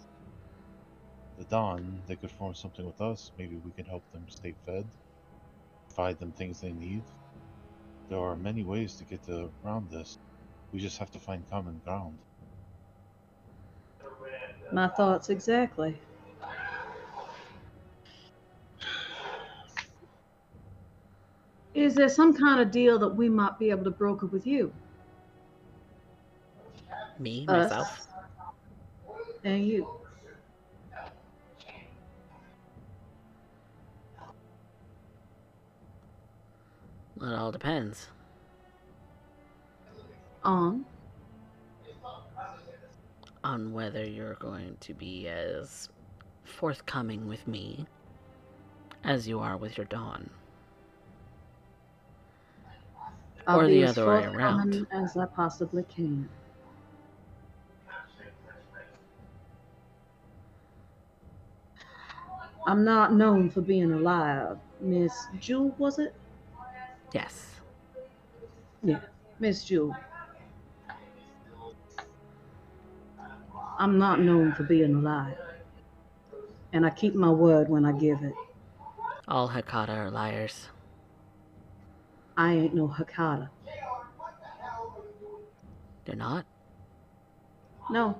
S4: the Don, they could form something with us. Maybe we can help them stay fed, provide them things they need. There are many ways to get around this. We just have to find common ground.
S5: my thoughts exactly. Is there some kind of deal that we might be able to broker with you?
S1: Me,
S5: Us
S1: myself.
S5: and you.
S1: It all depends.
S5: On.
S1: On whether you're going to be as forthcoming with me as you are with your Dawn.
S5: I'll
S1: Or
S5: be
S1: the
S5: as
S1: other way around.
S5: forthcoming as I possibly can. I'm not known for being a liar, Miss Jewel, was it?
S1: Yes.
S5: Yeah, Miss Jewel. I'm not known for being a liar. And I keep my word when I give it.
S1: All Hakata are liars.
S5: I ain't no Hakata.
S1: You're not?
S5: No,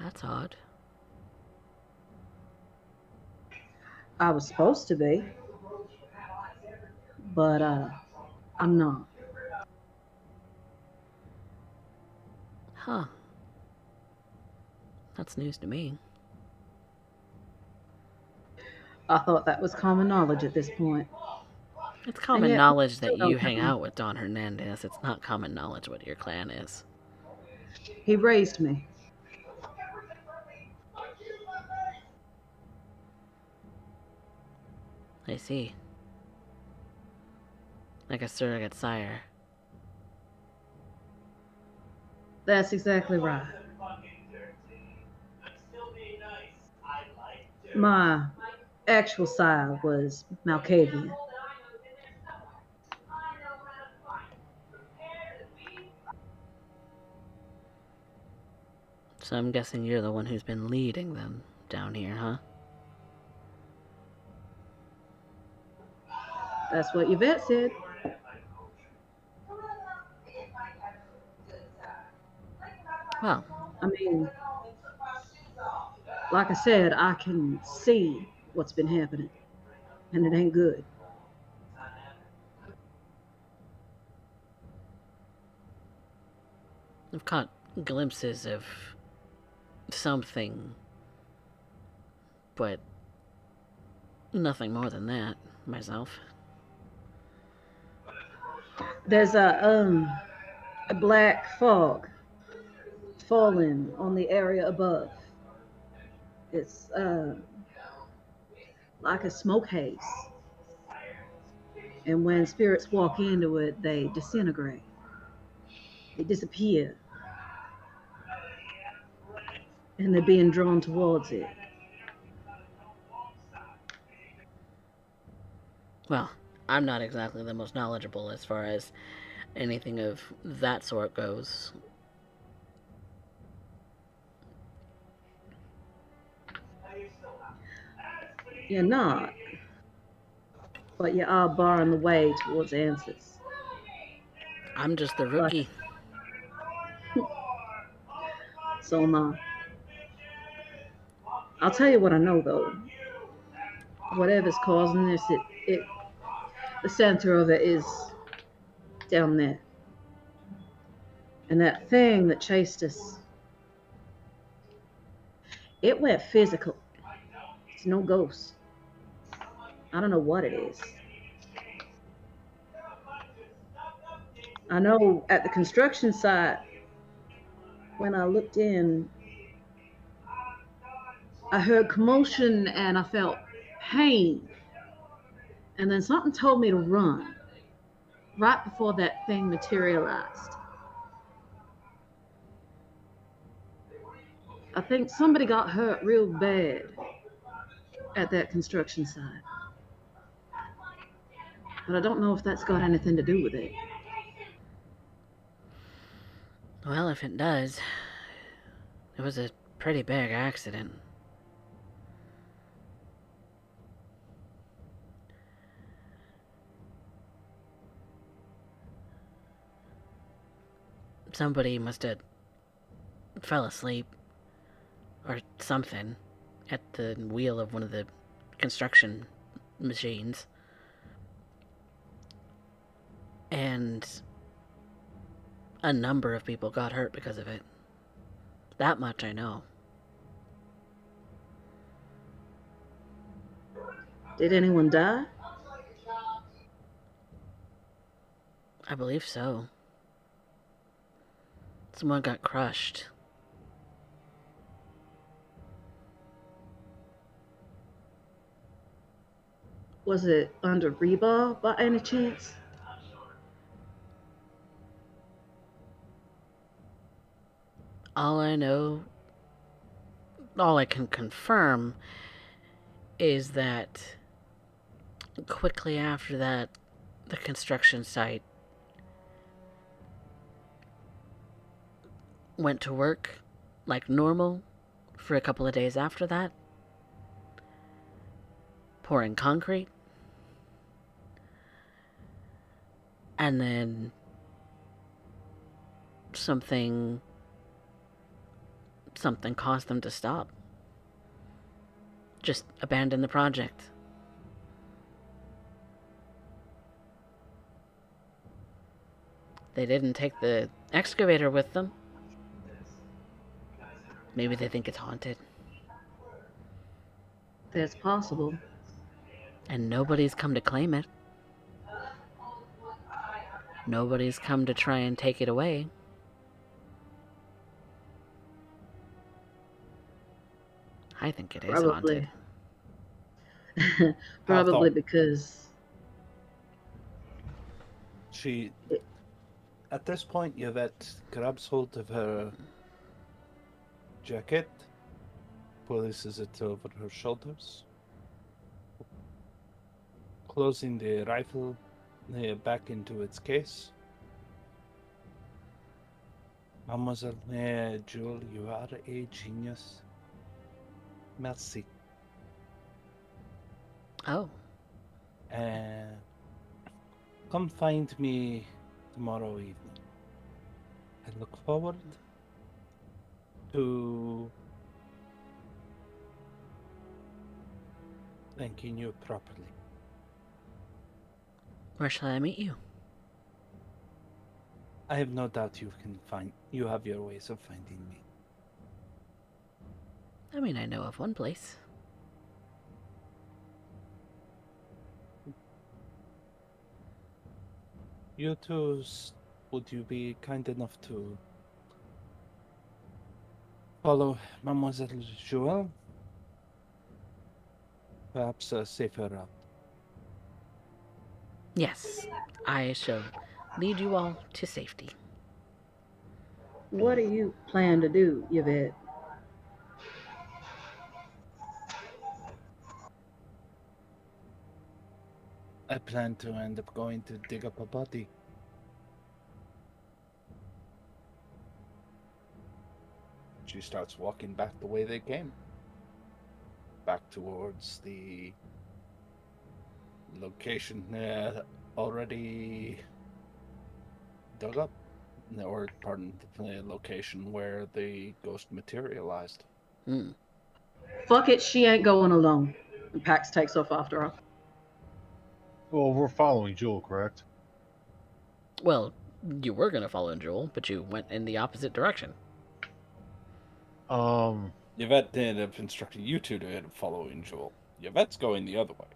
S1: That's odd.
S5: I was supposed to be. But I'm not.
S1: Huh. That's news to me.
S5: I thought that was common knowledge at this point.
S1: It's
S5: And
S1: common
S5: yet,
S1: knowledge that
S5: still
S1: you
S5: don't
S1: hang
S5: know.
S1: out with Don Hernandez. It's not common knowledge what your clan is.
S5: He raised me.
S1: I see. Like a surrogate sire.
S5: That's exactly right. My actual sire was Malkavian.
S1: So I'm guessing you're the one who's been leading them down here, huh?
S5: That's what Yvette said.
S1: Well,
S5: I mean, like I said, I can see what's been happening, and it ain't good.
S1: I've caught glimpses of something, but nothing more than that, myself.
S5: There's a black fog falling on the area above. It's like a smoke haze. And when spirits walk into it, they disintegrate. They disappear. And they're being drawn towards it.
S1: Well, I'm not exactly the most knowledgeable as far as anything of that sort goes.
S5: You're not, but you are barring the way towards answers.
S1: I'm just the
S5: Like,
S1: rookie.
S5: so am I. I'll tell you what I know though. Whatever's causing this, the center of it is down there. And that thing that chased us, it went physical. It's no ghost. I don't know what it is. I know at the construction site, when I looked in, I heard commotion and I felt pain. And then something told me to run right before that thing materialized. I think somebody got hurt real bad at that construction site. But I don't know if that's got anything to do with it.
S1: Well, if it does, it was a pretty big accident. Somebody must have fell asleep or something at the wheel of one of the construction machines. And a number of people got hurt because of it. That much I know.
S5: Did anyone die?
S1: I believe so. Someone got crushed.
S5: Was it under rebar by any chance?
S1: All I know, all I can confirm is that quickly after that, the construction site went to work like normal for a couple of days after that, pouring concrete. And then something caused them to stop. Just abandon the project. They didn't take the excavator with them. Maybe they think it's haunted.
S5: That's possible.
S1: And nobody's come to claim it. Nobody's come to try and take it away. I think it is haunted.
S5: Probably because
S2: She, at this point, Yvette grabs hold of her jacket, places it over her shoulders, closing the rifle back into its case. Mademoiselle Jewel, you are a genius. Merci.
S1: Oh.
S2: Come find me tomorrow evening. I look forward to thanking you properly.
S1: Where shall I meet you?
S2: I have no doubt you have your ways of finding me.
S1: I mean, I know of one place.
S2: You two, would you be kind enough to follow Mademoiselle Joelle? Perhaps a safer route.
S1: Yes, I shall lead you all to safety.
S5: what do you plan to do, Yvette?
S2: I plan to end up going to dig up a body. She starts walking back the way they came. Back towards the location already dug up. Or, pardon, the location where the ghost materialized.
S5: Fuck it, she ain't going alone. And Pax takes off after her.
S4: Well, we're following Jewel, correct?
S1: Well, you were going to follow Joel, but you went in the opposite direction.
S2: Yvette ended up instructing you two to end up following Joel. Yvette's going the other way.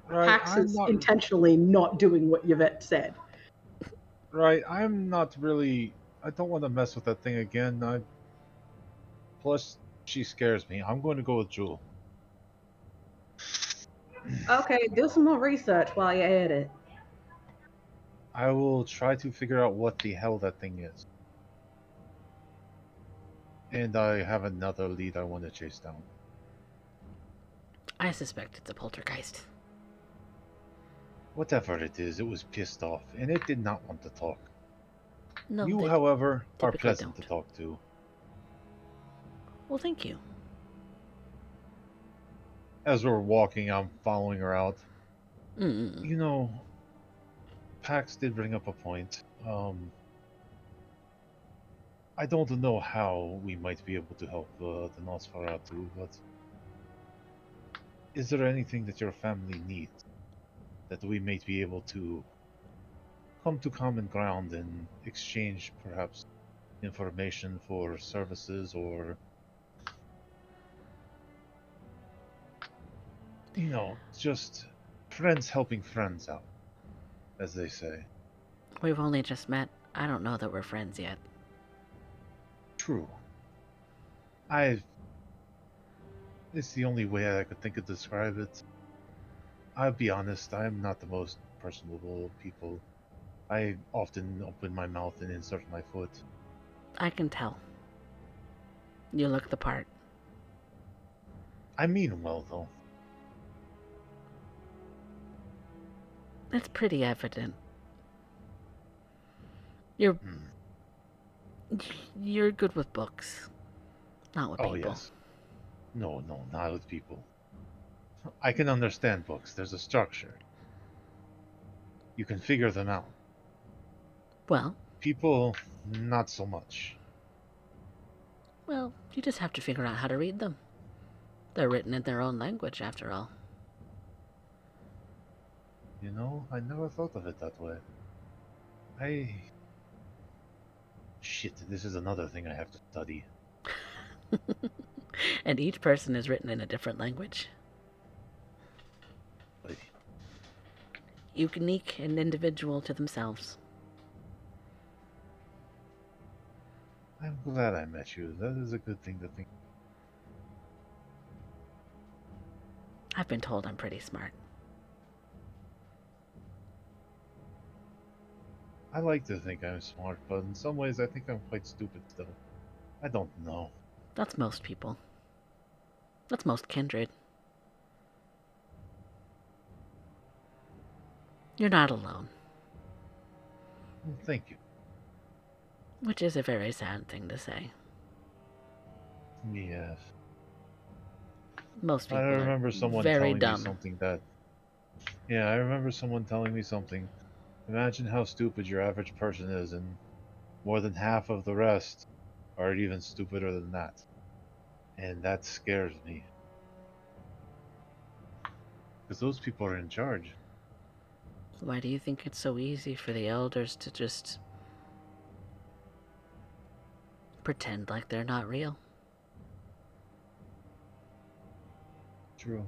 S4: Right,
S5: Pax is intentionally not doing what Yvette said.
S4: Right, I'm not really. I don't want to mess with that thing again. Plus, she scares me. I'm going to go with Jewel.
S5: Okay, do some more research while you're at it.
S4: I will try to figure out what the hell that thing is. And I have another lead I want to chase down.
S1: I suspect it's a poltergeist.
S4: Whatever it is, it was pissed off, and it did not want to talk.
S1: No,
S4: You,
S1: they
S4: however, are
S1: typically
S4: pleasant
S1: don't.
S4: to talk to.
S1: Well, thank you.
S4: As we're walking, I'm following her out.
S1: Mm-mm.
S4: You know, Pax did bring up a point. I don't know how we might be able to help the Nosferatu, but is there anything that your family needs that we may be able to come to common ground and exchange perhaps information for services or You know, just friends helping friends out, as they say.
S1: We've only just met. I don't know that we're friends yet.
S4: True. It's the only way I could think of describe it. I'll be honest, I'm not the most personable of people. I often open my mouth and insert my foot.
S1: I can tell. You look the part.
S4: I mean well, though.
S1: It's pretty evident. You're
S4: Hmm.
S1: you're good with books, not with
S4: Oh,
S1: people.
S4: yes. No, not with people. I can understand books. There's a structure. You can figure them out.
S1: Well,
S4: People, not so much.
S1: you just have to figure out how to read them. They're written in their own language, after all.
S4: You know, I never thought of it that way. Shit, this is another thing I have to study.
S1: And each person is written in a different language.
S4: But
S1: Unique and individual to themselves.
S4: I'm glad I met you. That is a good thing to think.
S1: I've been told I'm pretty smart.
S4: I like to think I'm smart, but in some ways I think I'm quite stupid still. I don't know.
S1: That's most people. That's most kindred. You're not alone,
S4: Thank you.
S1: which is a very sad thing to say.
S4: Yes.
S1: Most people
S4: I remember
S1: are
S4: someone
S1: very
S4: telling me
S1: dumb.
S4: something that. Yeah, I remember someone telling me something. Imagine how stupid your average person is, and more than half of the rest are even stupider than that. And that scares me. Because those people are in charge.
S1: Why do you think it's so easy for the elders to just pretend like they're not real?
S4: True.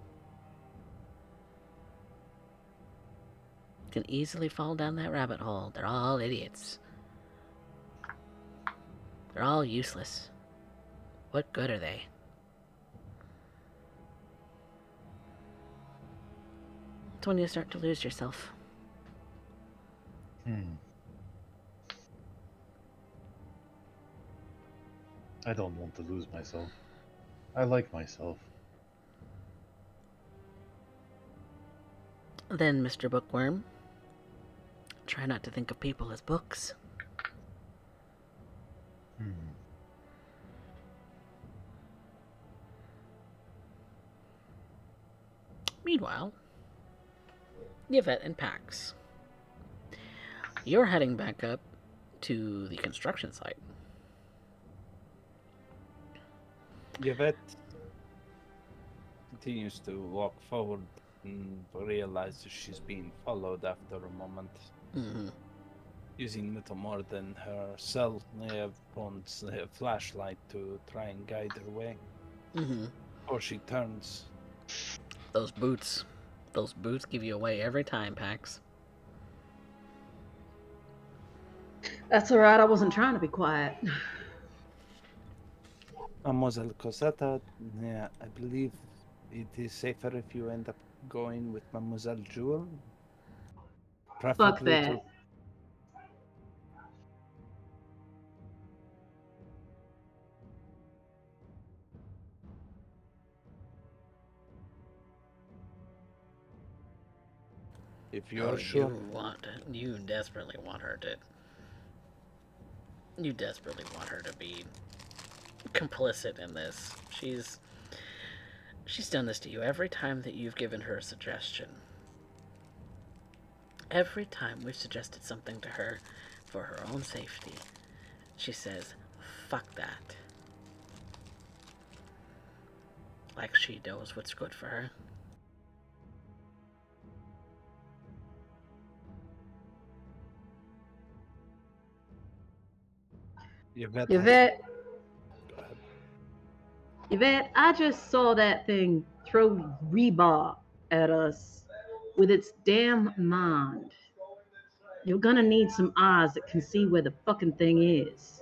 S1: You can easily fall down that rabbit hole. They're all idiots. They're all useless. What good are they? It's when you start to lose yourself.
S4: I don't want to lose myself. I like myself.
S1: Then, Mr. Bookworm, try not to think of people as books. Meanwhile, Yvette and Pax, you're heading back up to the construction site.
S2: Yvette continues to walk forward and realizes she's being followed after a moment. Using little more than her cell phone's flashlight to try and guide her way. Or she turns.
S1: Those boots give you away every time, Pax.
S5: That's alright, I wasn't trying to be quiet.
S2: Mademoiselle Cosetta, yeah, I believe it is safer if you end up going with Mademoiselle Jewel.
S5: Fuck that.
S2: If you're sure.
S1: You desperately want her to. You desperately want her to be complicit in this. She's done this to you every time that you've given her a suggestion. Every time we've suggested something to her for her own safety, she says, fuck that. Like she knows what's good for her.
S5: Yvette, I just saw that thing throw rebar at us with its damn mind. You're gonna need some eyes that can see where the fucking thing is.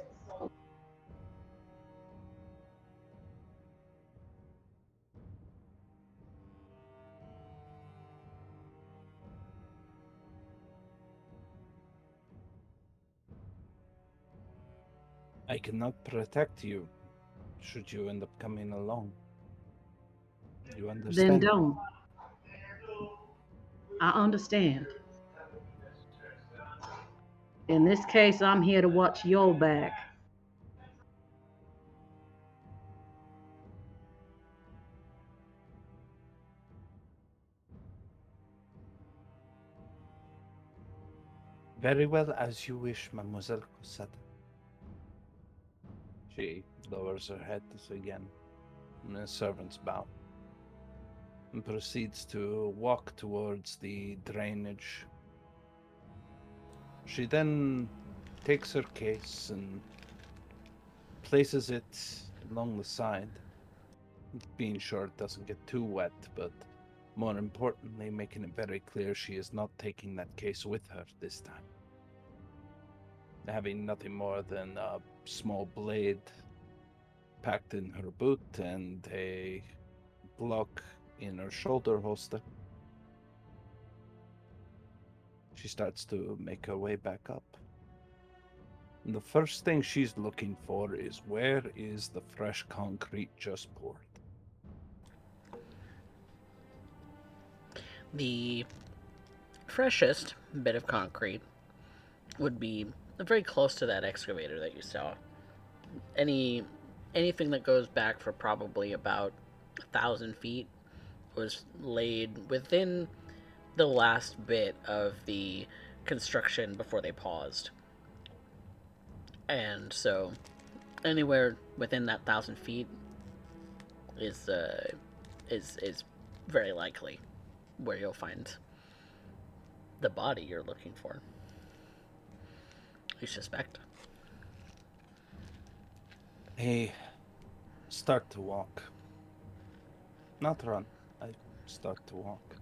S2: I cannot protect you should you end up coming along. You
S5: Then
S2: understand?
S5: don't. I understand. In this case, I'm here to watch your back.
S2: Very well, as you wish, Mademoiselle Cosetta. She lowers her head again in a servant's bow and proceeds to walk towards the drainage. She then takes her case and places it along the side, being sure it doesn't get too wet, but more importantly, making it very clear she is not taking that case with her this time. Having nothing more than a small blade packed in her boot and a Glock in her shoulder holster, she starts to make her way back up. And the first thing she's looking for is, where is the fresh concrete just poured?
S1: The freshest bit of concrete would be very close to that excavator that you saw. Anything that goes back for probably about 1,000 feet was laid within the last bit of the construction before they paused. And so anywhere within that 1,000 feet is very likely where you'll find the body you're looking for. You suspect.
S2: I start to walk. Not run. I start to walk.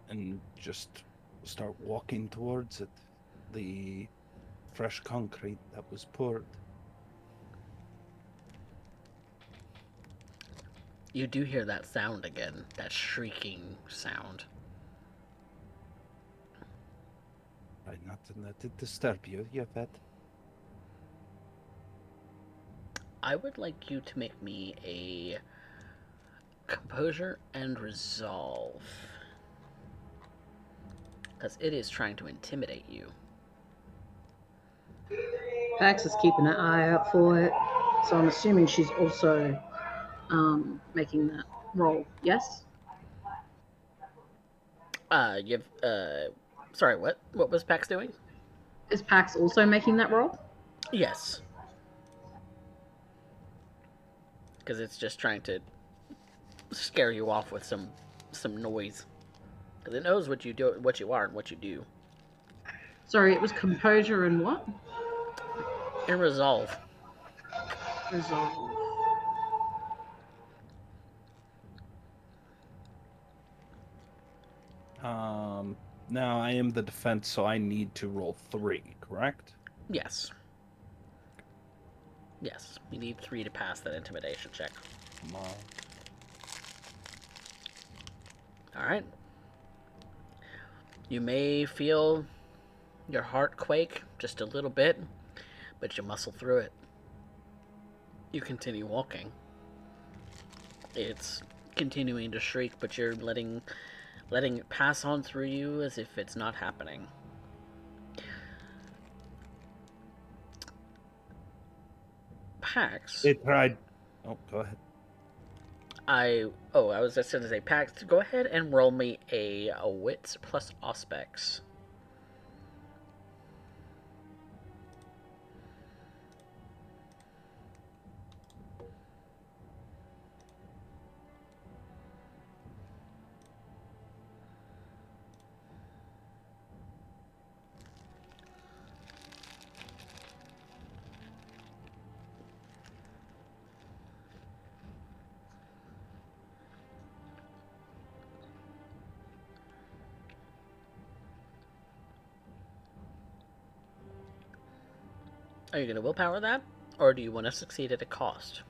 S2: And just start walking towards it. The fresh concrete that was poured.
S1: You do hear that sound again, that shrieking sound.
S2: Try not to let it disturb you, Yvette.
S1: I would like you to make me a composure and resolve. Because it is trying to intimidate you.
S5: Pax is keeping an eye out for it, so I'm assuming she's also making that roll. Yes?
S1: You've, sorry, what? What was Pax doing?
S5: Is Pax also making that roll?
S1: Yes. Because it's just trying to scare you off with some noise. Because it knows what you do, what you are, and what you do.
S5: Sorry, it was composure and what?
S1: And resolve.
S5: Resolve.
S2: Now I am the defense, so I need to roll 3, correct?
S1: Yes. Yes. You need 3 to pass that intimidation check.
S2: Come on.
S1: Alright. You may feel your heart quake just a little bit, but you muscle through it. You continue walking. It's continuing to shriek, but you're letting it pass on through you as if it's not happening. Pax.
S2: It tried. Oh, go ahead.
S1: I was just going to say, Pax, go ahead and roll me a wits plus auspex. Are you going to willpower that, or do you want to succeed at a cost?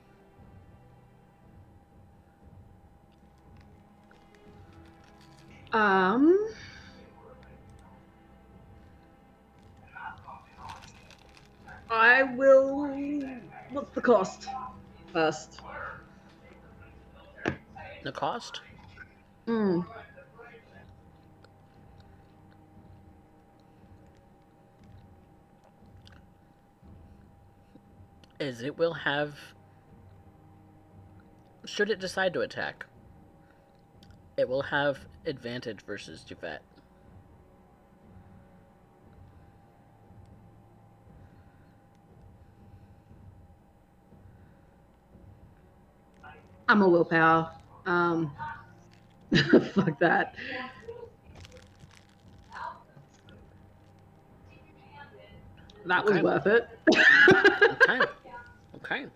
S5: I will. What's the cost first?
S1: The cost?
S5: Mm.
S1: Is it will have, should it decide to attack, it will have advantage versus Javette.
S5: I'm a willpower. Fuck that. That was
S1: Okay.
S5: worth it.
S1: Okay. Okay.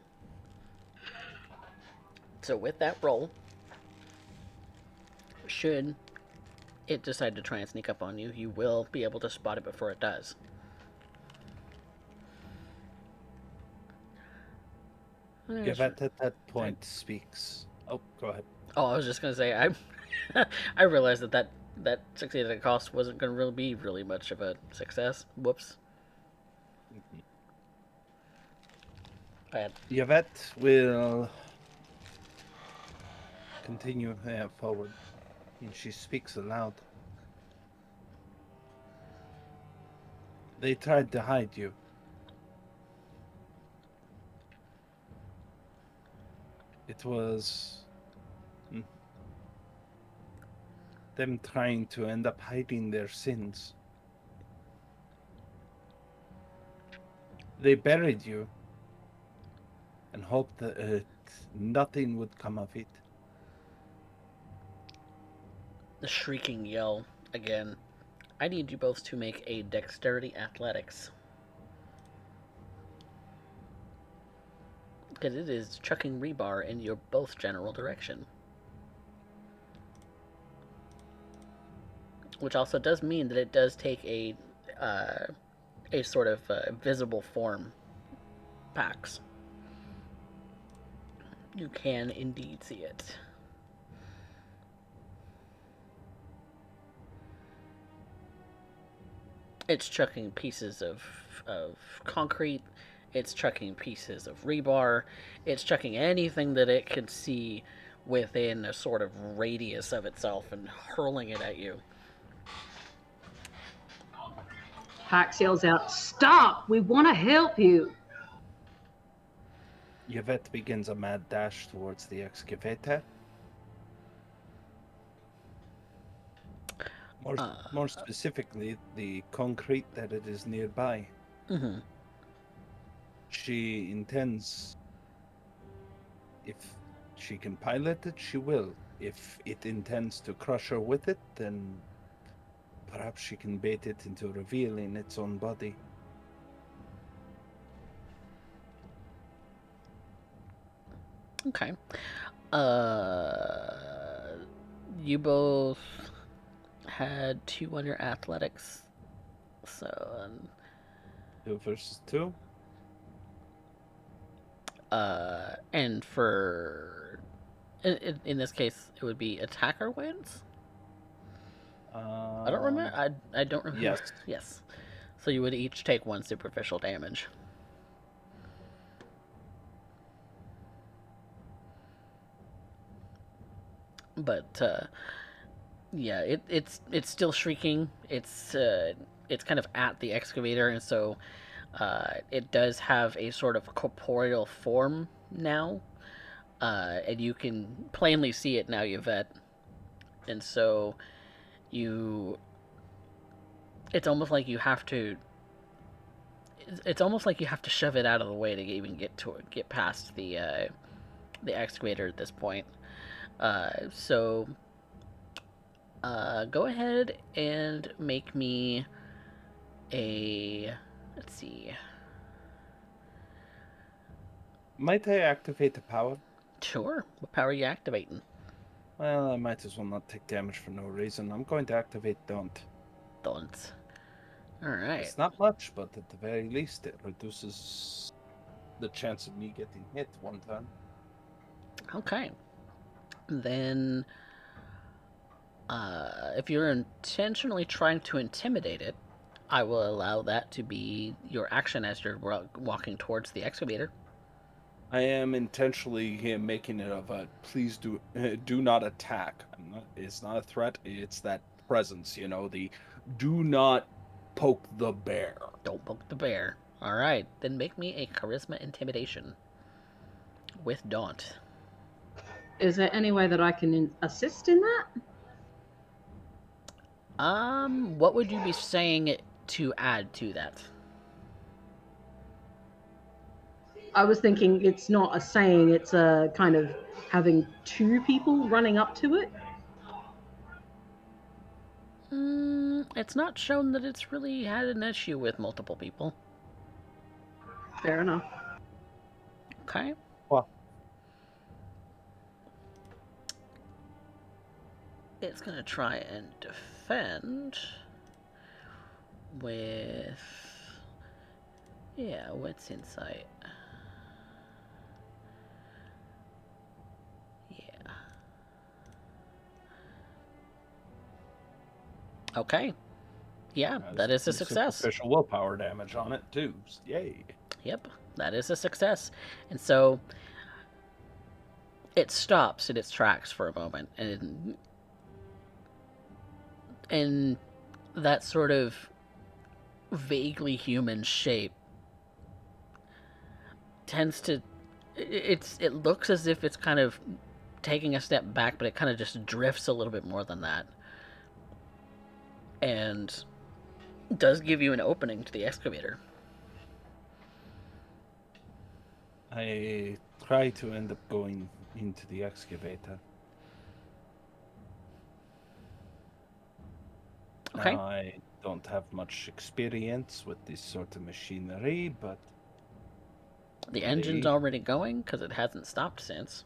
S1: So with that roll, should it decide to try and sneak up on you, you will be able to spot it before it does.
S2: Yvette at that point speaks. Oh, go ahead.
S1: Oh, I was just gonna say I realized that succeeded at a cost wasn't gonna really be really much of a success. Whoops. Bad.
S2: Yvette will continue forward, and she speaks aloud. They tried to hide you. It was them trying to end up hiding their sins. They buried you and hoped that nothing would come of it.
S1: The shrieking yell again. I need you both to make a dexterity athletics. Because it is chucking rebar in your both general direction. Which also does mean that it does take a sort of visible form, Pax. You can indeed see it. It's chucking pieces of concrete. It's chucking pieces of rebar. It's chucking anything that it can see within a sort of radius of itself and hurling it at you.
S5: Pax yells out, "Stop! We want to help you!"
S2: Yvette begins a mad dash towards the excavator. More specifically, the concrete that it is nearby.
S1: Mm-hmm.
S2: She intends, if she can pilot it, she will. If it intends to crush her with it, then perhaps she can bait it into revealing its own body.
S1: Okay. You both had 2 on your athletics. So,
S2: 2 versus 2.
S1: and for in this case, it would be attacker wins. I don't remember. I don't remember.
S2: Yes.
S1: Yes. So you would each take 1 superficial damage. But yeah, it's still shrieking. It's kind of at the excavator, and so it does have a sort of corporeal form now, and you can plainly see it now, Yvette. And so you, it's almost like you have to. It's almost like you have to shove it out of the way to even get past the excavator at this point. So go ahead and make me a. Let's see.
S2: Might I activate the power?
S1: Sure. What power are you activating?
S2: Well, I might as well not take damage for no reason. I'm going to activate Don't.
S1: Don't. All right.
S2: It's not much, but at the very least, it reduces the chance of me getting hit one time.
S1: Okay. Then, if you're intentionally trying to intimidate it, I will allow that to be your action as you're walking towards the excavator.
S2: I am intentionally making it of a please do not attack. It's not a threat. It's that presence, the do not poke the bear.
S1: Don't poke the bear. All right. Then make me a charisma intimidation with Daunt.
S5: Is there any way that I can assist in that?
S1: What would you be saying to add to that?
S5: I was thinking it's not a saying, it's a kind of having two people running up to it.
S1: It's not shown that it's really had an issue with multiple people.
S5: Fair enough.
S1: Okay.
S2: Well,
S1: It's gonna try and defend with... Yeah, what's insight? Yeah. Okay. Yeah, that is a success.
S2: Superficial willpower damage on it too. Yay.
S1: Yep, that is a success. And so it stops in its tracks for a moment, and in that sort of vaguely human shape tends to it looks as if it's kind of taking a step back, but it kind of just drifts a little bit more than that, and does give you an opening to the excavator.
S2: I try to end up going into the excavator.
S1: Okay.
S2: Now, I don't have much experience with this sort of machinery, but
S1: The engine's already going because it hasn't stopped since.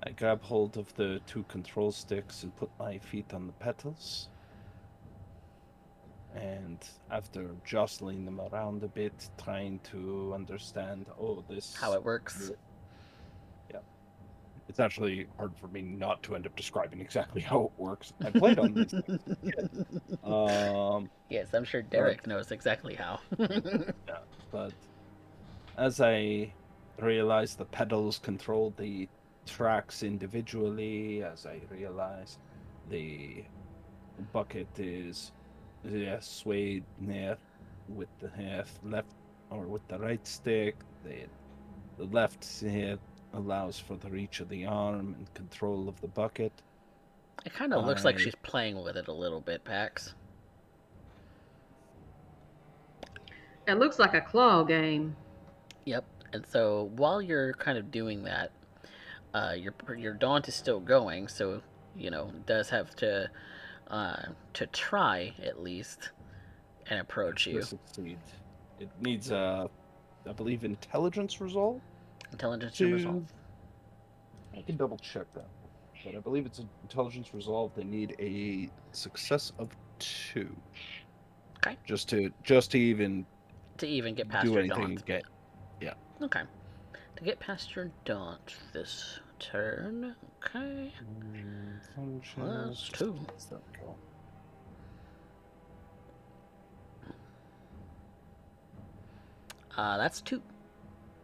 S2: I grab hold of the two control sticks and put my feet on the pedals. And after jostling them around a bit, trying to understand,
S1: How it works.
S2: Yeah. It's actually hard for me not to end up describing exactly how it works. I played on these things.
S1: Yes, I'm sure Derek knows exactly how.
S2: Yeah, but as I realize the pedals control the tracks individually, as I realize the bucket is swayed with the left or with the right stick, the left allows for the reach of the arm and control of the bucket.
S1: It kind of looks like she's playing with it a little bit, Pax.
S5: It looks like a claw game.
S1: Yep. And so while you're kind of doing that, your daunt is still going, so it does have to try at least and approach you.
S2: Succeed. It needs I believe intelligence resolve.
S1: Intelligence to resolve.
S2: I can double check that, but I believe it's an intelligence resolve. They need a success of 2.
S1: Okay.
S2: Just to even
S1: get past
S2: do
S1: your
S2: anything.
S1: daunt.
S2: Yeah.
S1: Okay. To get past your daunt this turn. Okay. Plus 2. That's 2.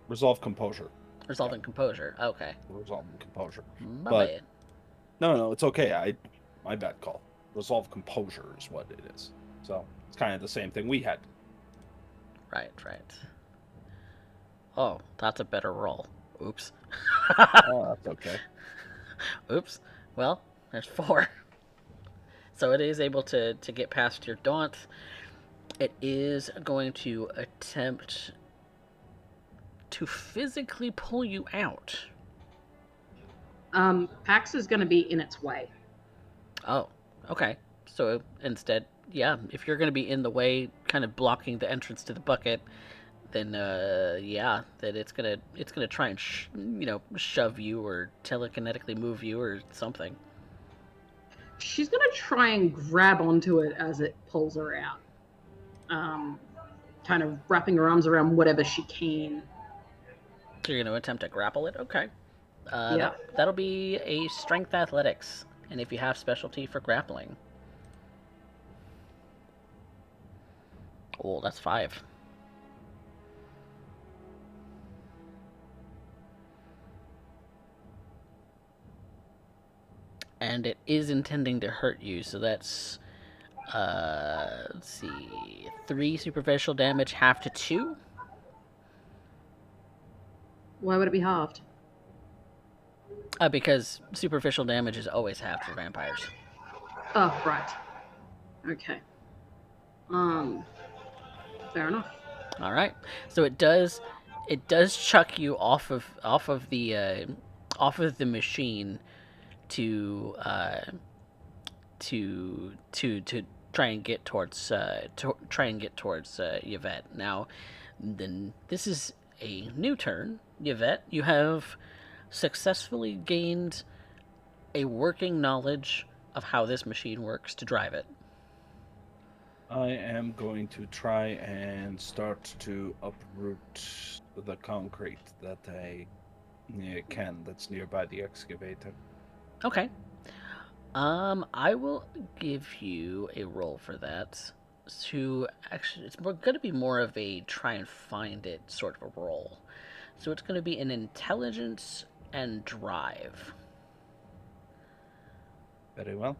S2: Resolve composure.
S1: Resolving composure. Okay.
S2: Resolving composure.
S1: My bad.
S2: No, it's okay. My bad call. Resolve composure is what it is. So it's kind of the same thing we had.
S1: Right. Oh, that's a better roll. Oops.
S2: Oh, that's okay.
S1: Oops. Well, there's 4. So it is able to get past your daunt. It is going to attempt to physically pull you out.
S5: Pax is going to be in its way.
S1: Oh, okay. So instead, yeah, if you're going to be in the way, kind of blocking the entrance to the bucket, then that it's gonna try and shove you or telekinetically move you or something.
S5: She's going to try and grab onto it as it pulls her out. kind of wrapping her arms around whatever she can.
S1: So you're going to attempt to grapple it? Okay.
S5: Yeah.
S1: That'll be a strength athletics. And if you have specialty for grappling. Oh, that's 5. And it is intending to hurt you, so that's let's see, 3 superficial damage, half to 2.
S5: Why would it be halved?
S1: Because superficial damage is always halved for vampires.
S5: Oh, right. Okay. Fair enough.
S1: All right. So it does chuck you off of the machine to try and get towards Yvette. Now, then this is a new turn. Yvette, you have successfully gained a working knowledge of how this machine works to drive it.
S2: I am going to try and start to uproot the concrete that I can that's nearby the excavator.
S1: Okay. I will give you a roll for that. To actually, it's going to be more of a try and find it sort of a roll. So it's going to be an intelligence and drive.
S2: Very well.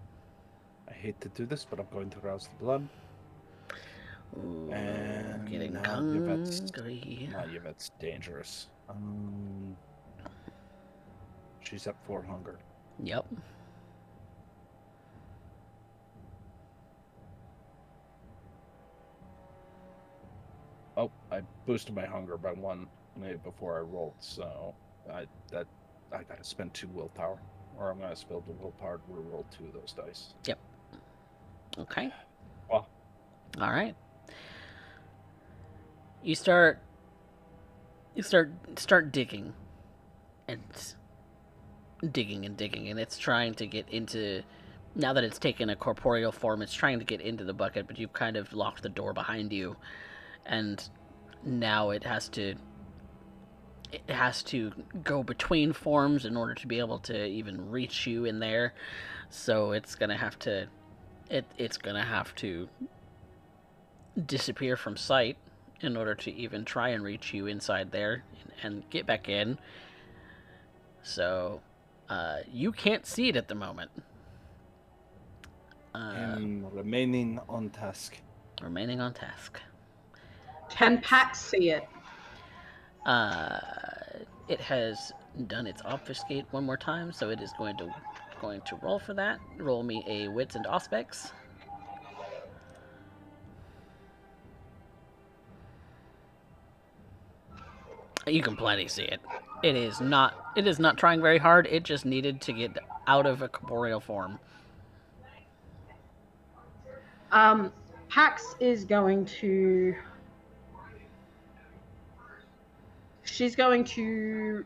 S2: I hate to do this, but I'm going to rouse the blood.
S1: Ooh,
S2: And
S1: getting
S2: Yvette's dangerous. She's at 4 hunger.
S1: Yep.
S2: Oh, I boosted my hunger by 1 before I rolled, so I gotta spend 2 willpower, or I'm gonna spend the willpower to reroll 2 of those dice.
S1: Yep. Okay.
S2: Well.
S1: All right. You start digging, and digging and digging, and it's trying to get into. Now that it's taken a corporeal form, it's trying to get into the bucket, but you've kind of locked the door behind you, and now it has to go between forms in order to be able to even reach you in there. So it's gonna have to disappear from sight in order to even try and reach you inside there and get back in. So you can't see it at the moment.
S2: I'm remaining on task.
S1: Remaining on task.
S5: Can Pax see it?
S1: It has done its obfuscate one more time, so it is going to roll for that. Roll me a wits and aspects. You can plenty see it. It is not trying very hard. It just needed to get out of a corporeal form.
S5: Pax is going to. She's going to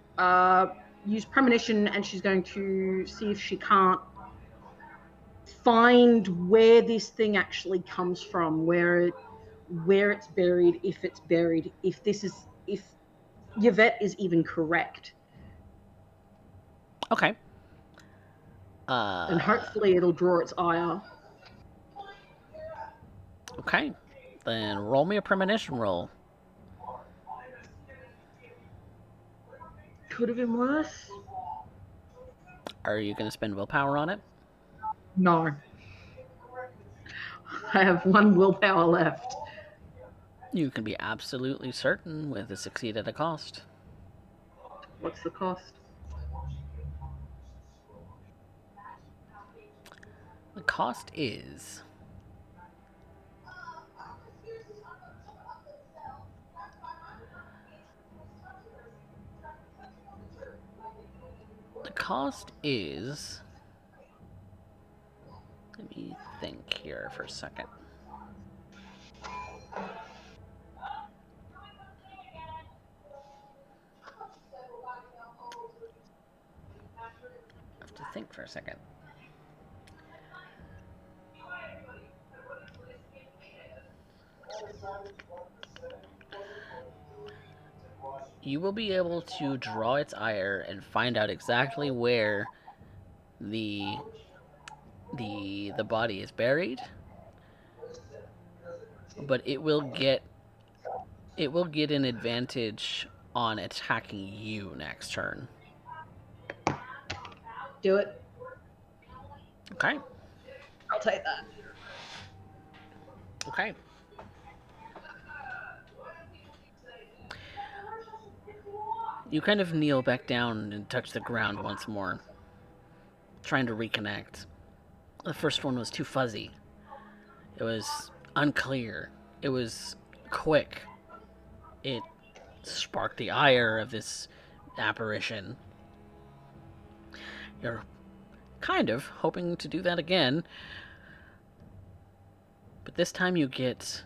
S5: use premonition, and she's going to see if she can't find where this thing actually comes from, where it's buried, if it's buried, if Yvette is even correct.
S1: Okay.
S5: And hopefully it'll draw its ire.
S1: Okay. Then roll me a premonition roll.
S5: Could have been worse.
S1: Are you going to spend willpower on it?
S5: No. I have 1 willpower left.
S1: You can be absolutely certain with a succeed at a cost.
S5: What's the cost?
S1: The cost is... The cost is... Let me think here for a second. I have to think for a second. You will be able to draw its ire and find out exactly where the the body is buried, but it will get an advantage on attacking you next turn.
S5: Do it.
S1: Okay.
S5: I'll take that.
S1: Okay. You kind of kneel back down and touch the ground once more, trying to reconnect. The first one was too fuzzy. It was unclear. It was quick. It sparked the ire of this apparition. You're kind of hoping to do that again, but this time you get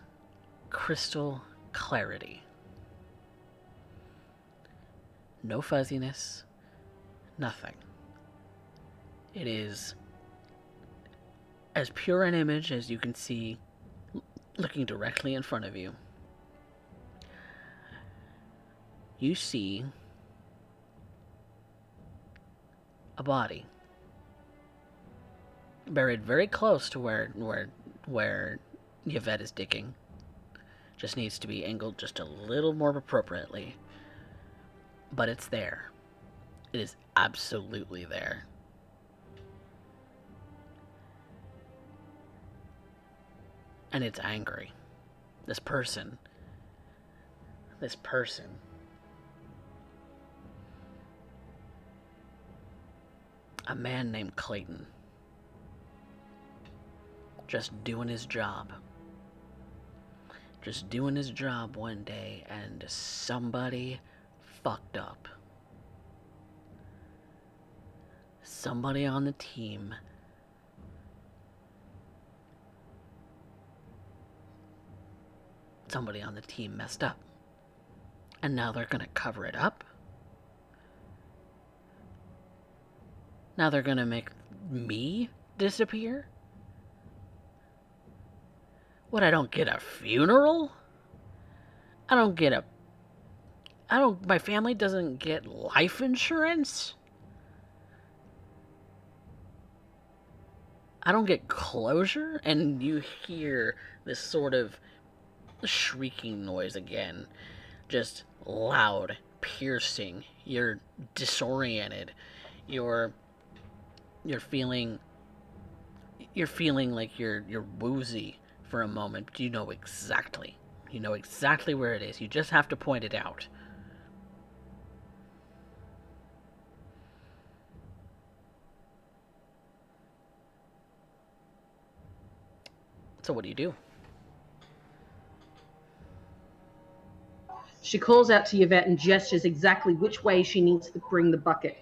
S1: crystal clarity. No fuzziness, nothing. It is as pure an image as you can see looking directly in front of you. You see a body buried very close to where Yvette is digging. Just needs to be angled just a little more appropriately. But it's there. It is absolutely there. And it's angry. This person. A man named Clayton. Just doing his job. Just doing his job one day, and somebody fucked up. Somebody on the team messed up. And now they're gonna cover it up? Now they're gonna make me disappear? What, I don't get a funeral? My family doesn't get life insurance? I don't get closure? And you hear this sort of shrieking noise again. Just loud, piercing. You're disoriented. You're feeling like you're woozy for a moment, but you know exactly where it is. You just have to point it out. So what do you do?
S5: She calls out to Yvette and gestures exactly which way she needs to bring the bucket.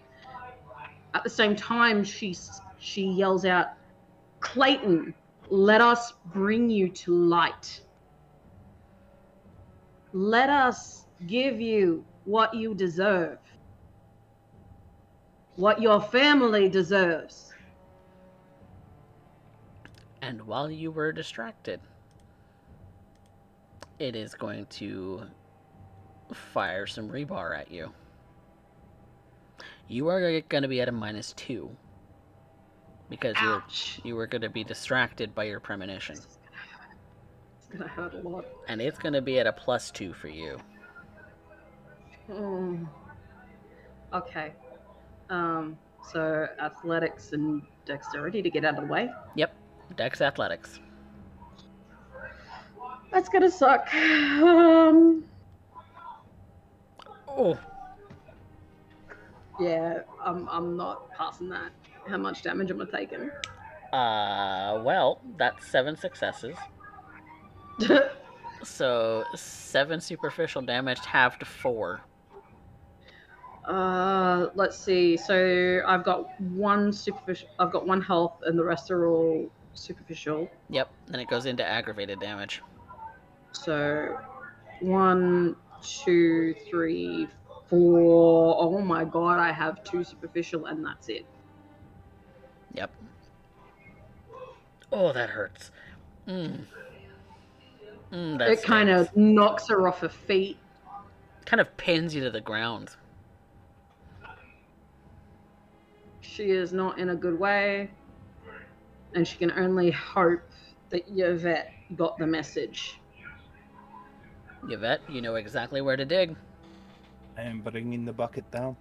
S5: At the same time, she yells out, "Clayton, let us bring you to light. Let us give you what you deserve. What your family deserves."
S1: And while you were distracted, it is going to fire some rebar at you. You are going to be at a -2 because you were going to be distracted by your premonition.
S5: It's going to hurt a lot.
S1: And it's going to be at a +2 for you.
S5: Okay. So athletics and dexterity to get out of the way?
S1: Yep. Dex athletics.
S5: That's gonna suck.
S1: Oh.
S5: Yeah, I'm not passing that. How much damage am I taking?
S1: Well, that's 7 successes. So 7 superficial damage halved to 4.
S5: Let's see. So I've got one superficial. I've got 1 health, and the rest are all superficial.
S1: Yep. Then it goes into aggravated damage.
S5: So 1, 2, 3, 4. Oh my god! I have 2 superficial, and that's it.
S1: Yep. Oh, that hurts. That
S5: It kind of
S1: stings.
S5: knocks her off her feet.
S1: Kind of pins you to the ground.
S5: She is not in a good way, and she can only hope that Yvette got the message.
S1: Yvette, you know exactly where to dig.
S2: I am bringing the bucket down.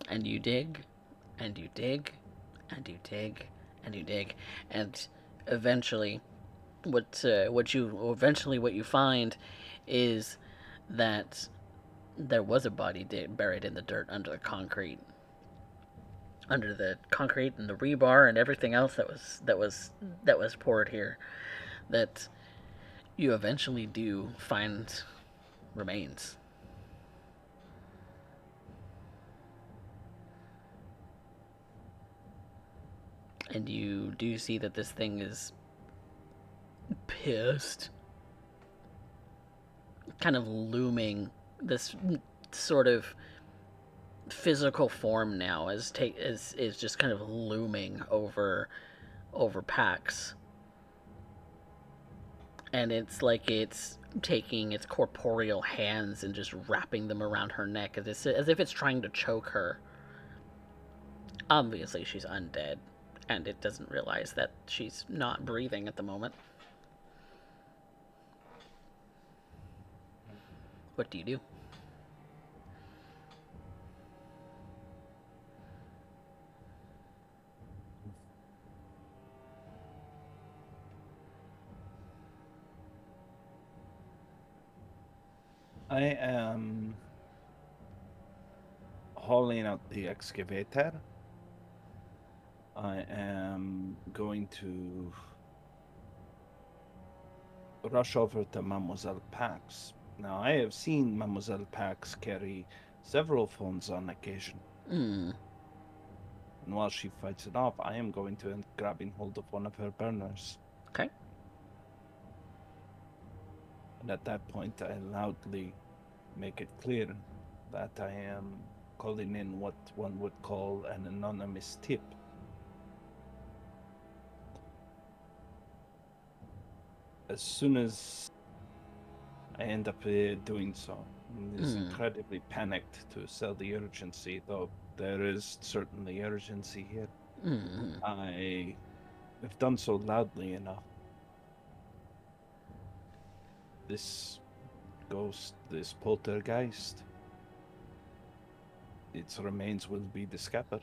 S1: And you dig, and you dig, and you dig, and you dig, and eventually, what you find is that there was a body buried in the dirt under the concrete, and the rebar and everything else that was poured here. That you eventually do find remains. And you do see that this thing is pissed. Kind of looming, this sort of physical form now is just kind of looming over Pax. And it's like it's taking its corporeal hands and just wrapping them around her neck as if it's trying to choke her. Obviously, she's undead, and it doesn't realize that she's not breathing at the moment. What do you do?
S2: I am hauling out the excavator. I am going to rush over to Mademoiselle Pax. Now, I have seen Mademoiselle Pax carry several phones on occasion.
S1: Hmm.
S2: And while she fights it off, I am going to end grabbing hold of one of her burners.
S1: Okay.
S2: And at that point, I loudly make it clear that I am calling in what one would call an anonymous tip. As soon as I end up doing so, it is incredibly panicked to sell the urgency, though there is certainly urgency here. I have done so loudly enough. This ghost, this poltergeist, its remains will be discovered.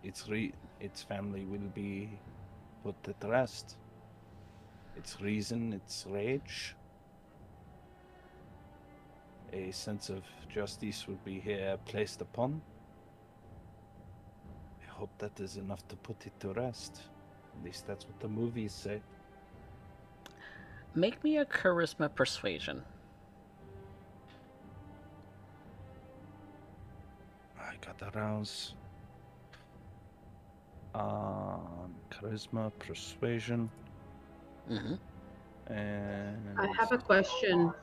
S2: Its family will be put at rest. Its reason, its rage, a sense of justice will be here placed upon. I hope that is enough to put it to rest. At least that's what the movies say.
S1: Make me a charisma persuasion.
S2: I got arouse. Charisma, persuasion. And
S5: I have a question.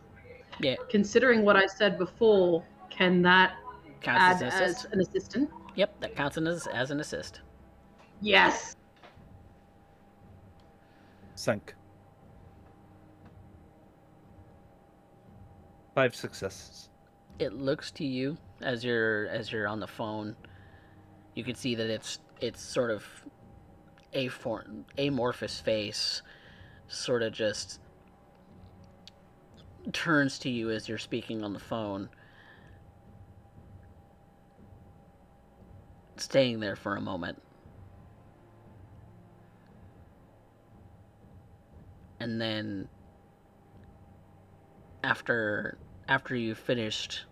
S1: Yeah.
S5: Considering what I said before, can that
S1: Counts
S5: add
S1: as
S5: as an assistant?
S1: Yep, that counts as an assist.
S5: Yes.
S2: Sank. 5 successes.
S1: It looks to you as you're on the phone. You can see that it's sort of amorphous face, sort of just turns to you as you're speaking on the phone, staying there for a moment, and then after you finished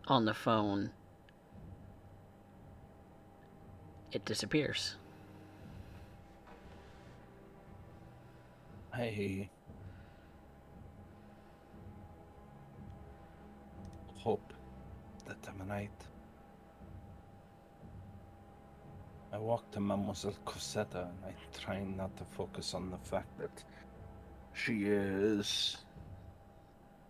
S1: on the phone, it disappears.
S2: I hope that I'm right. I walk to Mademoiselle Cosetta and I try not to focus on the fact that she is.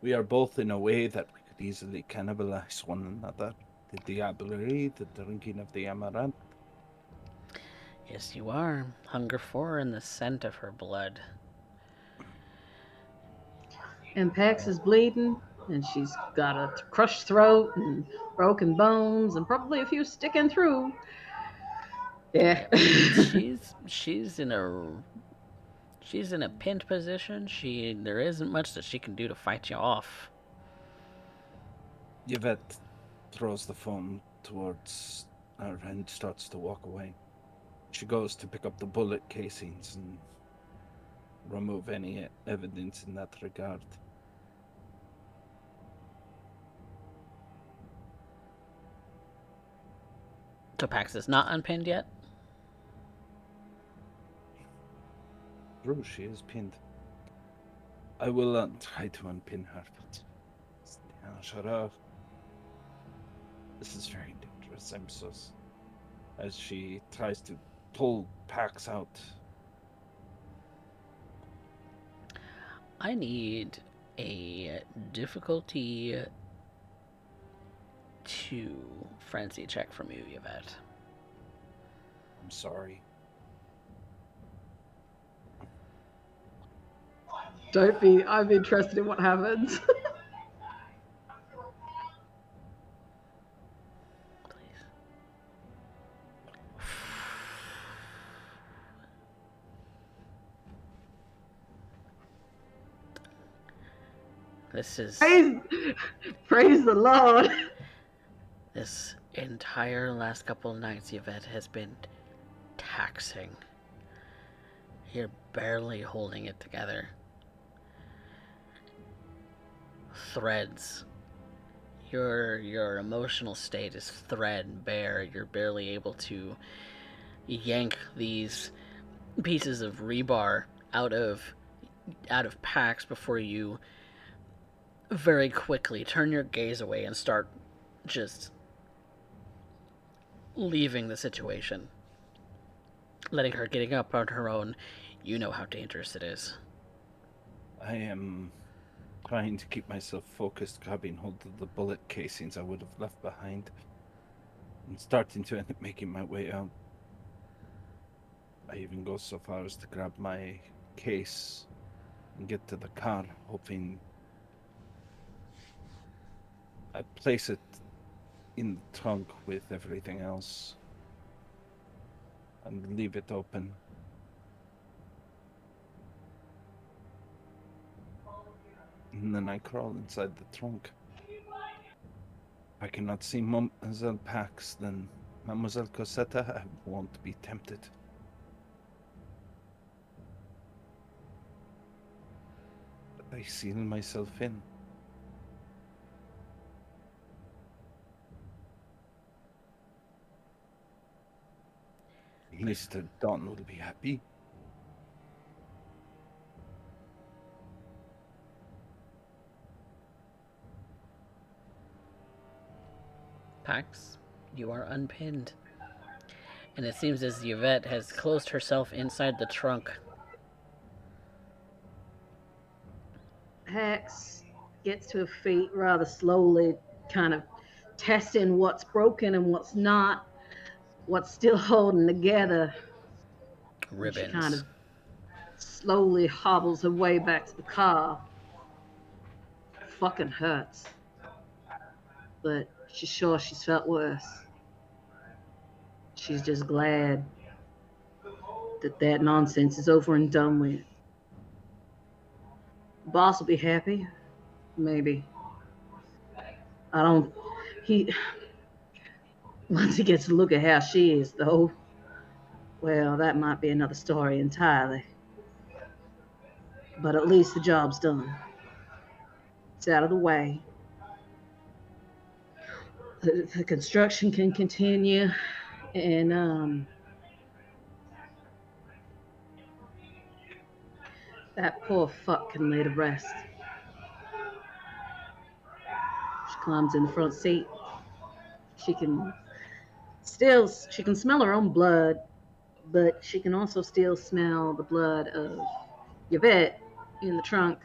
S2: We are both in a way that we could easily cannibalize one another. The diablerie, the drinking of the amaranth.
S1: Yes, you are. Hunger for and the scent of her blood.
S5: And Pax is bleeding, and she's got a crushed throat and broken bones and probably a few sticking through. Yeah.
S1: She's in a pinned position. There isn't much that she can do to fight you off.
S2: Yvette throws the phone towards her and starts to walk away. She goes to pick up the bullet casings and remove any evidence in that regard.
S1: So Pax is not unpinned yet?
S2: True, she is pinned. I will try to unpin her, but shut up. This is very dangerous, I'm sus. As she tries to pull Pax out.
S1: I need a difficulty 2 frenzy check from you, Yvette.
S2: I'm sorry.
S5: Don't be. I'm interested in what happens.
S1: Please. This is...
S5: Praise the Lord.
S1: This entire last couple of nights, Yvette, has been taxing. You're barely holding it together. Threads. Your emotional state is threadbare. You're barely able to yank these pieces of rebar out of Pax before you very quickly turn your gaze away and start just leaving the situation. Letting her getting up on her own. You know how dangerous it is.
S2: I am trying to keep myself focused, grabbing hold of the bullet casings I would have left behind, and starting to end up making my way out. I even go so far as to grab my case and get to the car, hoping I place it in the trunk with everything else and leave it open. And then I crawl inside the trunk. If I cannot see Mademoiselle Pax, then Mademoiselle Cosetta, I won't be tempted. But I seal myself in. Mr. Don will be happy.
S1: Pax, you are unpinned. And it seems as Yvette has closed herself inside the trunk.
S5: Pax gets to her feet rather slowly, kind of testing what's broken and what's not, what's still holding together. And she kind
S1: Ribbons.
S5: of slowly hobbles her way back to the car. Fucking hurts. But she's sure she's felt worse. She's just glad that nonsense is over and done with. The boss will be happy. Maybe. I don't. Once he gets to look at how she is, though, well, that might be another story entirely. But at least the job's done. It's out of the way. The construction can continue, and that poor fuck can lay to rest. She climbs in the front seat. She can smell her own blood, but she can also still smell the blood of Yvette in the trunk.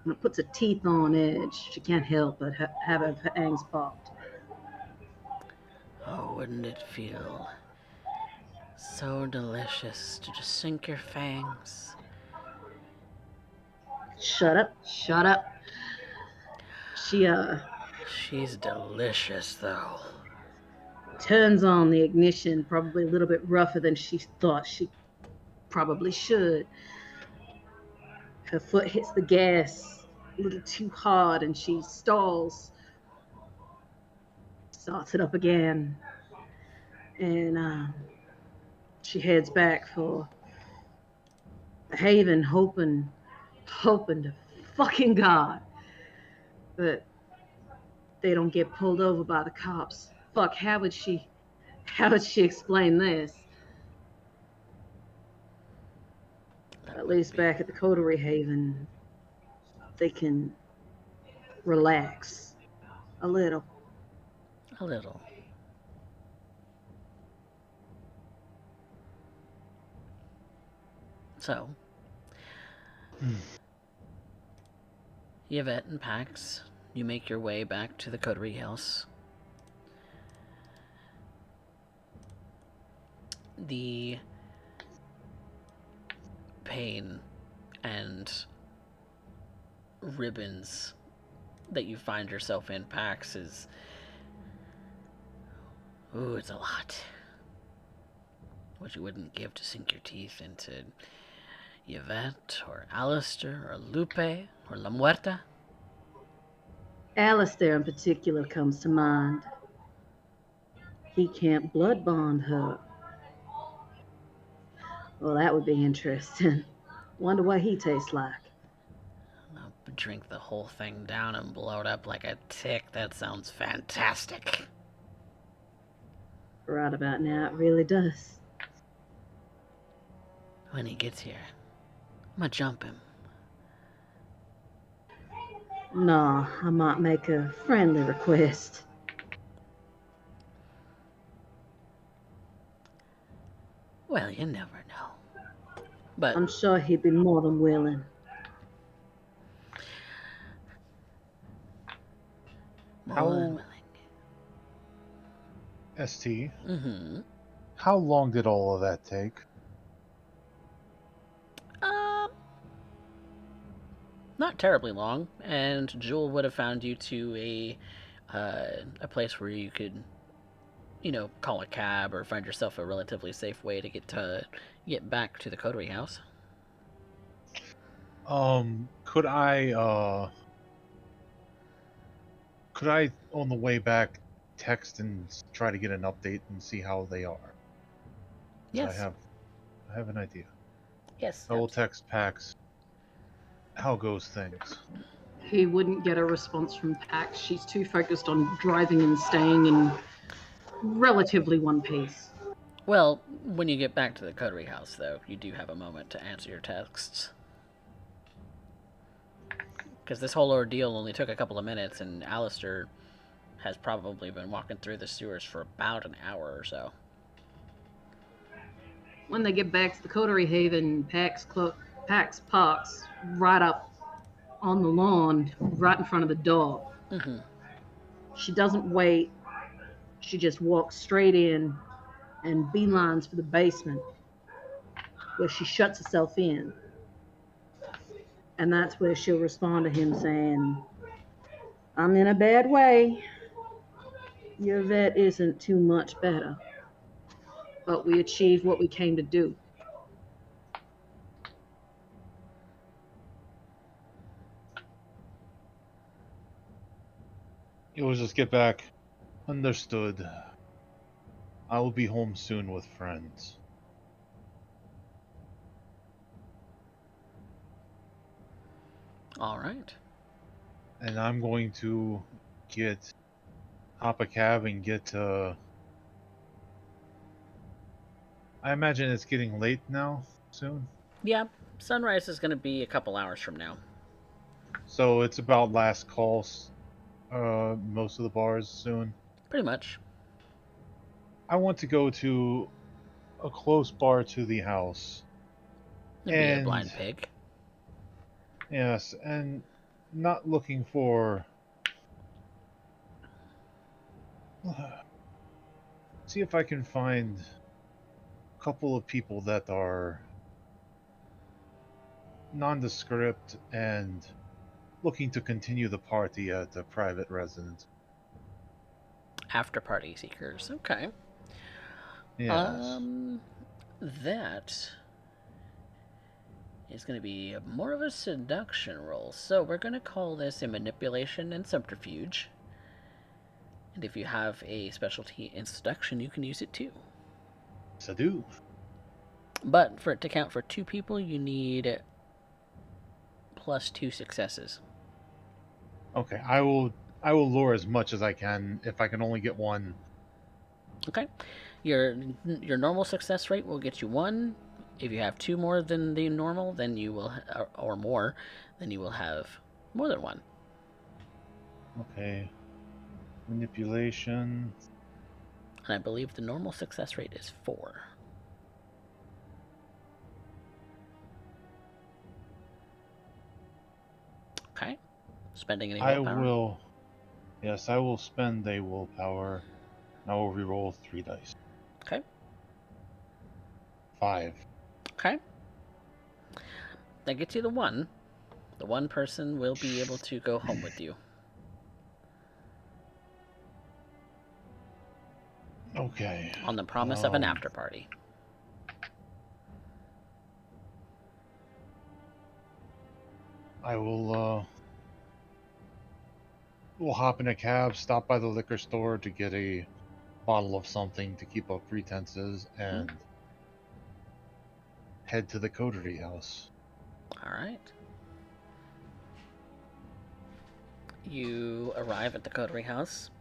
S5: And it puts her teeth on edge. She can't help but have her fangs popped.
S1: Oh, wouldn't it feel so delicious to just sink your fangs
S5: Shut up. Shut up. She
S1: She's delicious, though.
S5: turns on the ignition, probably a little bit rougher than she thought she probably should. Her foot hits the gas a little too hard and she stalls. Starts it up again. And she heads back for the haven, hoping to fucking God that they don't get pulled over by the cops. Fuck, how would she explain this?
S1: That
S5: At
S1: would
S5: least
S1: be
S5: back at the Coterie Haven, they can relax a little.
S1: a little. So, Yvette and Pax, you make your way back to the coterie house. The pain and ribbons that you find yourself in, Pax, is... Ooh, it's a lot. What you wouldn't give to sink your teeth into Yvette, or Alistair, or Lupe, or La Muerta.
S5: Alistair in particular comes to mind. He can't blood bond her. Well, that would be interesting. Wonder what he tastes like.
S1: I'll drink the whole thing down and blow it up like a tick. That sounds fantastic.
S5: Right about now, it really does.
S1: When he gets here, I'm gonna jump him.
S5: No, I might make a friendly request.
S1: Well, you never know. But
S5: I'm sure he'd be more than willing.
S1: more
S4: How-
S1: than willing.
S4: ST,
S1: Mm-hmm.
S4: how long did all of that take?
S1: Not terribly long, and Jewel would have found you to a place where you could, call a cab or find yourself a relatively safe way to get back to the coterie house.
S4: Could I on the way back text and try to get an update and see how they are? 'Cause
S1: Yes.
S4: I have an idea.
S1: Yes.
S4: I will text Pax. How goes things?
S5: He wouldn't get a response from Pax. She's too focused on driving and staying in relatively one piece.
S1: Well, when you get back to the coterie house, though, you do have a moment to answer your texts. Because this whole ordeal only took a couple of minutes, and Alistair has probably been walking through the sewers for about an hour or so.
S5: When they get back to the Coterie Haven, Pax parks right up on the lawn, right in front of the door.
S1: Mm-hmm.
S5: She doesn't wait. She just walks straight in and beelines for the basement, where she shuts herself in. And that's where she'll respond to him saying, I'm in a bad way. Your vet isn't too much better. But we achieved what we came to do.
S4: You'll just get back. Understood. I will be home soon with friends.
S1: All right.
S4: And I'm going to hop a cab and get to... I imagine it's getting late now, soon.
S1: Yeah, sunrise is going to be a couple hours from now.
S4: So it's about last calls, most of the bars soon.
S1: Pretty much.
S4: I want to go to a close bar to the house.
S1: It'd be a blind pig.
S4: Yes, and not looking for... See if I can find a couple of people that are nondescript and looking to continue the party at a private residence.
S1: After party seekers. Okay.
S4: Yes.
S1: That is going to be more of a seduction roll. So we're going to call this a manipulation and subterfuge. And if you have a specialty in seduction, you can use it too.
S4: Sadu.
S1: But for it to count for 2 people, you need plus 2 successes.
S4: Okay, I will lure as much as I can if I can only get one.
S1: Okay. Your normal success rate will get you 1. If you have 2 more than the normal, then you will, or more, then you will have more than 1.
S4: Okay. Manipulation.
S1: And I believe the normal success rate is 4. Okay. Spending any
S4: I
S1: willpower?
S4: will. Yes, I will spend a willpower. I will reroll 3 dice.
S1: Okay.
S4: 5.
S1: Okay. That gets you the 1. The 1 person will be able to go home with you.
S4: Okay.
S1: On the promise of an after party.
S4: I will we'll hop in a cab, stop by the liquor store to get a bottle of something to keep up pretenses, and head to the coterie house.
S1: Alright. You arrive at the coterie house.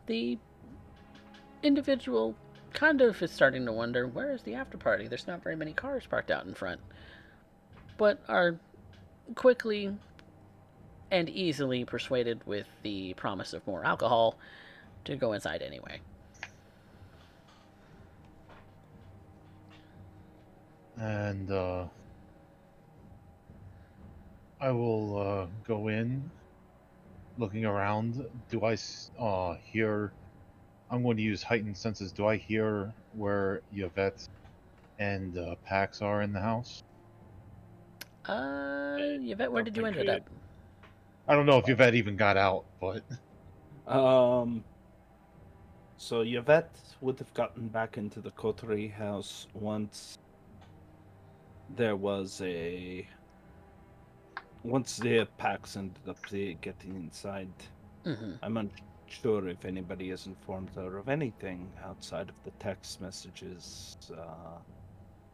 S1: The individual kind of is starting to wonder, where is the after party? There's not very many cars parked out in front. But are quickly and easily persuaded with the promise of more alcohol to go inside anyway.
S4: And I will go in, looking around. Do I hear? I'm going to use heightened senses. Do I hear where Yvette and Pax are in the house?
S1: Yvette, where did you end
S2: Definitely.
S1: up?
S4: I don't know if Yvette even got out, but
S2: So Yvette would have gotten back into the coterie house once there was once the packs ended up getting inside.
S1: Mm-hmm.
S2: I'm unsure if anybody has informed her of anything outside of the text messages,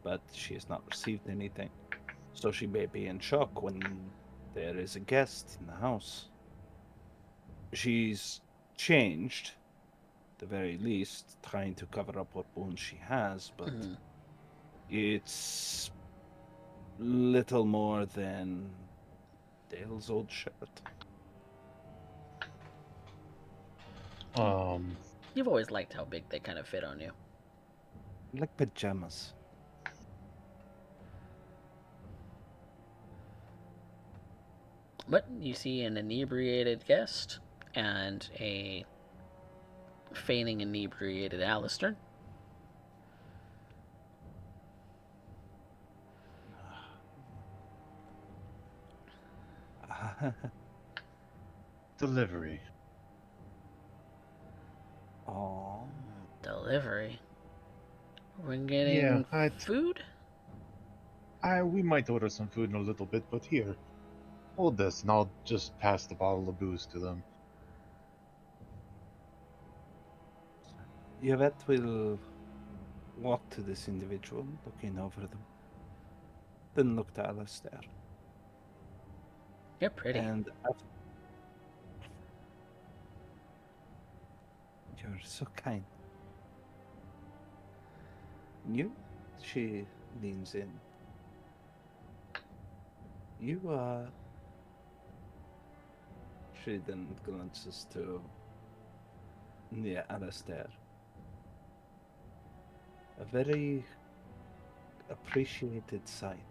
S2: but she has not received anything. So she may be in shock when there is a guest in the house. She's changed, at the very least, trying to cover up what wounds she has, but it's little more than Dale's old shirt.
S1: You've always liked how big they kind of fit on you.
S2: Like pajamas.
S1: But you see an inebriated guest and a feigning inebriated Alistair.
S4: delivery.
S2: Oh,
S1: Delivery. We're getting
S4: Yeah,
S1: food?
S4: we might order some food in a little bit, but here, hold this, and I'll just pass the bottle of booze to them.
S2: Yvette will walk to this individual, looking over them, then look to Alistair.
S1: You're pretty.
S2: And you're so kind. You? She leans in. You, She then glances to Alistair. A very appreciated sight.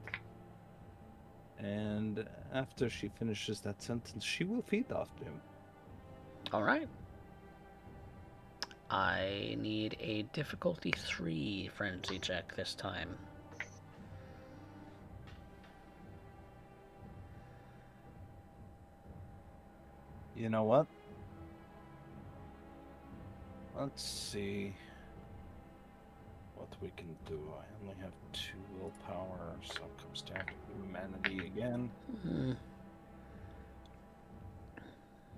S2: And after she finishes that sentence, she will feed off him.
S1: All right. I need a difficulty 3 frenzy check this time.
S2: You know what? Let's see what we can do. I only have 2 willpower, so it comes down to humanity again.
S1: Mm.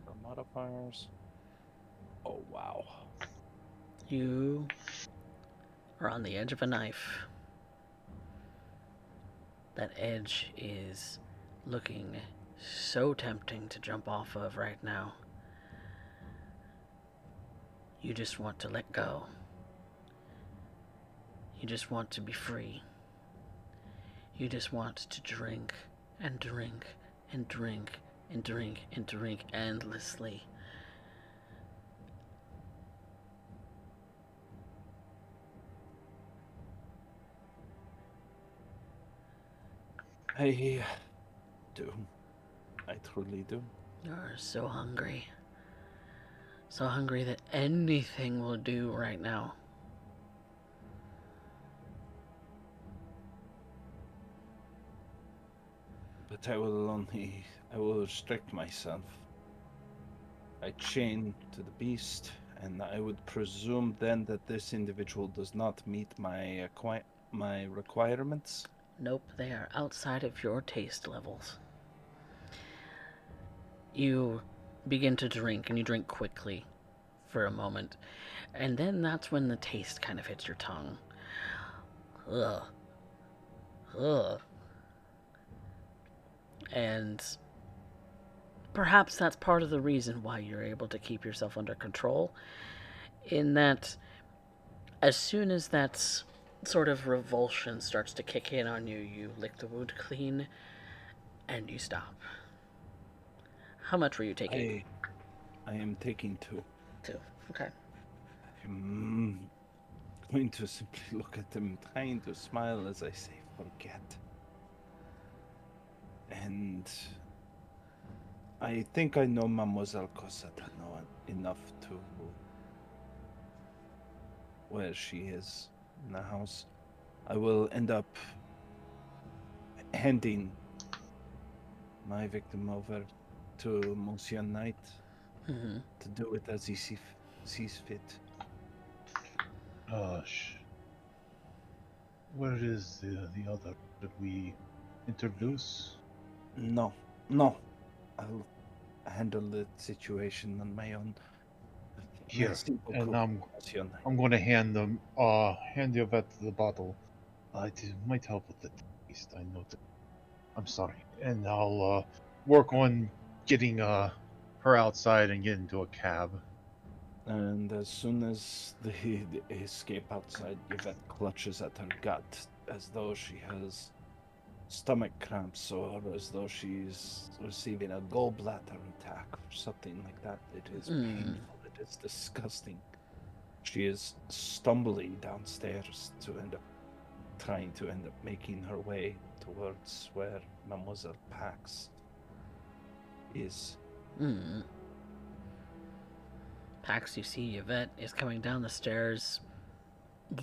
S2: The modifiers. Oh, wow.
S1: You are on the edge of a knife. That edge is looking so tempting to jump off of right now. You just want to let go. You just want to be free. You just want to drink and drink and drink and drink and drink endlessly.
S2: I do. I truly do.
S1: You're so hungry. So hungry that anything will do right now.
S2: But I will restrict myself. I chain to the beast, and I would presume then that this individual does not meet my requirements.
S1: Nope, they are outside of your taste levels. You begin to drink, and you drink quickly for a moment. And then that's when the taste kind of hits your tongue. Ugh. Ugh. And perhaps that's part of the reason why you're able to keep yourself under control. In that, as soon as that sort of revulsion starts to kick in on you, you lick the wound clean and you stop. How much were you taking?
S2: I am taking 2.
S1: 2. Okay.
S2: I'm going to simply look at them, trying to smile as I say, forget. And I think I know Mademoiselle Cosetta enough to where she is in the house. I will end up handing my victim over to Monsieur Knight to do it as he sees fit.
S4: Where is the other? Did we introduce?
S2: No. I'll handle the situation on my own.
S4: Here,
S2: Merci
S4: and
S2: beaucoup, Monsieur Knight.
S4: I'm going to hand you back the bottle. It might help with the taste. I know. I'm sorry, and I'll work on getting her outside and get into a cab.
S2: And as soon as they escape outside, Yvette clutches at her gut as though she has stomach cramps or as though she's receiving a gallbladder attack or something like that. It is painful. It is disgusting. She is stumbling downstairs to end up making her way towards where Mademoiselle Pax is.
S1: Pax, you see Yvette is coming down the stairs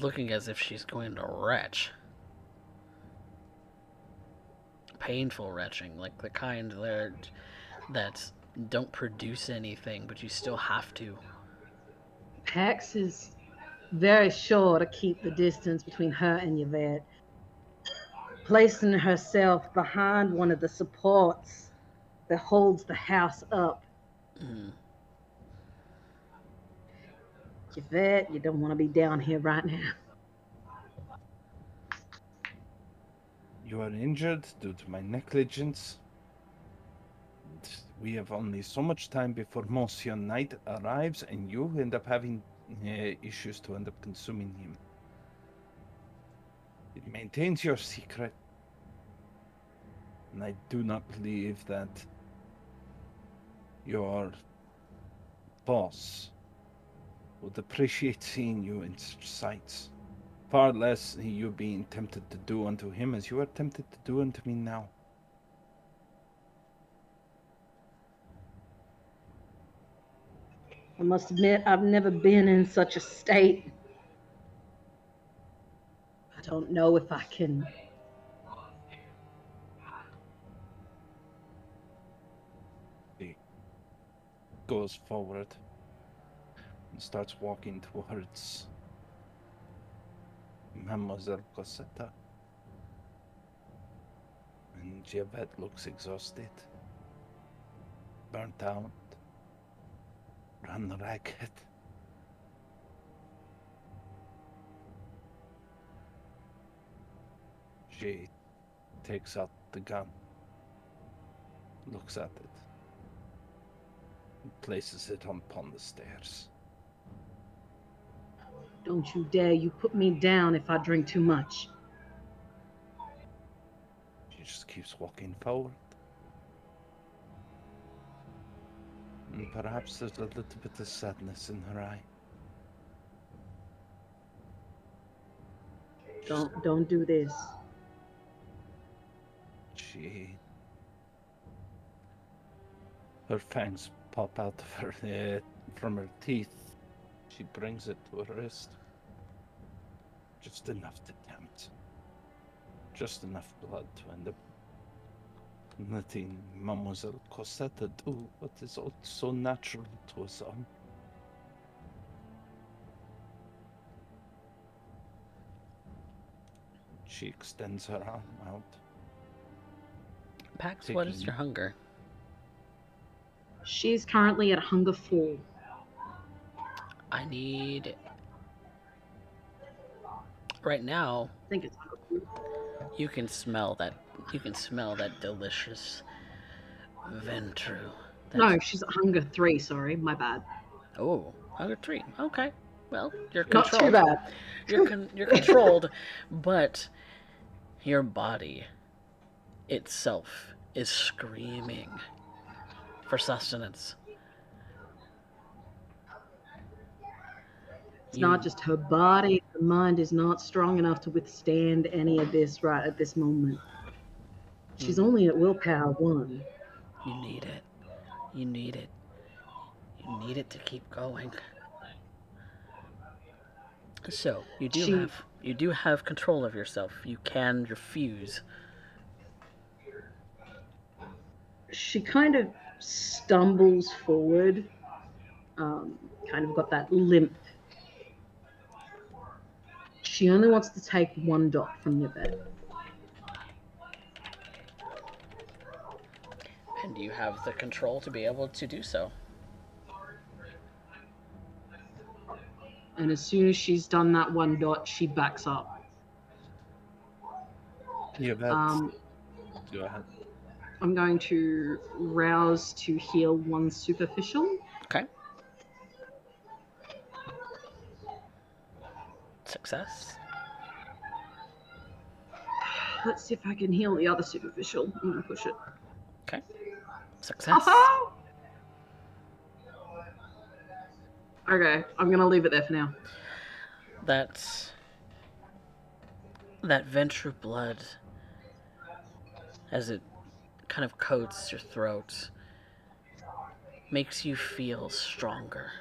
S1: looking as if she's going to retch. Painful retching, like the kind that don't produce anything, but you still have to.
S5: Pax is very sure to keep the distance between her and Yvette, placing herself behind one of the supports that holds the house up. Yvette, you don't want to be down here right now.
S2: You are injured due to my negligence. We have only so much time before Monsieur Knight arrives, and you end up having issues to end up consuming him. It maintains your secret, and I do not believe that your boss would appreciate seeing you in such sights. Far less you being tempted to do unto him as you are tempted to do unto me now.
S5: I must admit, I've never been in such a state. I don't know if I can.
S2: goes forward and starts walking towards Mademoiselle Cosetta. And Javette looks exhausted, burnt out, run ragged. She takes out the gun, looks at it, and places it upon the stairs.
S5: Don't you dare you put me down if I drink too much.
S2: She just keeps walking forward. And perhaps there's a little bit of sadness in her eye.
S5: Don't do this.
S2: Her fangs pop out of her head from her teeth. She brings it to her wrist. Just enough to tempt. Just enough blood to end up letting Mademoiselle Cosetta do what is all so natural to us all. She extends her arm out.
S1: Pax, what is your hunger?
S5: She's currently at hunger 4.
S1: I need. Right now,
S5: I think it's hunger 4.
S1: you can smell that. You can smell that delicious ventru.
S5: No, she's at hunger 3. Sorry, my bad.
S1: Oh, hunger 3. Okay. Well, you're
S5: Not
S1: controlled.
S5: too bad.
S1: You're controlled, but your body itself is screaming for sustenance.
S5: It's not just her body. Her mind is not strong enough to withstand any of this right at this moment. She's only at willpower 1.
S1: You need it. You need it. You need it to keep going. So you do have control of yourself. You can refuse.
S5: She kind of stumbles forward, kind of got that limp. She only wants to take 1 dot from your bed.
S1: And you have the control to be able to do so.
S5: And as soon as she's done that 1 dot, she backs up.
S2: Yeah, that's... Go ahead.
S5: I'm going to rouse to heal 1 superficial.
S1: Okay. Success.
S5: Let's see if I can heal the other superficial. I'm going to push it.
S1: Okay. Success.
S5: Okay, I'm going to leave it there for now.
S1: That ventru blood, as it kind of coats your throat, makes you feel stronger.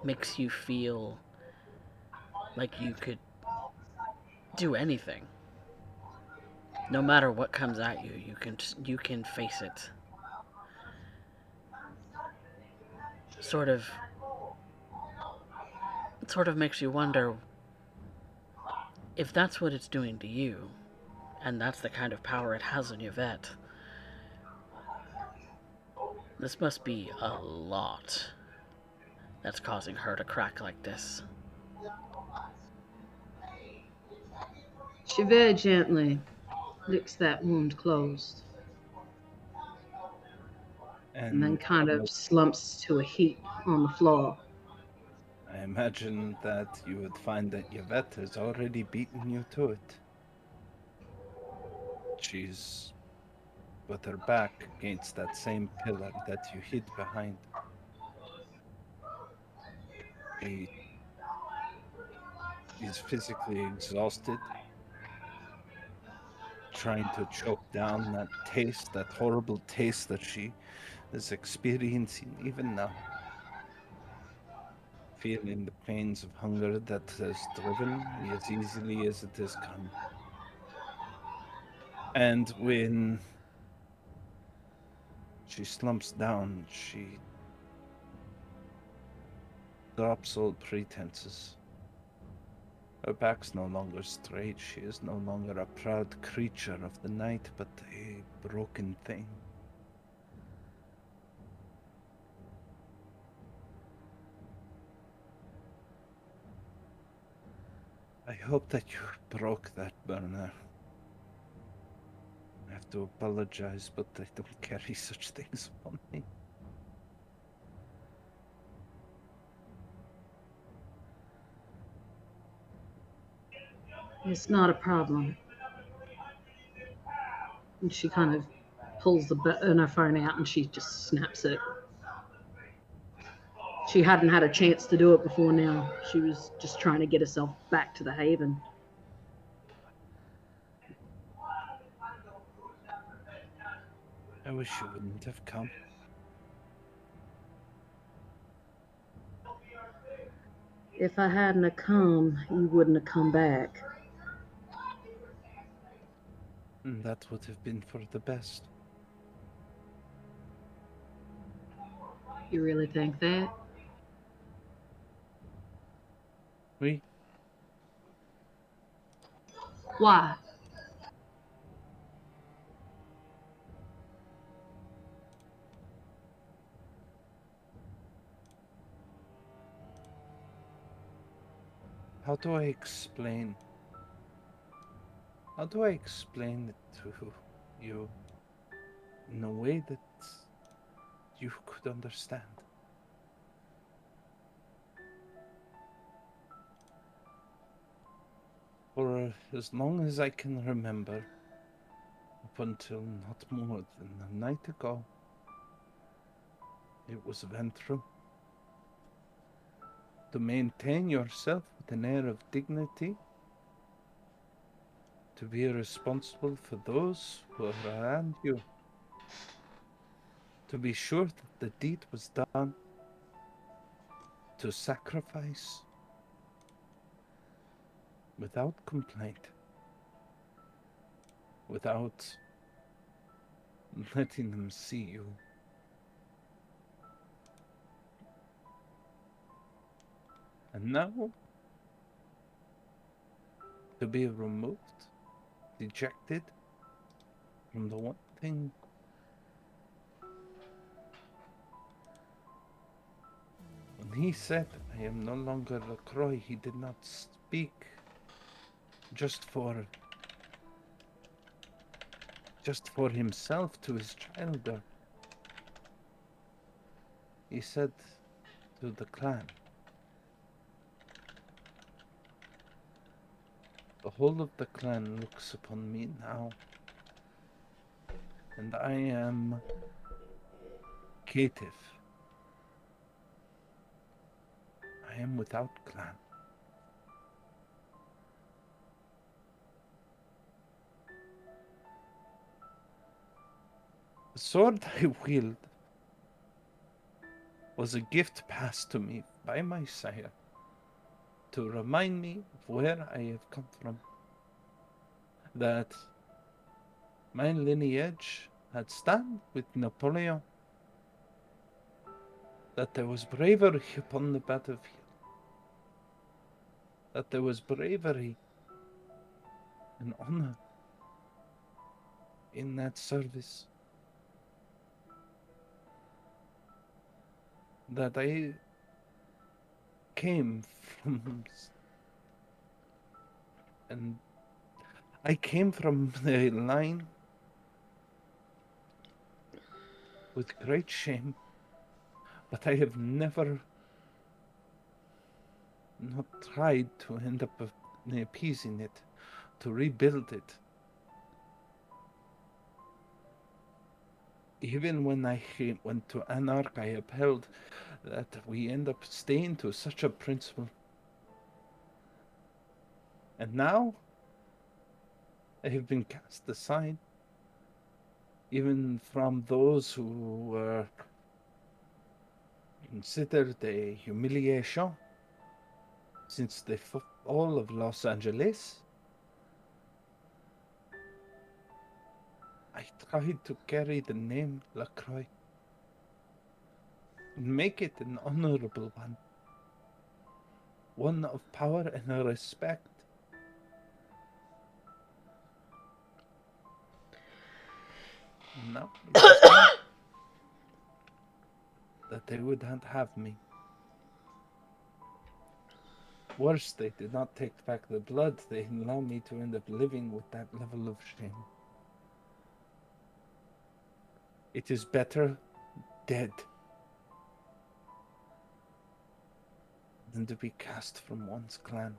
S1: Makes you feel like you could do anything. No matter what comes at you, you can face it. Sort of makes you wonder if that's what it's doing to you, and that's the kind of power it has on Yvette. This must be a lot that's causing her to crack like this.
S5: She very gently licks that wound closed. And then kind of slumps to a heap on the floor.
S2: I imagine that you would find that Yvette has already beaten you to it. She's with her back against that same pillar that you hid behind. She's physically exhausted, trying to choke down that taste, that horrible taste that she is experiencing even now. Feeling the pains of hunger that has driven as easily as it has come. And when She slumps down. She drops all pretenses. Her back's no longer straight. She is no longer a proud creature of the night, but a broken thing. I hope that you broke that burner. I have to apologize, but I don't carry such things upon me.
S5: It's not a problem. And she kind of pulls the her phone out and she just snaps it. She hadn't had a chance to do it before now. She was just trying to get herself back to the haven.
S2: I wish you wouldn't have come.
S5: If I hadn't have come, you wouldn't have come back.
S2: That would have been for the best.
S5: You really think that?
S2: Oui.
S5: Why?
S2: How do I explain? How do I explain it to you in a way that you could understand? For as long as I can remember, up until not more than a night ago, it was Ventrum. To maintain yourself with an air of dignity, to be responsible for those who are around you, to be sure that the deed was done, to sacrifice without complaint, without letting them see you. And now, to be removed, dejected from the one thing when he said, I am no longer LaCroix, he did not speak just for himself to his child. He said to the clan, the whole of the clan looks upon me now, and I am caitiff. I am without clan. The sword I wield was a gift passed to me by my sire to remind me of where I have come from, that my lineage had stand with Napoleon, that there was bravery upon the battlefield, that there was bravery and honor in that service, that I came from and I came from a line with great shame, but I have never not tried to end up appeasing it, to rebuild it. Even when I went to Anarch, I upheld that we end up staying to such a principle. And now I have been cast aside, even from those who were considered a humiliation since the fall of Los Angeles. I tried to carry the name LaCroix. Make it an honorable one. One of power and respect. No, it is not that they would not have me. Worse, they did not take back the blood. They allow me to end up living with that level of shame. It is better dead than to be cast from one's clan.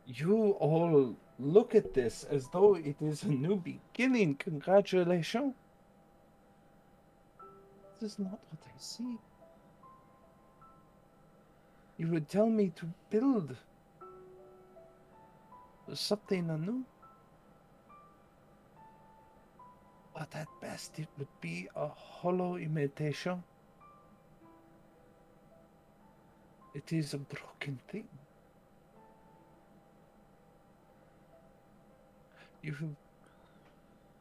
S2: You all look at this as though it is a new beginning. Congratulations. This is not what I see. You would tell me to build something anew. But at best, it would be a hollow imitation. It is a broken thing.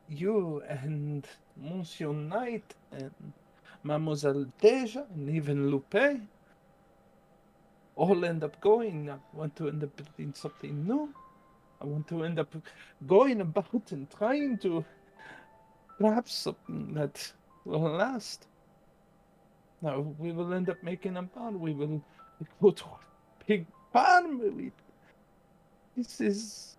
S2: You and Monsieur Knight and Mademoiselle Deja and even Lupe all end up going. I want to end up building something new. I want to end up going about and trying to perhaps something that will last. Now we will end up making a barn. We will go to a big farm. This is.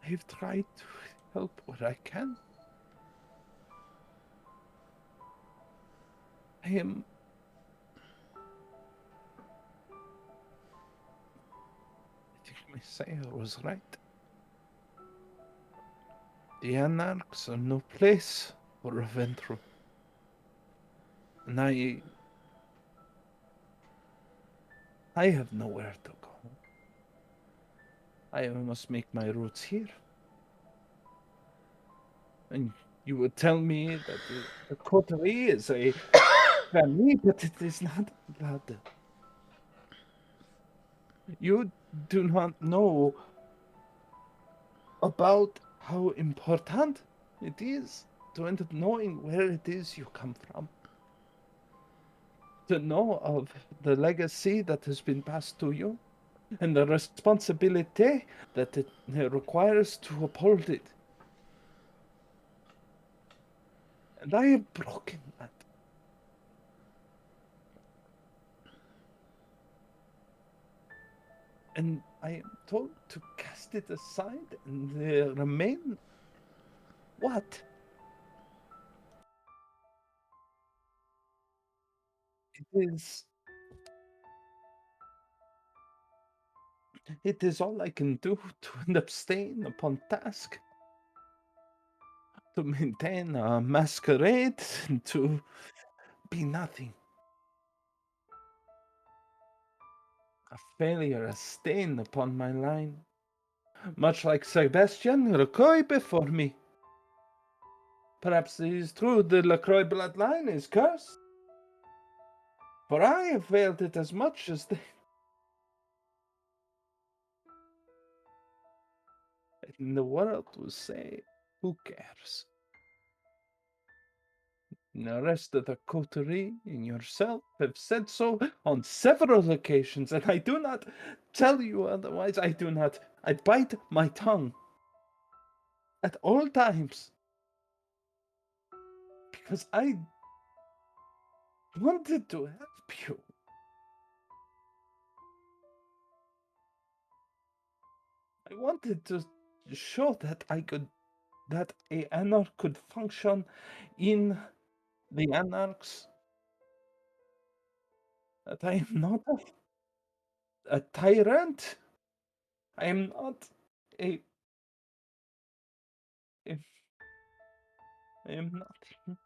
S2: I've tried to help what I can. I think Messiah was right. The Anarchs are no place for a Ventru. And I have nowhere to go. I must make my roots here. And you would tell me that the coterie is a family, but it is not blood. You do not know about how important it is to end up knowing where it is you come from. To know of the legacy that has been passed to you and the responsibility that it requires to uphold it. And I have broken that. And I am told to cast it aside and remain. What? It is all I can do to end up staying upon task. To maintain a masquerade and to be nothing. A failure, a stain upon my line. Much like Sebastian Lacroix before me. Perhaps it is true the Lacroix bloodline is cursed. For I have failed it as much as they. And the world will say, who cares? And the rest of the coterie and yourself have said so on several occasions, and I do not tell you otherwise. I bite my tongue at all times. Because I wanted to help you. I wanted to show that that a anarch could function in the anarchs. That I am not a tyrant. I am not a. I am not.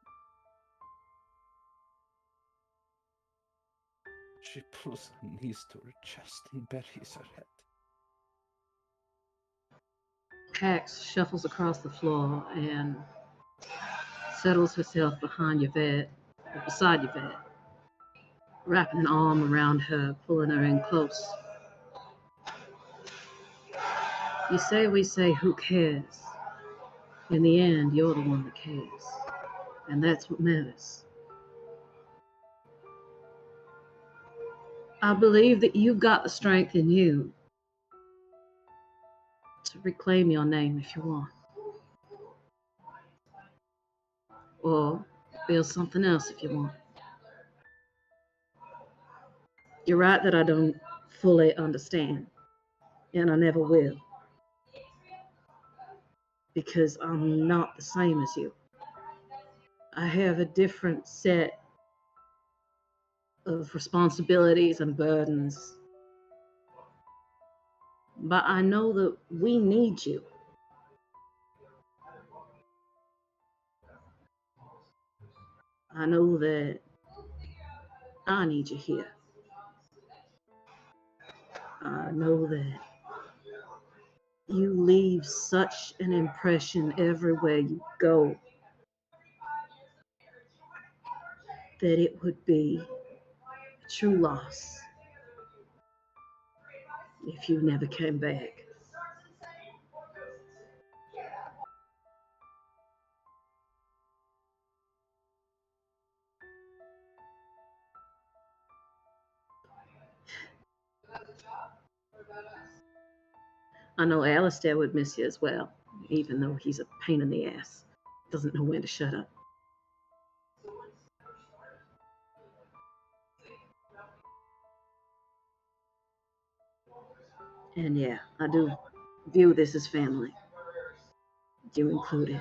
S2: She pulls her knees to her chest and buries her head.
S5: Cax shuffles across the floor and settles herself behind Yvette, or beside Yvette, wrapping an arm around her, pulling her in close. You say we say, who cares? In the end, you're the one that cares. And that's what matters. I believe that you've got the strength in you to reclaim your name if you want. Or build something else if you want. You're right that I don't fully understand, and I never will. Because I'm not the same as you. I have a different set of responsibilities and burdens. But I know that we need you. I know that I need you here. I know that you leave such an impression everywhere you go that it would be a true loss if you never came back. I know Alistair would miss you as well, even though he's a pain in the ass. Doesn't know when to shut up. And yeah, I do view this as family, you included.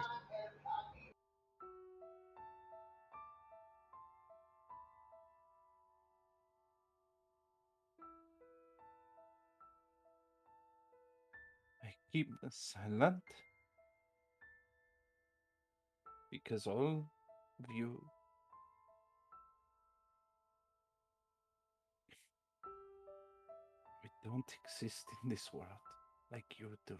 S2: I keep silent because all of you we don't exist in this world like you do.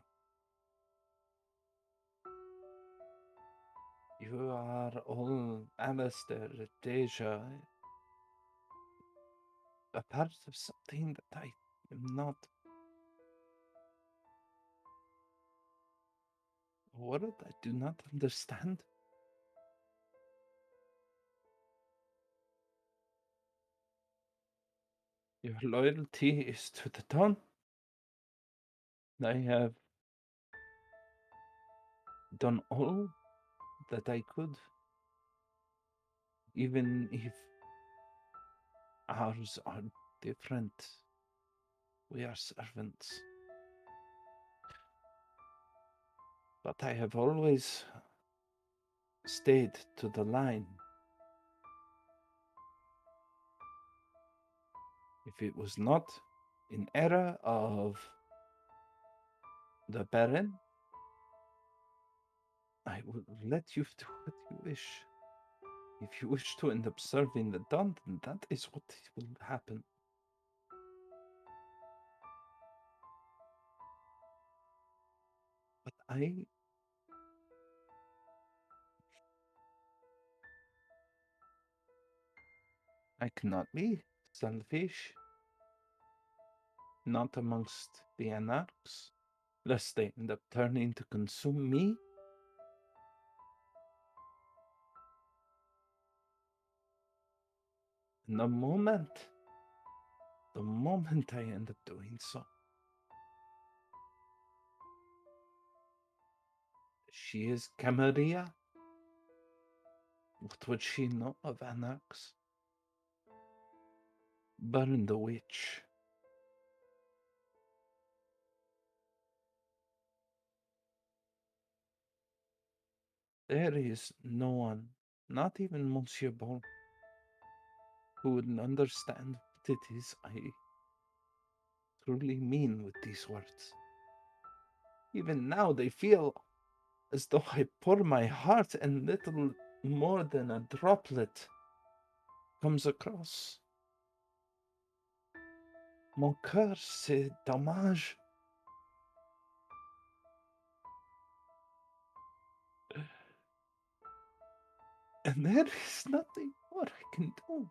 S2: You are all Alistair, Deja, a part of something that I am not. A world I do not understand. Your loyalty is to the dawn. I have done all that I could, even if ours are different. We are servants. But I have always stayed to the line. If it was not in era of the Baron, I would let you do what you wish. If you wish to end up serving the Dawn, then that is what will happen. But I cannot be selfish, not amongst the anarchs, lest they end up turning to consume me. And the moment I end up doing so, she is Camarilla. What would she know of anarchs? Burn the witch. There is no one, not even Monsieur Bon, who would understand what it is I truly mean with these words. Even now they feel as though I pour my heart and little more than a droplet comes across. Mon cœur, c'est dommage. And there is nothing more I can do.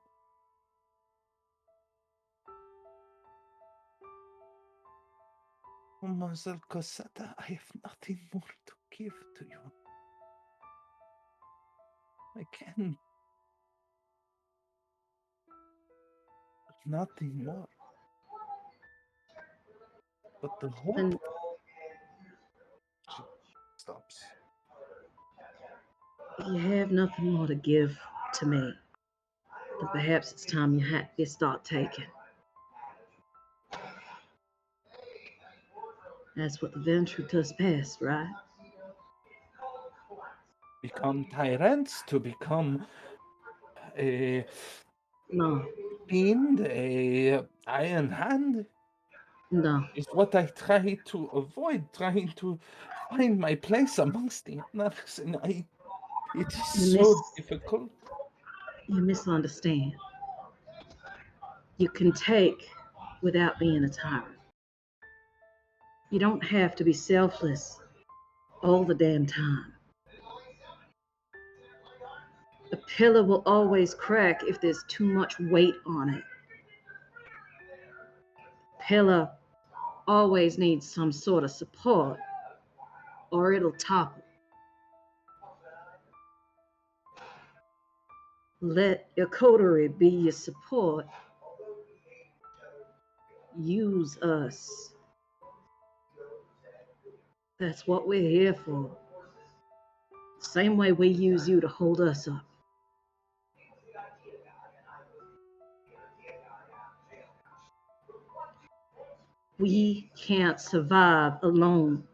S2: Mademoiselle Cosetta, I have nothing more to give to you. I can. Nothing more. But the hope.
S5: And
S2: She stops.
S5: you have nothing more to give to me, then perhaps it's time you start taking. That's what the venture does best, right?
S2: Become tyrants to become a
S5: No,
S2: fiend, a iron hand
S5: no.
S2: is what I try to avoid, trying to find my place amongst the others, and it is
S5: You
S2: so difficult.
S5: you misunderstand. You can take without being a tyrant. You don't have to be selfless all the damn time. A pillar will always crack if there's too much weight on it. Pillar always needs some sort of support, or it'll topple. Let your coterie be your support. Use us. That's what we're here for. Same way we use you to hold us up. We can't survive alone,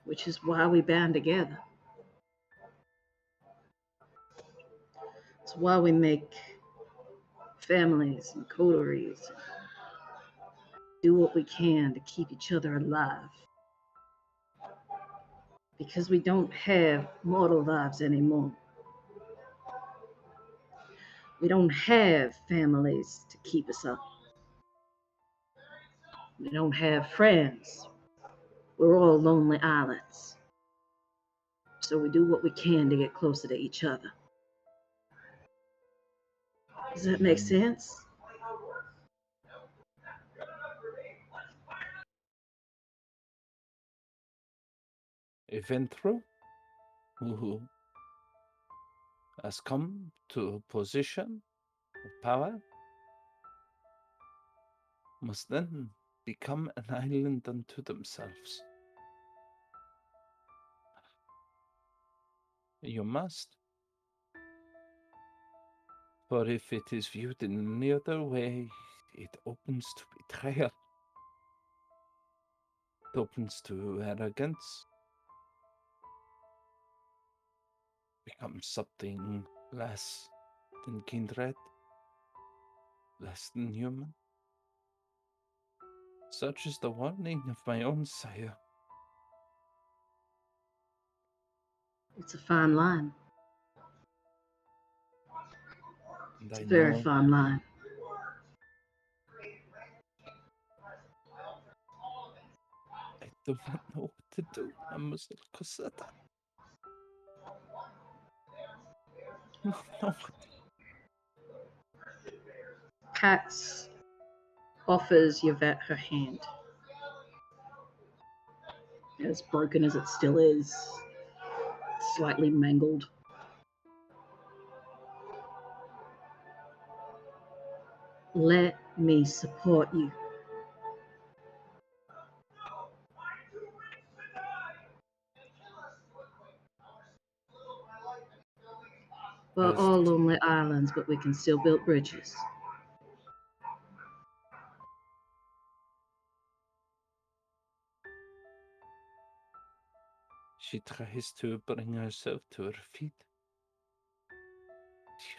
S5: which is why we band together. It's why we make families and coteries, do what we can to keep each other alive. Because we don't have mortal lives anymore. We don't have families to keep us up. We don't have friends. We're all lonely islands. So we do what we can to get closer to each other. Does that make sense?
S2: A Ventro who has come to a position of power must then become an island unto themselves. You must. For if it is viewed in any other way, it opens to betrayal. It opens to arrogance. Becomes something less than kindred, less than human. Such is the warning of my own sire.
S5: It's a fine line.
S2: And
S5: It's
S2: I
S5: a very
S2: know
S5: fine line.
S2: I do not know what to do, Mademoiselle Cosetta. No.
S5: Pax offers Yvette her hand. As broken as it still is, slightly mangled. Let me support you. We're
S2: As
S5: all lonely islands, but we can still build bridges.
S2: she tries to bring herself to her feet,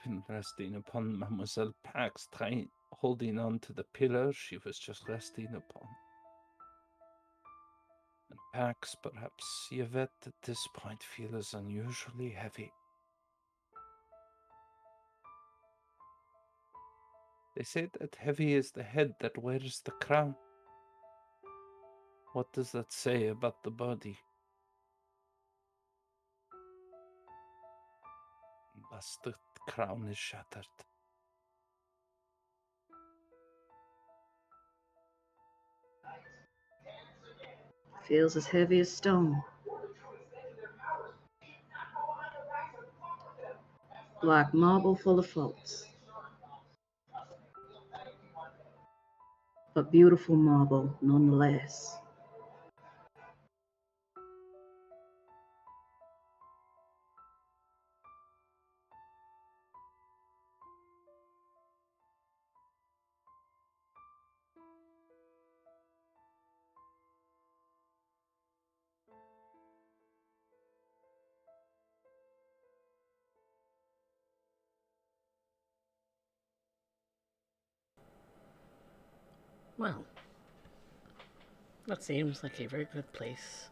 S2: even resting upon Mademoiselle Pax, holding on to the pillar she was just resting upon. And Pax, perhaps Yvette at this point feels unusually heavy. They say that heavy is the head that wears the crown. What does that say about the body? Thus the crown is shattered.
S5: Feels as heavy as stone. Like marble full of faults. But beautiful marble nonetheless.
S1: Well, that seems like a very good place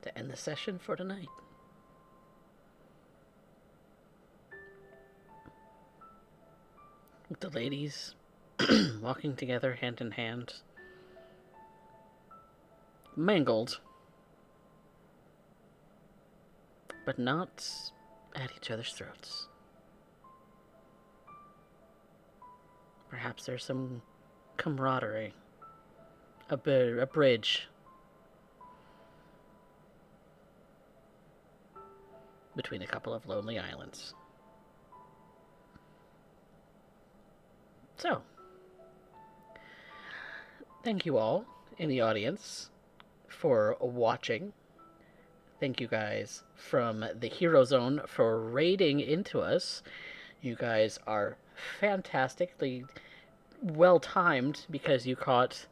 S1: to end the session for tonight. With the ladies walking together hand in hand, mangled, but not at each other's throats. Perhaps there's some camaraderie, a bridge between a couple of lonely islands. So, thank you all in the audience for watching. Thank you guys from the Hero Zone for raiding into us. You guys are fantastically well timed because you caught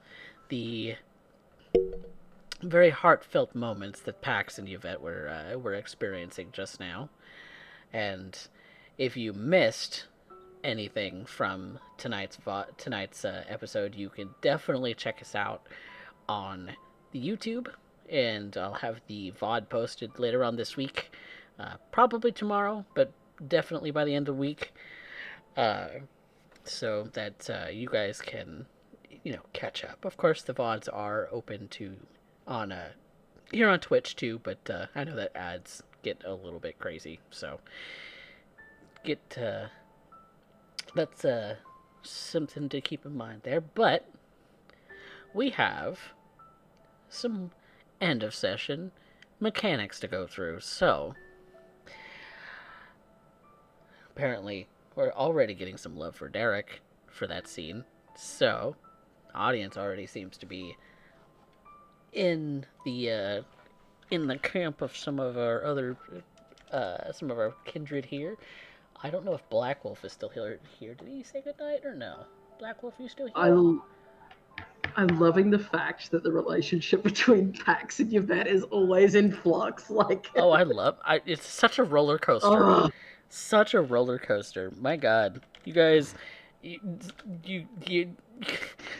S1: the very heartfelt moments that Pax and Yvette were experiencing just now. And if you missed anything from tonight's episode, you can definitely check us out on the YouTube, and I'll have the VOD posted later on this week, probably tomorrow, but definitely by the end of the week, so that you guys can, catch up. Of course, the VODs are open to on here on Twitch too, but I know that ads get a little bit crazy, so that's something to keep in mind there. But we have some end of session mechanics to go through. So apparently we're already getting some love for Derek for that scene. So audience already seems to be in the camp of some of our kindred here. I don't know if Black Wolf is still here. Did he say goodnight or no? Black Wolf, you still here?
S5: I'm loving the fact that the relationship between Pax and Yvette is always in flux.
S1: It's such a roller coaster.
S5: Oh.
S1: Such a roller coaster. My God, you guys, you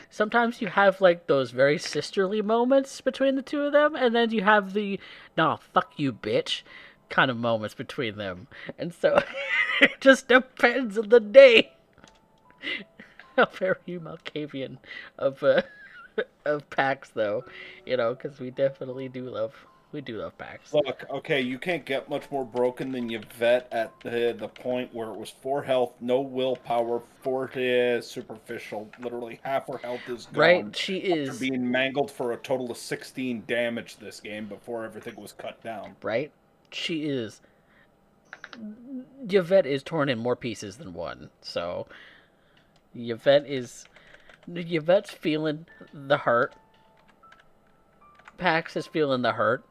S1: sometimes you have like those very sisterly moments between the two of them, and then you have the "nah, fuck you, bitch" kind of moments between them, and so it just depends on the day. How very Malkavian of of Pax, though, because we definitely do love Pax.
S2: Look, okay, you can't get much more broken than Yvette at the point where it was 4 health, no willpower, 4 superficial. Literally half her health is gone.
S1: Right, she
S2: after
S1: is
S2: being mangled for a total of 16 damage this game before everything was cut down.
S1: Right, she is. Yvette is torn in more pieces than one. So Yvette's feeling the hurt. Pax is feeling the hurt.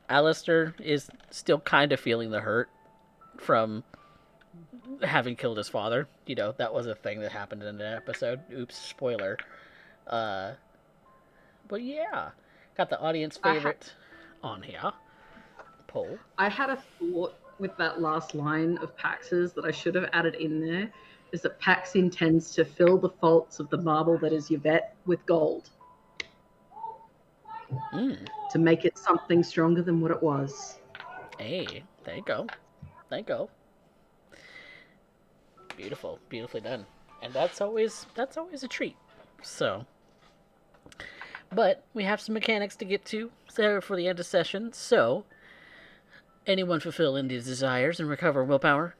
S1: Alistair is still kind of feeling the hurt from having killed his father. That was a thing that happened in an episode. Oops, spoiler. But yeah, got the audience favorite on here. Poll.
S5: I had a thought with that last line of Pax's that I should have added in there, is that Pax intends to fill the faults of the marble that is Yvette with gold. To make it something stronger than what it was.
S1: Hey, there you go. Beautiful, beautifully done. And that's always a treat. So, but we have some mechanics to get to for the end of session. So, anyone fulfill any desires and recover willpower?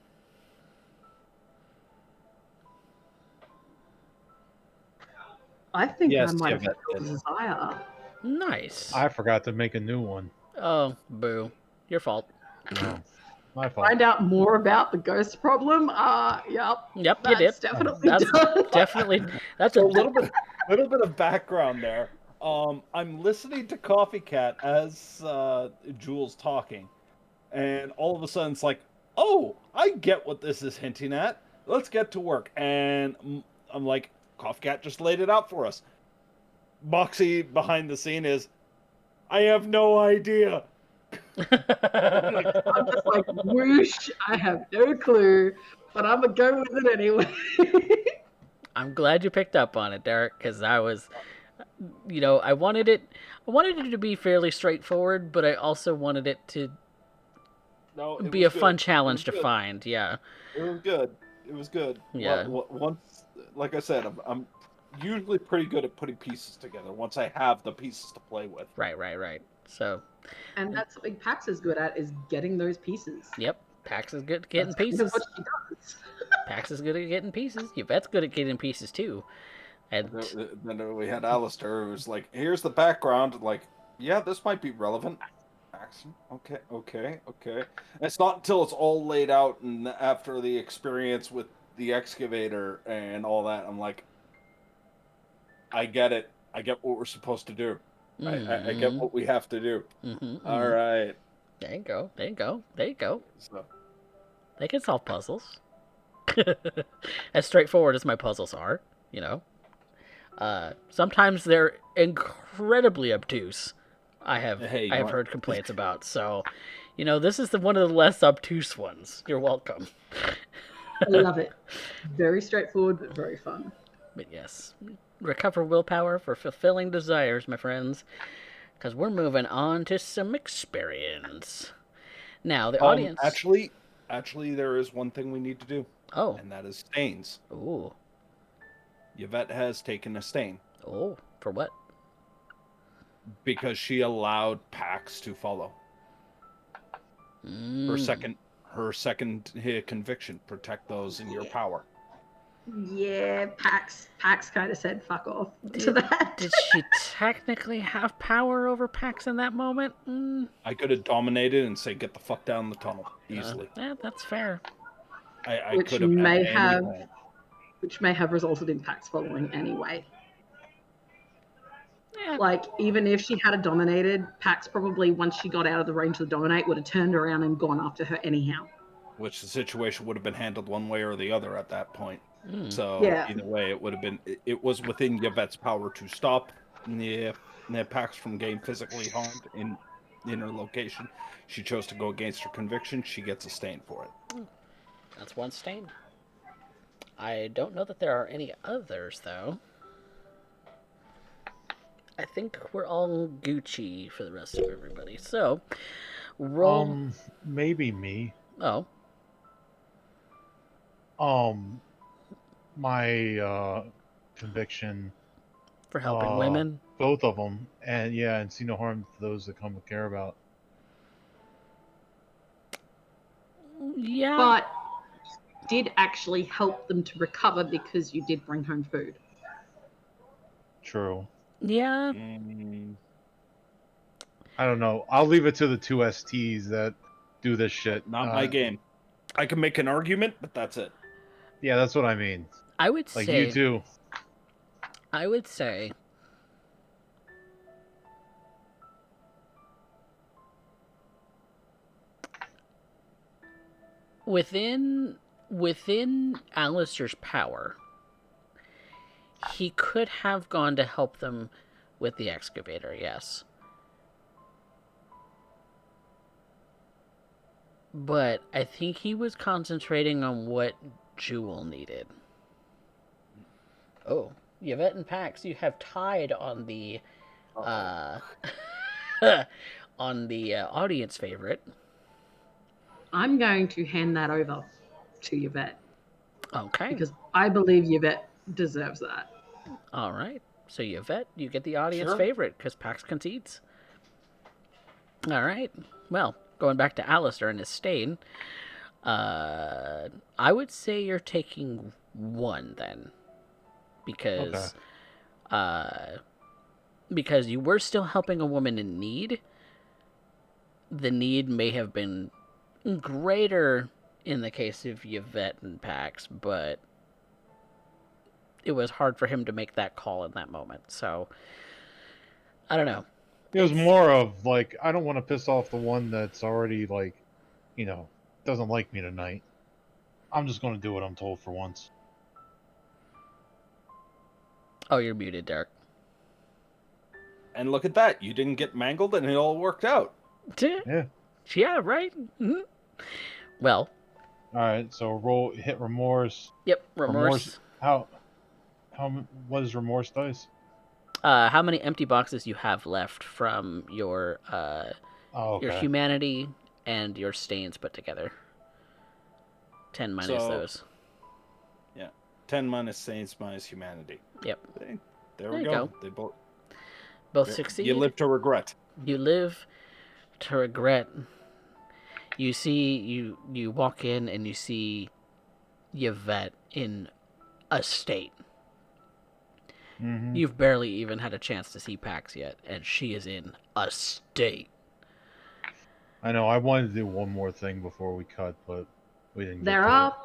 S5: I think
S2: Yes,
S5: I might have
S2: Yvette
S5: fulfilled a desire.
S1: Nice.
S4: I forgot to make a new one.
S1: Oh, boo. Your fault.
S4: No, my fault.
S5: Find out more about the ghost problem. Yep.
S1: Yep, you did.
S5: That's definitely
S1: That's
S5: done.
S1: definitely that's
S2: So
S1: a
S2: a little bit of background there. I'm listening to CoffeeCat as Jules talking, and all of a sudden it's like, oh, I get what this is hinting at. Let's get to work. And I'm like, CoffeeCat just laid it out for us. Moxie behind the scene is, I have no idea.
S5: I'm just like, whoosh, I have no clue, but I'm going to go with it anyway.
S1: I'm glad you picked up on it, Derek, because I was, I wanted it to be fairly straightforward, but I also wanted it to
S2: No, it
S1: be
S2: was
S1: a fun
S2: good.
S1: challenge
S2: It
S1: to
S2: was good.
S1: find. Yeah,
S2: It was good. It was good.
S1: Yeah.
S2: Once, like I said, I'm usually pretty good at putting pieces together once I have the pieces to play with.
S1: right. So,
S5: And that's something Pax is good at, is getting those pieces.
S1: yep, Pax is good at getting
S5: That's kind of
S1: pieces.
S5: what she does.
S1: Pax is good at getting pieces. Yvette's good at getting pieces too. And
S2: Then we had Alistair, who was like, "Here's the background." Like, yeah, this might be relevant. Action. Okay. And it's not until it's all laid out and after the experience with the excavator and all that, I'm like, I get it. I get what we're supposed to do. I get what we have to do. All right.
S1: There you go.
S2: So,
S1: They can solve puzzles. As straightforward as my puzzles are, sometimes they're incredibly obtuse. I have heard complaints about. So, this is one of the less obtuse ones. You're welcome.
S5: I love it. Very straightforward, but very fun.
S1: But yes, recover willpower for fulfilling desires, my friends, because we're moving on to some experience. Now, the audience.
S2: Actually, there is one thing we need to do.
S1: Oh.
S2: And that is stains.
S1: Ooh.
S2: Yvette has taken a stain.
S1: Oh, for what?
S2: Because she allowed Pax to follow. Her second conviction: protect those in your power.
S5: Yeah, Pax kind of said fuck off to that.
S1: Did she technically have power over Pax in that moment?
S2: I could have dominated and say, "Get the fuck down the tunnel," easily.
S1: Yeah, that's fair.
S2: I
S5: which
S2: could have
S5: may have resulted in Pax following anyway.
S1: Yeah.
S5: Like, even if she had dominated, Pax probably, once she got out of the range to dominate, would have turned around and gone after her anyhow.
S2: Which the situation would have been handled one way or the other at that point. So
S5: Yeah.
S2: either way, it would have been. It was within Yvette's power to stop Pax from getting physically harmed in her location. She chose to go against her conviction. She gets a stain for it.
S1: That's one stain. I don't know that there are any others, though. I think we're all Gucci for the rest of everybody. So, roll.
S4: Maybe me.
S1: Oh.
S4: My conviction
S1: For helping women.
S4: Both of them, and see no harm to those that come with care about.
S1: Yeah.
S5: But did actually help them to recover because you did bring home food.
S4: True.
S1: Yeah.
S4: I don't know. I'll leave it to the two STs that do this shit.
S2: Not my game. I can make an argument, but that's it.
S4: Yeah, that's what I mean.
S1: I would
S4: like
S1: say.
S4: You too.
S1: I would say. Within Alistair's power, he could have gone to help them with the excavator, yes. But I think he was concentrating on what Jewel needed. Oh, Yvette and Pax, you have tied on the on the audience favorite.
S5: I'm going to hand that over to Yvette.
S1: Okay.
S5: Because I believe Yvette deserves that.
S1: All right. So Yvette, you get the audience favorite because Pax concedes. All right. Well, going back to Alistair and his stain, I would say you're taking one then. Because because you were still helping a woman in need. The need may have been greater in the case of Yvette and Pax, but it was hard for him to make that call in that moment. So, I don't know.
S4: It was more of like, I don't want to piss off the one that's already like, doesn't like me tonight. I'm just going to do what I'm told for once.
S1: Oh, you're muted, Derek.
S2: And look at that. You didn't get mangled and it all worked out.
S4: Yeah.
S1: Yeah, right? Mm-hmm. Well.
S4: Alright, so hit remorse.
S1: Yep, remorse.
S4: What is remorse dice?
S1: How many empty boxes you have left from your your humanity and your stains put together? 10 minus those.
S2: Yeah, 10 minus stains minus humanity.
S1: Yep.
S2: There we go. They
S1: both succeed.
S2: You live to regret.
S1: You live to regret. You see, you walk in and you see Yvette in a state.
S4: Mm-hmm.
S1: You've barely even had a chance to see Pax yet, and she is in a state.
S4: I know, I wanted to do one more thing before we cut, but we didn't
S5: There
S4: get to
S5: are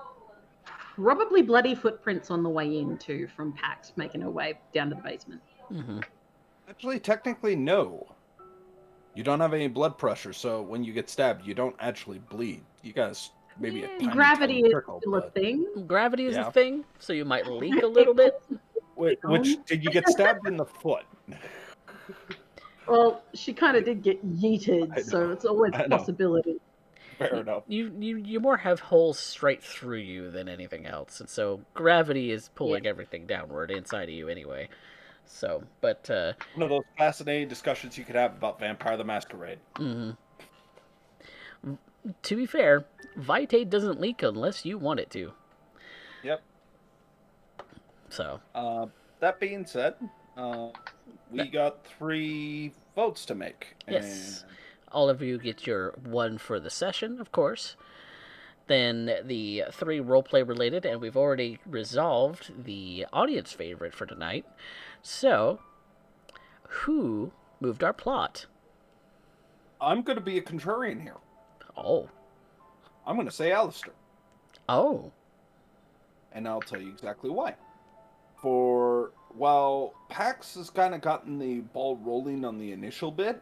S5: probably bloody footprints on the way in, too, from Pax making her way down to the basement.
S1: Mm-hmm.
S2: Actually, technically, no. You don't have any blood pressure, so when you get stabbed, you don't actually bleed. You guys, maybe a tiny,
S5: Gravity
S2: tiny
S5: is
S2: trickle,
S5: still a
S2: but...
S5: thing.
S1: Gravity is a thing, so you might leak a little bit.
S2: Which, did you get stabbed in the foot?
S5: Well, she kind of did get yeeted, so it's always a possibility.
S2: Fair enough.
S1: You more have holes straight through you than anything else, and so gravity is pulling everything downward inside of you anyway. So, but
S2: one of those fascinating discussions you could have about Vampire the Masquerade.
S1: Mm-hmm. To be fair, Vitae doesn't leak unless you want it to.
S2: Yep.
S1: So.
S2: That being said, we got 3 votes to make.
S1: Yes. All of you get your 1 for the session, of course. Then the 3 roleplay related, and we've already resolved the audience favorite for tonight. So, who moved our plot?
S2: I'm going to be a contrarian here.
S1: Oh.
S2: I'm going to say Alistair.
S1: Oh.
S2: And I'll tell you exactly why. While Pax has kind of gotten the ball rolling on the initial bit,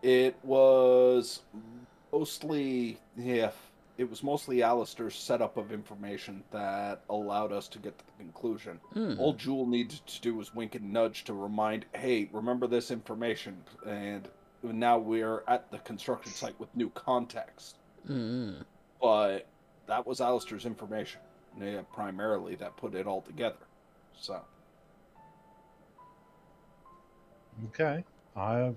S2: it was mostly Alistair's setup of information that allowed us to get to the conclusion. All Jewel needed to do was wink and nudge to remind, hey, remember this information, and now we're at the construction site with new context. But that was Alistair's information, primarily, that put it all together. So.
S4: Okay. I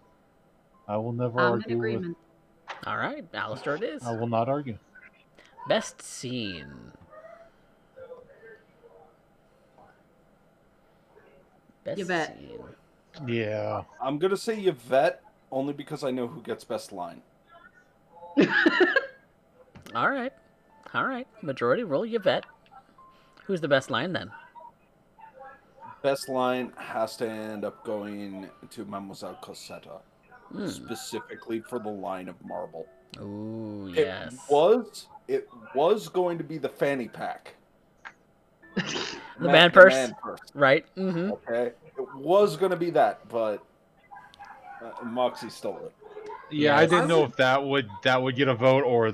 S4: will never
S5: I'm
S4: argue
S5: in agreement.
S1: All right, Alistair it is.
S4: I will not argue.
S1: Best scene.
S5: Yvette.
S1: Scene.
S4: Yeah.
S2: I'm going to say Yvette, only because I know who gets best line.
S1: All right. Majority roll Yvette. Who's the best line then?
S2: Best line has to end up going to Mademoiselle Cosetta. Specifically for the line of marble.
S1: Ooh, yes.
S2: It was going to be the fanny pack.
S1: The man purse. Right.
S2: Mm-hmm. Okay. It was going to be that, but Moxie stole it.
S4: Yeah, I didn't know if that would get a vote, or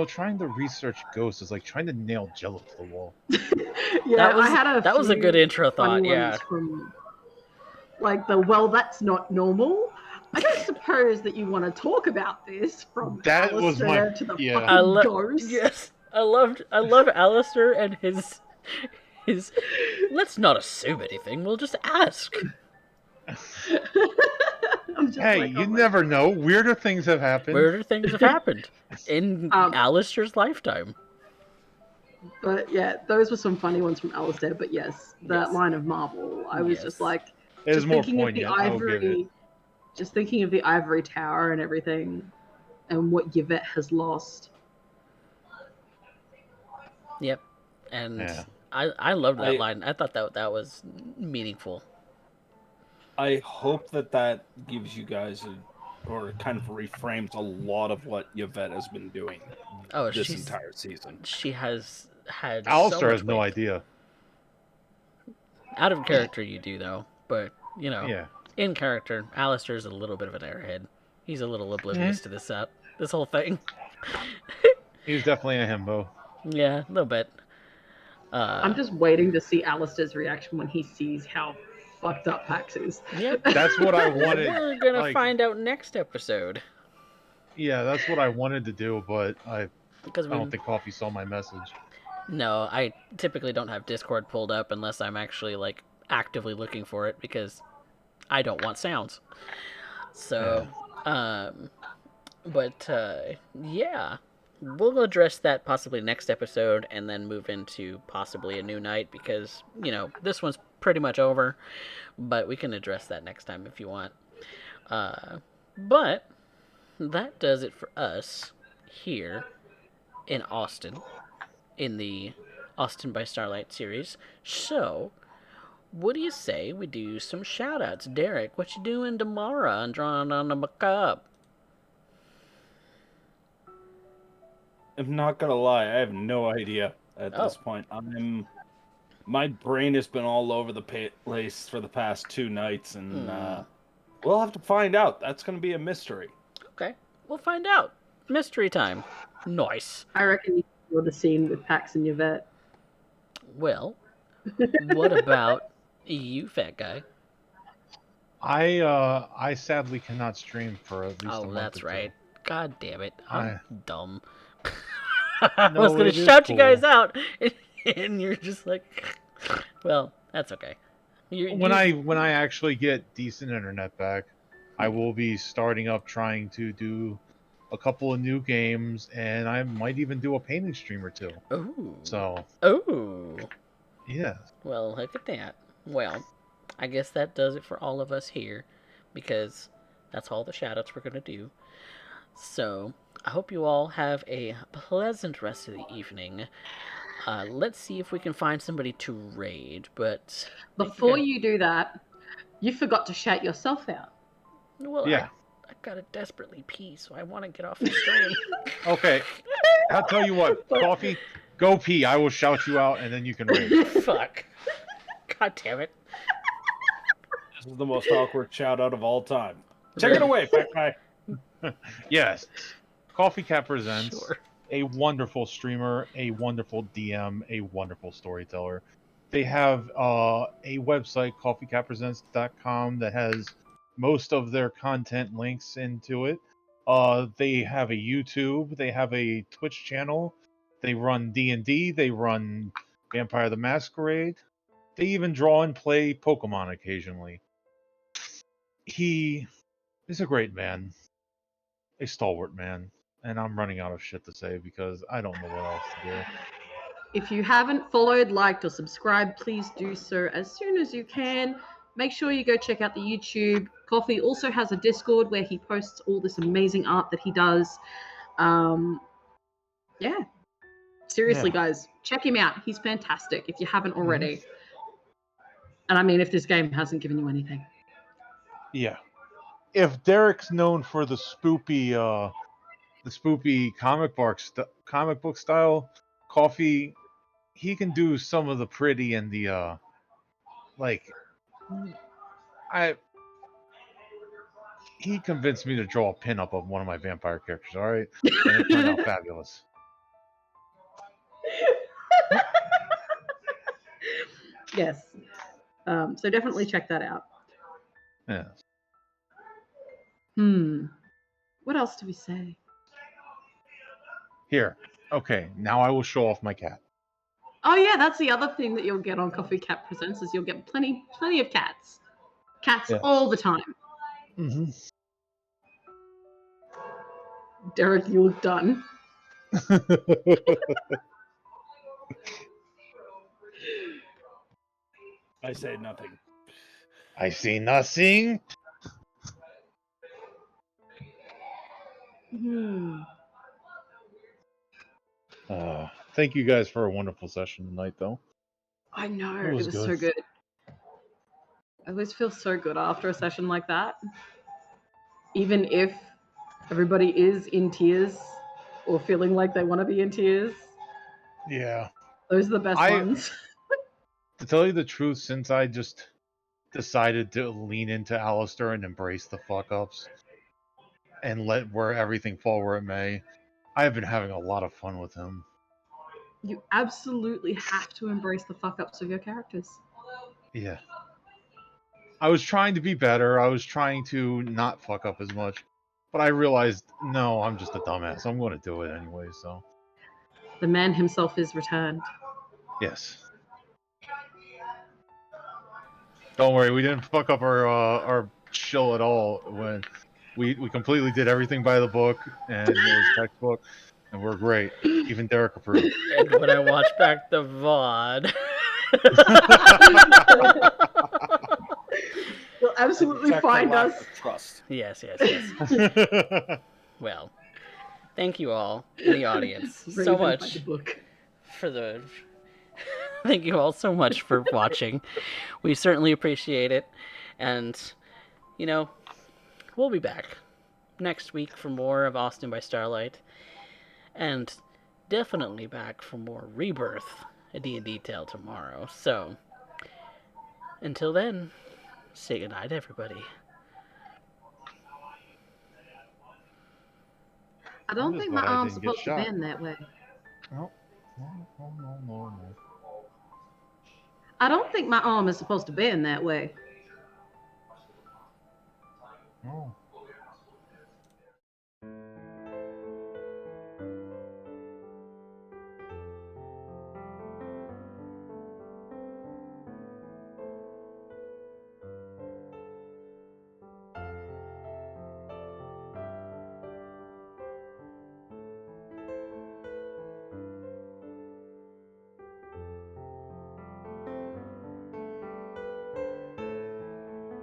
S4: trying to research ghosts is like trying to nail Jello to the wall.
S1: That was a good intro thought. Yeah.
S5: From, that's not normal. I don't suppose that you want to talk about this from Alistair to the fucking ghost.
S1: Yes, I love Alistair and his. Let's not assume anything. We'll just ask.
S4: Hey, you never know. Weirder things have happened.
S1: In Alistair's lifetime.
S5: But yeah, those were some funny ones from Alistair. But yes, that line of marble, I was just like,
S4: it is more poignant.
S5: Just thinking of the ivory tower and everything, and what Yvette has lost.
S1: Yep, and I loved that line. I thought that was meaningful.
S2: I hope that gives you guys or kind of reframes a lot of what Yvette has been doing
S1: Oh,
S2: this entire season.
S1: she has had so
S4: Alistair
S1: much
S4: has no
S1: weight.
S4: idea.
S1: Out of character, you do though, but
S4: Yeah.
S1: in character, Alistair's a little bit of an airhead. He's a little oblivious to this whole thing.
S4: He's definitely a himbo.
S1: Yeah, a little bit.
S5: I'm just waiting to see Alistair's reaction when he sees how fucked up Pax is.
S1: Yep.
S4: That's what I wanted.
S1: We're gonna
S4: Like,
S1: find out next episode
S4: yeah, that's what I wanted to do, but I
S1: because
S4: don't think Coffee saw my message.
S1: No, I typically don't have Discord pulled up unless I'm actually like actively looking for it because I don't want sounds. So, but yeah, we'll address that possibly next episode and then move into possibly a new night because this one's pretty much over, but we can address that next time if you want. But that does it for us here in Austin, in the Austin by Starlight series. So, what do you say we do some shoutouts? Derek, what you doing tomorrow and drawing on the macabre?
S2: I'm not gonna lie, I have no idea at this point. My brain has been all over the place for the past 2 nights, and we'll have to find out. That's gonna be a mystery.
S1: Okay, we'll find out. Mystery time. Nice.
S5: I reckon you saw the scene with Pax and Yvette.
S1: Well, what about you, fat guy?
S4: I sadly cannot stream for at least a month.
S1: That's right. God damn it. I'm dumb.
S4: I
S1: was going to shout you guys out, and you're just like, well, that's okay.
S4: When I actually get decent internet back, I will be starting up trying to do a couple of new games, and I might even do a painting stream or two.
S1: Ooh.
S4: So.
S1: Ooh.
S4: Yeah.
S1: Well, look at that. Well, I guess that does it for all of us here, because that's all the shoutouts we're going to do. So, I hope you all have a pleasant rest of the evening. Let's see if we can find somebody to raid, but...
S5: Before you do that, you forgot to shout yourself out.
S1: Well,
S4: yeah.
S1: I gotta desperately pee, so I want to get off the stream.
S4: Okay. I'll tell you what, Coffee, go pee. I will shout you out, and then you can raid.
S1: Fuck. God damn it.
S2: This is the most awkward shout out of all time. Take it away, fat guy.
S4: Yes. CoffeeCat presents a wonderful streamer, a wonderful DM, a wonderful storyteller. They have a website, coffeecatpresents.com, that has most of their content links into it. They have a YouTube. They have a Twitch channel. They run D&D. They run Vampire the Masquerade. They even draw and play Pokemon occasionally. He is a great man. A stalwart man. And I'm running out of shit to say because I don't know what else to do.
S5: If you haven't followed, liked, or subscribed, please do so as soon as you can. Make sure you go check out the YouTube. Coffee also has a Discord where he posts all this amazing art that he does. Yeah. Seriously, guys, check him out. He's fantastic if you haven't already. And I mean, if this game hasn't given you anything.
S4: Yeah. If Derek's known for the spoopy comic book style, Coffee, he can do some of the pretty and the he convinced me to draw a pinup of one of my vampire characters, all right? And it turned out fabulous.
S5: Yes. So definitely check that out.
S4: Yes.
S5: What else do we say?
S4: Here. Okay, now I will show off my cat.
S5: Oh yeah, that's the other thing that you'll get on CoffeeCat Presents is you'll get plenty of cats. Cats all the time.
S4: Mm-hmm.
S5: Derek, you look done.
S2: I say nothing.
S4: I see nothing. Thank you guys for a wonderful session tonight, though.
S5: I know,
S4: it was
S5: so good. I always feel so good after a session like that. Even if everybody is in tears or feeling like they want to be in tears.
S4: Yeah.
S5: Those are the best ones.
S4: To tell you the truth, since I just decided to lean into Alistair and embrace the fuck-ups and let everything fall where it may, I have been having a lot of fun with him.
S5: You absolutely have to embrace the fuck-ups of your characters.
S4: Yeah. I was trying to be better. I was trying to not fuck up as much. But I realized, no, I'm just a dumbass. I'm going to do it anyway, so.
S5: The man himself is returned.
S4: Yes. Don't worry, we didn't fuck up our show at all when we completely did everything by the book, and it was textbook, and we're great. Even Derek approved.
S1: And when I watch back the VOD.
S5: You'll absolutely find us.
S6: Trust.
S1: Yes. Well, thank you all in the audience so much for the. Thank you all so much for watching. We certainly appreciate it, and we'll be back next week for more of Austin by Starlight, and definitely back for more Rebirth, a D&D tale tomorrow. So until then, say goodnight, everybody.
S5: I don't think my arm's supposed to bend that way.
S4: No.
S5: I don't think my arm is supposed to bend that way.
S4: No.